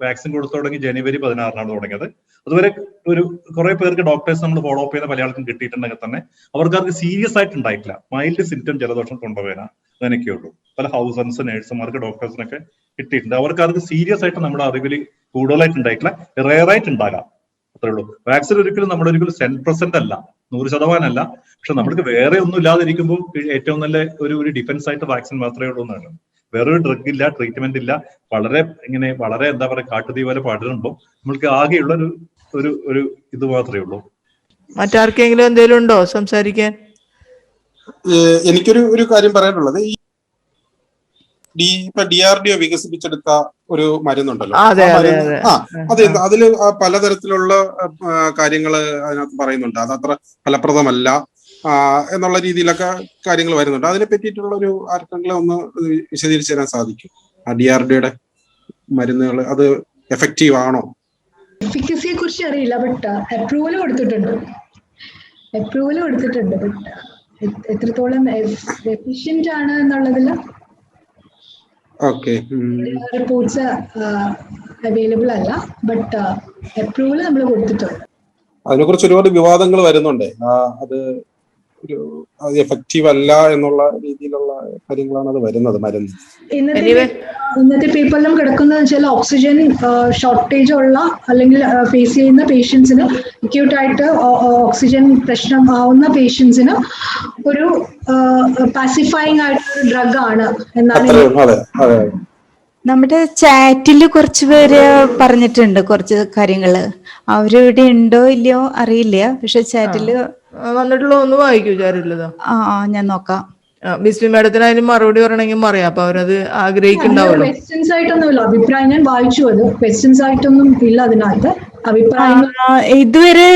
വാക്സിൻ കൊടുത്തു തുടങ്ങി January 16 തുടങ്ങിയത്. അതുവരെ ഒരു കുറെ പേർക്ക് ഡോക്ടേഴ്സ് നമ്മൾ ഫോളോ അപ്പ് ചെയ്യുന്ന പല ആൾക്കും കിട്ടിയിട്ടുണ്ടെങ്കിൽ തന്നെ അവർക്ക് സീരിയസ് ആയിട്ട് ഉണ്ടായിട്ടില്ല. മൈൽഡ് സിംറ്റം ജലദോഷം, തൊണ്ടവേദന അങ്ങനെയൊക്കെ ഉള്ളൂ. പല ഹൗസൻസ്, നേഴ്സുമാർക്ക്, ഡോക്ടേഴ്സിനൊക്കെ കിട്ടിയിട്ടുണ്ട്. അവർക്ക് സീരിയസ് ആയിട്ട് നമ്മുടെ അറിവിൽ കൂടുതലായിട്ട് ഉണ്ടായിട്ടില്ല, റെയർ ആയിട്ട് ഉണ്ടാകാം, അത്രേ ഉള്ളൂ. വാക്സിൻ ഒരിക്കലും 100% അല്ല, 100% അല്ല. പക്ഷെ നമ്മൾക്ക് വേറെ ഒന്നും ഇല്ലാതിരിക്കുമ്പോൾ ഏറ്റവും നല്ല ഒരു ഡിഫൻസ് ആയിട്ട് വാക്സിൻ മാത്രമേ ഉള്ളൂ എന്നാണ്. വേറൊരു ഡ്രഗ് ഇല്ല, ട്രീറ്റ്മെന്റ് ഇല്ല. വളരെ എന്താ പറയുക, കാട്ടുതീ പോലെ പടരുമ്പോൾ നമ്മൾക്ക് ആകെയുള്ള ഒരു ഇത് മാത്രമേ ഉള്ളൂ. മറ്റാർക്കെങ്കിലും എന്തെങ്കിലും ഉണ്ടോ സംസാരിക്കാൻ? എനിക്കൊരു കാര്യം പറയാനുള്ളത്, ഇപ്പൊ DRDO വികസിപ്പിച്ചെടുത്ത ഒരു മരുന്നുണ്ടല്ലോ, അതില് പലതരത്തിലുള്ള കാര്യങ്ങള് അതിനകത്ത് പറയുന്നുണ്ട്. അത് അത്ര ഫലപ്രദമല്ല എന്നുള്ള രീതിയിലൊക്കെ കാര്യങ്ങൾ വരുന്നുണ്ട്. അതിനെ പറ്റിയിട്ടുള്ള ഒരു ആർക്കെങ്കിലും ഒന്ന് വിശദീകരിച്ചു തരാൻ സാധിക്കും? DRDOയുടെ മരുന്നുകൾ അത് എഫക്റ്റീവ് ആണോ? എഫിക്കസിയെ കുറിച്ച് അറിയില്ല, ബട്ട് അപ്രൂവൽ കൊടുത്തിട്ടുണ്ട്. ബട്ട് എത്രത്തോളം എഫിഷ്യന്റ് ആണ് എന്നുള്ളതിൽ റിപ്പോർട്ട്സ് അവൈലബിൾ അല്ല, ബട്ട് അപ്രൂവൽ നമ്മൾ കൊടുത്തിട്ടുണ്ട്. അതിനെക്കുറിച്ച് ഒരുപാട് വിവാദങ്ങൾ വരുന്നുണ്ട്. അത് എഫക്റ്റീവ് അല്ല എന്നുള്ള രീതിയിലുള്ള കാര്യങ്ങളാണ് അത് വരുന്നത് മരുന്ന്. ഇന്നത്തെ പേപ്പറിലും കിടക്കുന്നത് വെച്ചാൽ ഓക്സിജൻ ഷോർട്ടേജ് ഉള്ള അല്ലെങ്കിൽ ഫേസ് ചെയ്യുന്ന പേഷ്യൻസിന്, അക്യൂട്ടായിട്ട് ഓക്സിജൻ പ്രശ്നം ആവുന്ന പേഷ്യൻസിന് ഒരു പാസിഫൈങ് ആയിട്ടൊരു ഡ്രഗ് ആണ് എന്നാണ്. നമ്മുടെ ചാറ്റിൽ കുറച്ച് പേര് പറഞ്ഞിട്ടുണ്ട് കുറച്ച് കാര്യങ്ങള്. അവരിവിടെ ഉണ്ടോ ഇല്ലയോ അറിയില്ല, പക്ഷെ ചാറ്റില് വന്നിട്ടുള്ള ഒന്ന് വായിക്കൂ ചാറ്റിലുള്ളതാ. ഞാൻ നോക്കാം. ബിസ്മി മാഡത്തിന് അതിന് മറുപടി പറയണമെങ്കിൽ പറയാം. അപ്പൊ അവരത് ആഗ്രഹിക്കുന്നുണ്ടാവുമല്ലോ. ക്വസ്റ്റ്യൻസ് ആയിട്ടൊന്നുമില്ല അഭിപ്രായം, ഞാൻ വായിച്ചു. അത് ക്വസ്റ്റ്യൻസ് ആയിട്ടൊന്നും ഇല്ല അതിനകത്ത് അഭിപ്രായം. ഇതുവരെ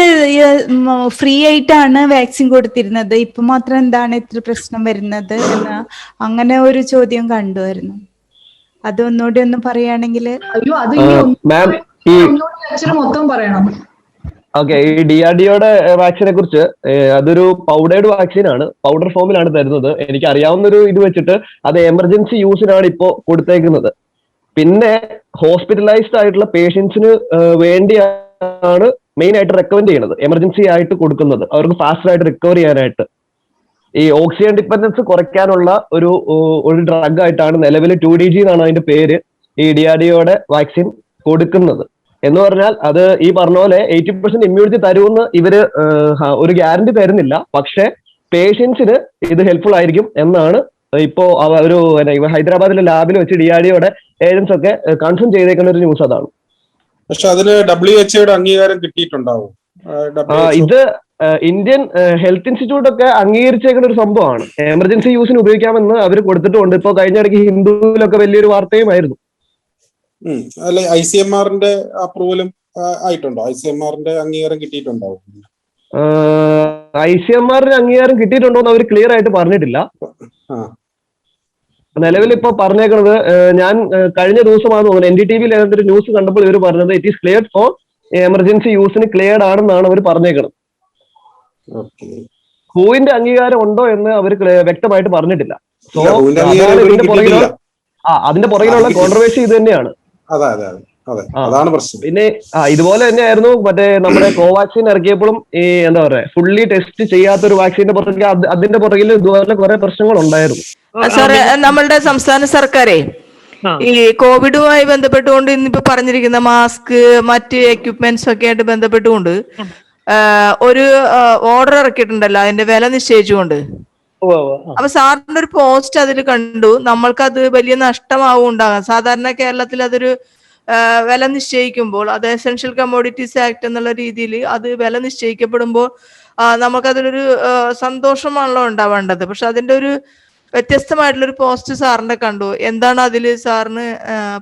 ഫ്രീ ആയിട്ടാണ് വാക്സിൻ കൊടുത്തിരുന്നത്, ഇപ്പൊ മാത്രം എന്താണ് ഇത്ര പ്രശ്നം വരുന്നത് എന്ന് അങ്ങനെ ഒരു ചോദ്യം കണ്ടുവരുന്നു. അതൊന്നുകൂടി ഒന്ന് പറയുകയാണെങ്കിൽ. അയ്യോ, അത് മൊത്തം പറയണം. ഓക്കെ, ഈ DRDOയുടെ വാക്സിനെ കുറിച്ച്, അതൊരു പൗഡേർഡ് വാക്സിൻ ആണ്, പൗഡർ ഫോമിലാണ് തരുന്നത്. എനിക്ക് അറിയാവുന്ന ഒരു ഇത് വെച്ചിട്ട് അത് എമർജൻസി യൂസിനാണ് ഇപ്പോൾ കൊടുത്തേക്കുന്നത്. പിന്നെ ഹോസ്പിറ്റലൈസ്ഡ് ആയിട്ടുള്ള പേഷ്യൻസിന് വേണ്ടിയാണ് മെയിൻ ആയിട്ട് റെക്കമെൻഡ് ചെയ്യുന്നത്, എമർജൻസി ആയിട്ട് കൊടുക്കുന്നത്, അവർക്ക് ഫാസ്റ്റ് ആയിട്ട് റിക്കവർ ചെയ്യാനായിട്ട്. ഈ ഓക്സിജൻ ഡിപ്പെൻഡൻസ് കുറയ്ക്കാനുള്ള ഒരു ഡ്രഗ് ആയിട്ടാണ് നിലവിൽ 2DG എന്നാണ് അതിന്റെ പേര്, ഈ DRDOയുടെ വാക്സിൻ കൊടുക്കുന്നത്. എന്ന് പറഞ്ഞാൽ അത് ഈ പറഞ്ഞ പോലെ 80% ഇമ്മ്യൂണിറ്റി തരുമെന്ന് ഇവര് ഒരു ഗ്യാരണ്ടി തരുന്നില്ല. പക്ഷെ പേഷ്യൻസിന് ഇത് ഹെൽപ്ഫുൾ ആയിരിക്കും എന്നാണ് ഇപ്പോ ഒരു ഹൈദരാബാദിലെ ലാബിൽ വെച്ച് DRDOയുടെ ഏജൻസ് ഒക്കെ കൺഫേം ചെയ്തേക്കുന്ന ഒരു ന്യൂസ് അതാണ്. പക്ഷെ അതിന് WHO അംഗീകാരം കിട്ടിയിട്ടുണ്ടാവും. ഇത് ഇന്ത്യൻ ഹെൽത്ത് ഇൻസ്റ്റിറ്റ്യൂട്ട് ഒക്കെ അംഗീകരിച്ചേക്കുന്ന ഒരു സംഭവമാണ്. എമർജൻസി യൂസിന് ഉപയോഗിക്കാമെന്ന് അവർ കൊടുത്തിട്ടുണ്ട്. ഇപ്പൊ കഴിഞ്ഞ ഇടയ്ക്ക് ഹിന്ദുവിലൊക്കെ വലിയൊരു വാർത്തയുമായിരുന്നു. അല്ലെ, ICMRന്റെ അപ്രൂവലും ആയിട്ടുണ്ടോ? ICMRന്റെ അംഗീകാരം കിട്ടിയിട്ടുണ്ടാവും. ICMRന്റെ അംഗീകാരം കിട്ടിയിട്ടുണ്ടോ എന്ന് അവർ ക്ലിയർ ആയിട്ട് പറഞ്ഞിട്ടില്ല. നിലവിൽ ഇപ്പൊ പറഞ്ഞേക്കുന്നത്, ഞാൻ കഴിഞ്ഞ ദിവസമാണ് തോന്നുന്നത് NDTVയിൽ ഒരു ന്യൂസ് കണ്ടപ്പോൾ ഇവർ പറഞ്ഞത് it is cleared for emergency യൂസിന് ക്ലിയർഡ് ആണെന്നാണ് അവർ പറഞ്ഞേക്കുന്നത്. ഹൂവിന്റെ അംഗീകാരം ഉണ്ടോ എന്ന് അവർ വ്യക്തമായിട്ട് പറഞ്ഞിട്ടില്ല. സോ അതിന്റെ പുറകിലുള്ള കോൺട്രവേഴ്സി ഇത് തന്നെയാണ്. അതെ, ആ. അതാണ് പ്രശ്നം. പിന്നെ ഇതുപോലെ തന്നെയായിരുന്നു മറ്റേ നമ്മുടെ കോവാക്സിൻ ഇറക്കിയപ്പോഴും ഈ എന്താ പറയാ ഫുള്ളി ടെസ്റ്റ് ചെയ്യാത്ത ഒരു വാക്സിന്റെ പുറകെ അതിന്റെ പുറകിൽ ഇതുപോലെ കുറെ പ്രശ്നങ്ങൾ ഉണ്ടായിരുന്നു. സാറേ, നമ്മളുടെ സംസ്ഥാന സർക്കാരേ ഈ കോവിഡുമായി ബന്ധപ്പെട്ടുകൊണ്ട് ഇന്നിപ്പോ പറഞ്ഞിരിക്കുന്ന മാസ്ക്, മറ്റ് എക്യുപ്മെന്റ്സ് ഒക്കെ ആയിട്ട് ബന്ധപ്പെട്ടുകൊണ്ട് ഒരു ഓർഡർ ഇറക്കിയിട്ടുണ്ടല്ലോ, അതിന്റെ വില നിശ്ചയിച്ചുകൊണ്ട്. അപ്പൊ സാറിന്റെ ഒരു പോസ്റ്റ് അതിൽ കണ്ടു. നമ്മൾക്കത് വലിയ നഷ്ടമാവും ഉണ്ടാകാം. സാധാരണ കേരളത്തിൽ അതൊരു വില നിശ്ചയിക്കുമ്പോൾ അത് എസെൻഷ്യൽ കമ്മോഡിറ്റീസ് ആക്ട് എന്നുള്ള രീതിയിൽ അത് വില നിശ്ചയിക്കപ്പെടുമ്പോൾ നമുക്കതിലൊരു സന്തോഷമാണല്ലോ ഉണ്ടാവേണ്ടത്. പക്ഷെ അതിന്റെ ഒരു വ്യത്യസ്തമായിട്ടുള്ളൊരു പോസ്റ്റ് സാറിന്റെ കണ്ടു. എന്താണ് അതിൽ സാറിന്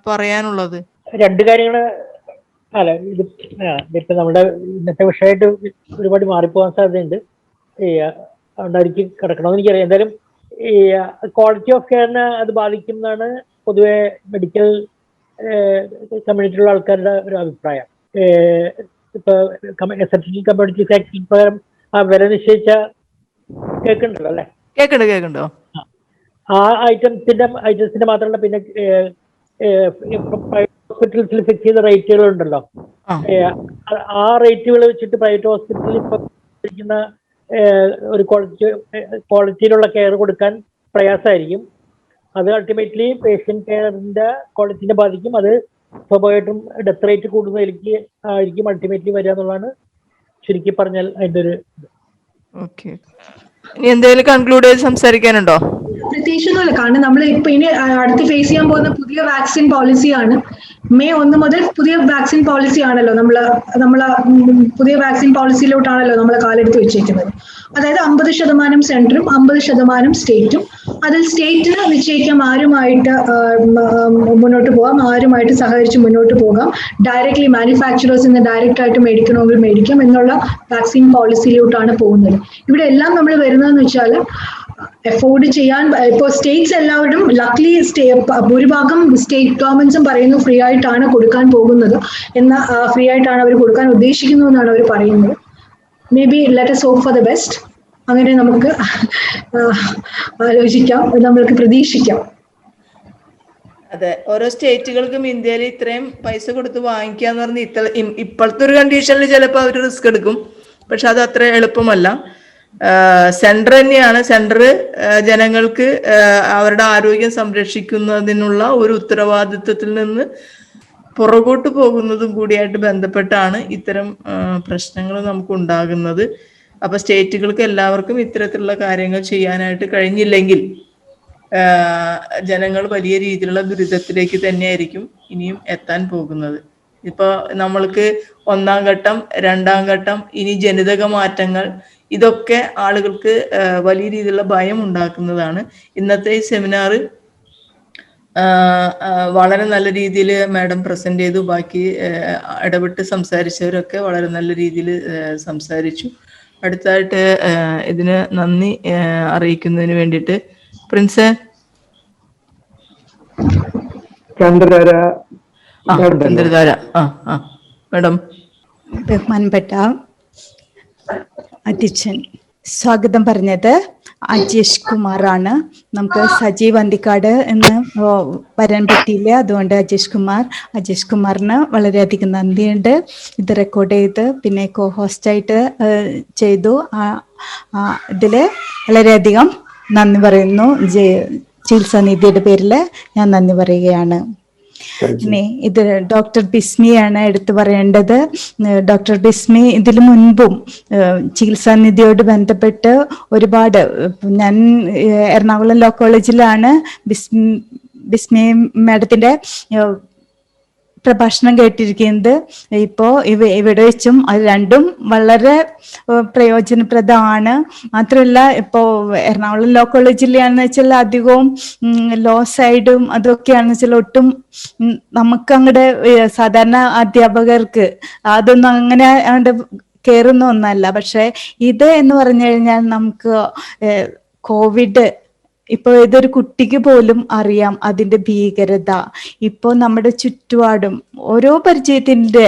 പറയാനുള്ളത്? രണ്ട് കാര്യങ്ങള്. അല്ല, ഇതിപ്പോ നമ്മുടെ ഇന്നത്തെ വിഷയമായിട്ട് ഒരുപാട് മാറിപ്പോകാൻ സാധ്യതയുണ്ട്. അതുകൊണ്ടായിരിക്കും കിടക്കണമെന്ന് എനിക്കറിയാം. എന്തായാലും ഈ ക്വാളിറ്റി ഓഫ് കെയറിനെ അത് ബാധിക്കുന്നതാണ് പൊതുവെ മെഡിക്കൽ കമ്മ്യൂണിറ്റിയിലുള്ള ആൾക്കാരുടെ ഒരു അഭിപ്രായം. ഇപ്പൊ എസെൻഷ്യൽ കമ്മോഡിറ്റീസ് ആക്ട് പ്രകാരം ആ വില നിശ്ചയിച്ച കേൾക്കുന്നുണ്ടല്ലോ അല്ലേ? കേൾക്കണ്ടോ? ആ ഐറ്റംസിന്റെ മാത്രമല്ല, പിന്നെ ഹോസ്പിറ്റൽസിൽ ഫിക്സ് ചെയ്ത റേറ്റുകൾ ഉണ്ടല്ലോ. ആ റേറ്റുകൾ വെച്ചിട്ട് പ്രൈവറ്റ് ഹോസ്പിറ്റലിൽ ഇപ്പൊ ഇരിക്കുന്ന ഒരു ക്വാളിറ്റിയിലുള്ള കെയർ കൊടുക്കാൻ പ്രയാസമായിരിക്കും. അത് അൾട്ടിമേറ്റ്ലി പേഷ്യന്റ് കെയറിന്റെ ക്വാളിറ്റിനെ ബാധിക്കും. അത് സ്വാഭാവികമായിട്ടും ഡെത്ത് റേറ്റ് കൂടുന്നതിലേക്ക് ആയിരിക്കും അൾട്ടിമേറ്റ്ലി വരിക എന്നുള്ളതാണ് ചുരുക്കി പറഞ്ഞാൽ അതിന്റെ ഒരു. ഓക്കെ, ഇനി എന്തെങ്കിലും കൺക്ലൂഡ് ചെയ്ത് സംസാരിക്കാനുണ്ടോ? പ്രത്യേകിച്ചൊന്നുമില്ല. കാരണം നമ്മൾ ഇപ്പൊ ഇനി അടുത്ത് ഫേസ് ചെയ്യാൻ പോകുന്ന പുതിയ വാക്സിൻ പോളിസിയാണ്. മെയ് 1 മുതൽ പുതിയ വാക്സിൻ പോളിസി ആണല്ലോ. നമ്മള് പുതിയ വാക്സിൻ പോളിസിയിലോട്ടാണല്ലോ നമ്മൾ കാലെടുത്ത് വെച്ചിരിക്കുന്നത്. അതായത് 50% സെൻട്രും 50% സ്റ്റേറ്റും. അതിൽ സ്റ്റേറ്റിന് നിശ്ചയിക്കാം ആരുമായിട്ട് മുന്നോട്ട് പോകാം, ആരുമായിട്ട് സഹകരിച്ച് മുന്നോട്ട് പോകാം. ഡയറക്ട്ലി മാനുഫാക്ചറേഴ്സ് നിന്ന് ഡയറക്റ്റ് ആയിട്ട് മേടിക്കണമെങ്കിൽ മേടിക്കാം എന്നുള്ള വാക്സിൻ പോളിസിയിലോട്ടാണ് പോകുന്നത്. ഇവിടെ എല്ലാം നമ്മൾ വരുന്നതെന്ന് വെച്ചാൽ അഫോർഡ് ചെയ്യാൻ ഇപ്പോൾ സ്റ്റേറ്റ്സ് എല്ലാവരും ലക്ലി ഭൂരിഭാഗം സ്റ്റേറ്റ് ഗവൺമെന്റ്സും പറയുന്നു ഫ്രീ ആയിട്ടാണ് കൊടുക്കാൻ പോകുന്നത് ഫ്രീ ആയിട്ടാണ് അവർ കൊടുക്കാൻ ഉദ്ദേശിക്കുന്നത് എന്നാണ് അവർ പറയുന്നത്. May be let us hope for the best. അങ്ങനെ നമുക്ക് ആലോചിക്കാം, നമ്മൾക്ക് പ്രതീക്ഷിക്കാം. അതെ, ഓരോ സ്റ്റേറ്റുകൾക്കും ഇന്ത്യയിൽ ഇത്രയും പൈസ കൊടുത്ത് വാങ്ങിക്കാന്ന് പറഞ്ഞ് ഇപ്പോഴത്തെ ഒരു കണ്ടീഷനിൽ ചിലപ്പോൾ അവർ റിസ്ക് എടുക്കും. പക്ഷെ അത് അത്ര എളുപ്പമല്ല. സെന്റർ തന്നെയാണ്. സെന്റർ ജനങ്ങൾക്ക് അവരുടെ ആരോഗ്യം സംരക്ഷിക്കുന്നതിനുള്ള ഒരു ഉത്തരവാദിത്വത്തിൽ നിന്ന് പുറകോട്ട് പോകുന്നതും കൂടിയായിട്ട് ബന്ധപ്പെട്ടാണ് ഇത്തരം പ്രശ്നങ്ങൾ നമുക്ക് ഉണ്ടാകുന്നത്. അപ്പൊ സ്റ്റേറ്റുകൾക്ക് എല്ലാവർക്കും ഇത്തരത്തിലുള്ള കാര്യങ്ങൾ ചെയ്യാനായിട്ട് കഴിഞ്ഞില്ലെങ്കിൽ ജനങ്ങൾ വലിയ രീതിയിലുള്ള ദുരിതത്തിലേക്ക് തന്നെയായിരിക്കും ഇനിയും എത്താൻ പോകുന്നത്. ഇപ്പൊ നമ്മൾക്ക് 1ാം ഘട്ടം, 2ാം ഘട്ടം, ഇനി ജനിതക മാറ്റങ്ങൾ, ഇതൊക്കെ ആളുകൾക്ക് വലിയ രീതിയിലുള്ള ഭയം ഉണ്ടാക്കുന്നതാണ്. ഇന്നത്തെ ഈ സെമിനാർ വളരെ നല്ല രീതിയിൽ മാഡം പ്രസന്റ് ചെയ്തു. ബാക്കി ഇടപെട്ട് സംസാരിച്ചവരൊക്കെ വളരെ നല്ല രീതിയിൽ സംസാരിച്ചു. അടുത്തായിട്ട് ഇതിന് നന്ദി അറിയിക്കുന്നതിന് വേണ്ടിയിട്ട് പ്രിൻസ് ചന്ദ്രധാര മാഡം. ബഹുമാനപ്പെട്ട അധ്യക്ഷൻ, സ്വാഗതം പറഞ്ഞത് അജേഷ് കുമാറാണ്. നമുക്ക് സജീവ് അന്തിക്കാട് എന്ന് വരാൻ പറ്റിയില്ല, അതുകൊണ്ട് അജേഷ് കുമാറിന് വളരെയധികം നന്ദിയുണ്ട്. ഇത് റെക്കോർഡ് ചെയ്ത് പിന്നെ കോ ഹോസ്റ്റായിട്ട് ചെയ്തു. ഇതില് വളരെയധികം നന്ദി പറയുന്നു. ചികിത്സാ നിധിയുടെ പേരിൽ ഞാൻ നന്ദി പറയുകയാണ്. ഇനി ഇത് ഡോക്ടർ ബിസ്മിയാണ് എടുത്തു പറയേണ്ടത്. ഡോക്ടർ ബിസ്മി ഇതിനു മുൻപും ചികിത്സാ നിധിയോട് ബന്ധപ്പെട്ട് ഒരുപാട്, ഞാൻ എറണാകുളം ലോ കോളേജിലാണ് ബിസ്മി മാഡത്തിന്റെ പ്രഭാഷണം കേട്ടിരിക്കുന്നത്. ഇപ്പോ ഇവിടെ വെച്ചും അത് രണ്ടും വളരെ പ്രയോജനപ്രദമാണ്. മാത്രമല്ല ഇപ്പോ എറണാകുളം ലോ കോളേജിലാണെന്ന് വെച്ചാൽ അധികവും ലോ സൈഡും അതൊക്കെയാണെന്ന് വെച്ചാൽ ഒട്ടും നമുക്ക് അങ്ങോട്ട് സാധാരണ അധ്യാപകർക്ക് അതൊന്നും അങ്ങനെ അങ്ങോട്ട് കയറുന്ന ഒന്നല്ല. പക്ഷെ ഇത് എന്ന് പറഞ്ഞു കഴിഞ്ഞാൽ നമുക്ക് കോവിഡ് ഇപ്പോൾ ഇതൊരു കുട്ടിക്ക് പോലും അറിയാം അതിന്റെ ഭീകരത. ഇപ്പോൾ നമ്മുടെ ചുറ്റുപാടും ഓരോ പരിചയത്തിന്റെ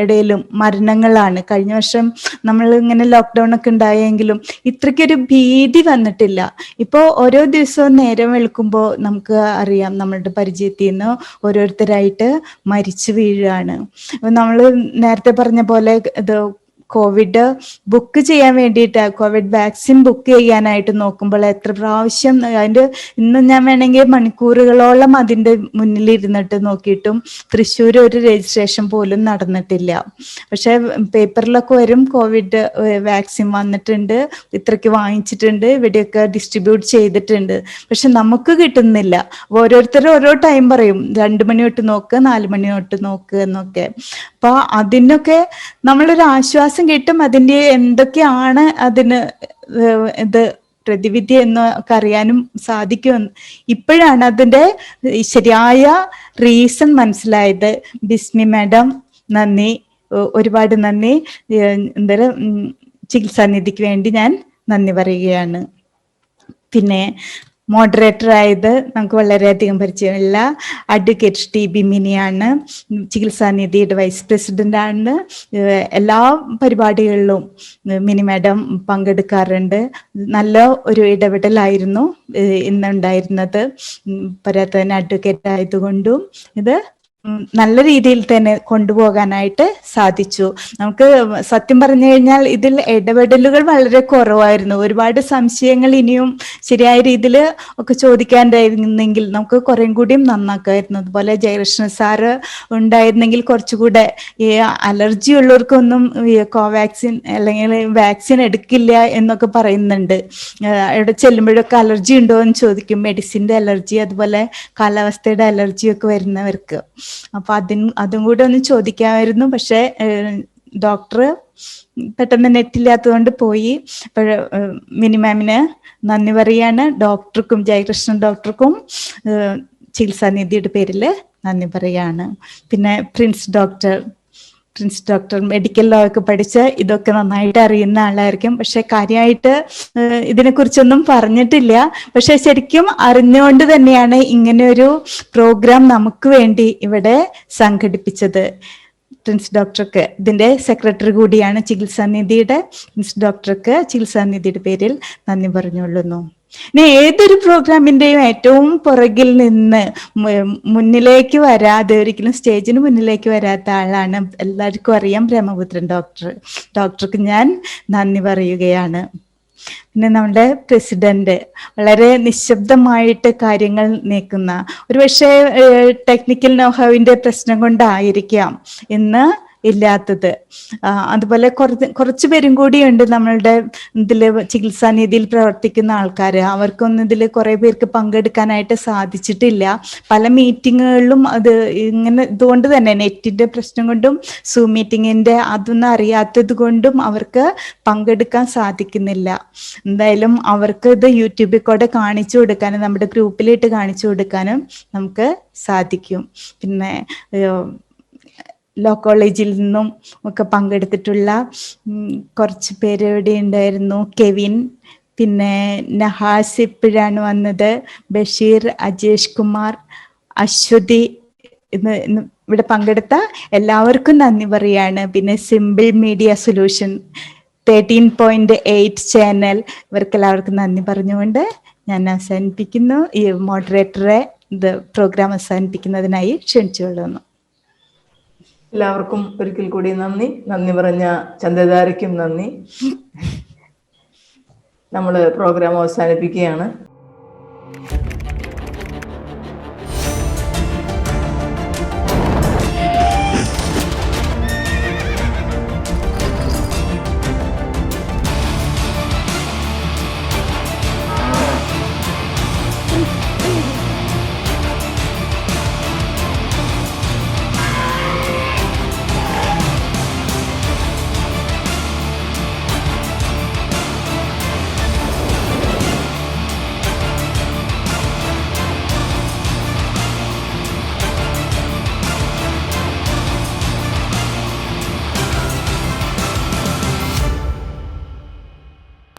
ഇടയിലും മരണങ്ങളാണ്. കഴിഞ്ഞ വർഷം നമ്മൾ ഇങ്ങനെ ലോക്ക്ഡൌൺ ഒക്കെ ഉണ്ടായെങ്കിലും ഇത്രയ്ക്കൊരു ഭീതി വന്നിട്ടില്ല. ഇപ്പോൾ ഓരോ ദിവസവും നേരം വെളുക്കുമ്പോൾ നമുക്ക് അറിയാം നമ്മളുടെ പരിചയത്തിൽ നിന്ന് ഓരോരുത്തരായിട്ട് മരിച്ചു വീഴുകയാണ്. നമ്മൾ നേരത്തെ പറഞ്ഞ പോലെ ഇത് കോവിഡ് ബുക്ക് ചെയ്യാൻ വേണ്ടിയിട്ട് കോവിഡ് വാക്സിൻ ബുക്ക് ചെയ്യാനായിട്ട് നോക്കുമ്പോൾ എത്ര പ്രാവശ്യം അതിൻ്റെ ഇന്ന് ഞാൻ വേണമെങ്കിൽ മണിക്കൂറുകളോളം അതിൻ്റെ മുന്നിൽ ഇരുന്നിട്ട് നോക്കിയിട്ടും തൃശ്ശൂർ ഒരു രജിസ്ട്രേഷൻ പോലും നടന്നിട്ടില്ല. പക്ഷെ പേപ്പറിലൊക്കെ വരും കോവിഡ് വാക്സിൻ വന്നിട്ടുണ്ട്, ഇത്രയ്ക്ക് വാങ്ങിച്ചിട്ടുണ്ട്, ഇവിടെയൊക്കെ ഡിസ്ട്രിബ്യൂട്ട് ചെയ്തിട്ടുണ്ട്. പക്ഷെ നമുക്ക് കിട്ടുന്നില്ല. ഓരോരുത്തരും ഓരോ ടൈം പറയും, 2 മണി തൊട്ട് നോക്ക്, 4 മണി തൊട്ട് നോക്ക് എന്നൊക്കെ. അപ്പൊ അതിനൊക്കെ നമ്മളൊരു ആശ്വാസം കിട്ടും. അതിൻ്റെ എന്തൊക്കെയാണ് അതിന് ഇത് പ്രതിവിധി എന്നൊക്കെ അറിയാനും സാധിക്കും. ഇപ്പോഴാണ് അതിൻ്റെ ശരിയായ റീസൺ മനസ്സിലായത്. ബിസ്മി മാഡം നന്ദി, ഒരുപാട് നന്ദി. എന്തായാലും ചികിത്സാനിധിക്ക് വേണ്ടി ഞാൻ നന്ദി പറയുകയാണ്. പിന്നെ മോഡറേറ്റർ ആയത് നമുക്ക് വളരെയധികം പരിചയമുള്ള അഡ്വക്കേറ്റ് ടി.ബി. മിനിയാണ്. ചികിത്സാനിധിയുടെ വൈസ് പ്രസിഡന്റ് ആണ്. എല്ലാ പരിപാടികളിലും മിനി മാഡം പങ്കെടുക്കാറുണ്ട്. നല്ല ഒരു ഇടപെടലായിരുന്നു ഇന്നുണ്ടായിരുന്നത്. പോരാത്തതിന് അഡ്വക്കേറ്റ് ആയതുകൊണ്ടും ഇത് നല്ല രീതിയിൽ തന്നെ കൊണ്ടുപോകാനായിട്ട് സാധിച്ചു. നമുക്ക് സത്യം പറഞ്ഞു കഴിഞ്ഞാൽ ഇതിൽ ഇടപെടലുകൾ വളരെ കുറവായിരുന്നു. ഒരുപാട് സംശയങ്ങൾ ഇനിയും ശരിയായ രീതിയിൽ ഒക്കെ ചോദിക്കാണ്ടായിരുന്നെങ്കിൽ നമുക്ക് കുറേം കൂടിയും നന്നാക്കായിരുന്നു. അതുപോലെ ജയകൃഷ്ണൻ സാറ് ഉണ്ടായിരുന്നെങ്കിൽ കുറച്ചുകൂടെ ഈ അലർജി ഉള്ളവർക്കൊന്നും കോവാക്സിൻ അല്ലെങ്കിൽ വാക്സിൻ എടുക്കില്ല എന്നൊക്കെ പറയുന്നുണ്ട്. അവിടെ ചെല്ലുമ്പോഴൊക്കെ അലർജി ഉണ്ടോ എന്ന് ചോദിക്കും. മെഡിസിൻ്റെ അലർജി, അതുപോലെ കാലാവസ്ഥയുടെ അലർജിയൊക്കെ വരുന്നവർക്ക്. അപ്പൊ അതും കൂടെ ഒന്ന് ചോദിക്കാമായിരുന്നു. പക്ഷെ ഡോക്ടർ പെട്ടെന്ന് നെറ്റില്ലാത്തതുകൊണ്ട് പോയി. അപ്പോൾ മിനിമാമിന് നന്ദി പറയാണ്. ഡോക്ടർക്കും ജയകൃഷ്ണൻ ഡോക്ടർക്കും ചികിത്സാനിധിയുടെ പേരിൽ നന്ദി പറയാണ്. പിന്നെ പ്രിൻസ് ഡോക്ടർ മെഡിക്കൽ ലോ ഒക്കെ പഠിച്ച് ഇതൊക്കെ നന്നായിട്ട് അറിയുന്ന ആളായിരിക്കും. പക്ഷെ കാര്യമായിട്ട് ഇതിനെക്കുറിച്ചൊന്നും പറഞ്ഞിട്ടില്ല. പക്ഷെ ശരിക്കും അറിഞ്ഞുകൊണ്ട് തന്നെയാണ് ഇങ്ങനെ ഒരു പ്രോഗ്രാം നമുക്ക് വേണ്ടി ഇവിടെ സംഘടിപ്പിച്ചത്. പ്രിൻസ് ഡോക്ടർക്ക്, ഇതിന്റെ സെക്രട്ടറി കൂടിയാണ് ചികിത്സാനിധിയുടെ. പ്രിൻസ് ഡോക്ടർക്ക് ചികിത്സാനിധിയുടെ പേരിൽ നന്ദി പറഞ്ഞുകൊള്ളുന്നു. ഇനി ഏതൊരു പ്രോഗ്രാമിന്റെയും ഏറ്റവും പുറകിൽ നിന്ന് മുന്നിലേക്ക് വരാതെ, ഒരിക്കലും സ്റ്റേജിന് മുന്നിലേക്ക് വരാത്ത ആളാണ്, എല്ലാവർക്കും അറിയാം, ബ്രഹ്മപുത്രൻ ഡോക്ടർക്ക് ഞാൻ നന്ദി പറയുകയാണ്. പിന്നെ നമ്മുടെ പ്രസിഡന്റ് വളരെ നിശബ്ദമായിട്ട് കാര്യങ്ങൾ നീക്കുന്ന, ഒരുപക്ഷെ ടെക്നിക്കൽ നോഹവിന്റെ പ്രശ്നം കൊണ്ടായിരിക്കാം ഇന്ന് ഇല്ലാത്തത്. അതുപോലെ കുറച്ചു പേരും കൂടിയുണ്ട് നമ്മളുടെ ഇതില് ചികിത്സാനിധിയിൽ പ്രവർത്തിക്കുന്ന ആൾക്കാർ. അവർക്കൊന്നും ഇതിൽ കുറെ പേർക്ക് പങ്കെടുക്കാനായിട്ട് സാധിച്ചിട്ടില്ല. പല മീറ്റിങ്ങുകളിലും അത് ഇങ്ങനെ ഇതുകൊണ്ട് തന്നെ നെറ്റിന്റെ പ്രശ്നം കൊണ്ടും സൂം മീറ്റിങ്ങിന്റെ അതൊന്നും അറിയാത്തത് കൊണ്ടും അവർക്ക് പങ്കെടുക്കാൻ സാധിക്കുന്നില്ല. എന്തായാലും അവർക്ക് ഇത് യൂട്യൂബിൽ കൂടെ കാണിച്ചു കൊടുക്കാനും നമ്മുടെ ഗ്രൂപ്പിലിട്ട് കാണിച്ചു കൊടുക്കാനും നമുക്ക് സാധിക്കും. പിന്നെ ലോ കോളേജിൽ നിന്നും ഒക്കെ പങ്കെടുത്തിട്ടുള്ള കുറച്ച് പേര് ഇവിടെ ഉണ്ടായിരുന്നു. കെവിൻ, പിന്നെ നഹാസ് ഇപ്പോഴാണ് വന്നത്, ബഷീർ, അജേഷ് കുമാർ, അശ്വതി, ഇവിടെ പങ്കെടുത്ത എല്ലാവർക്കും നന്ദി പറയാണ്. പിന്നെ സിമ്പിൾ മീഡിയ സൊല്യൂഷൻ, 13.8 ചാനൽ, ഇവർക്കെല്ലാവർക്കും നന്ദി പറഞ്ഞുകൊണ്ട് ഞാൻ അവസാനിപ്പിക്കുന്നു. ഈ മോഡറേറ്ററെ ഇത് പ്രോഗ്രാം അവസാനിപ്പിക്കുന്നതിനായി ക്ഷണിച്ചുകൊള്ളുന്നു. എല്ലാവർക്കും ഒരിക്കൽ കൂടി നന്ദി പറഞ്ഞ ചന്ദ്രധാരയ്ക്കും നന്ദി. നമ്മൾ പ്രോഗ്രാം അവസാനിപ്പിക്കുകയാണ്.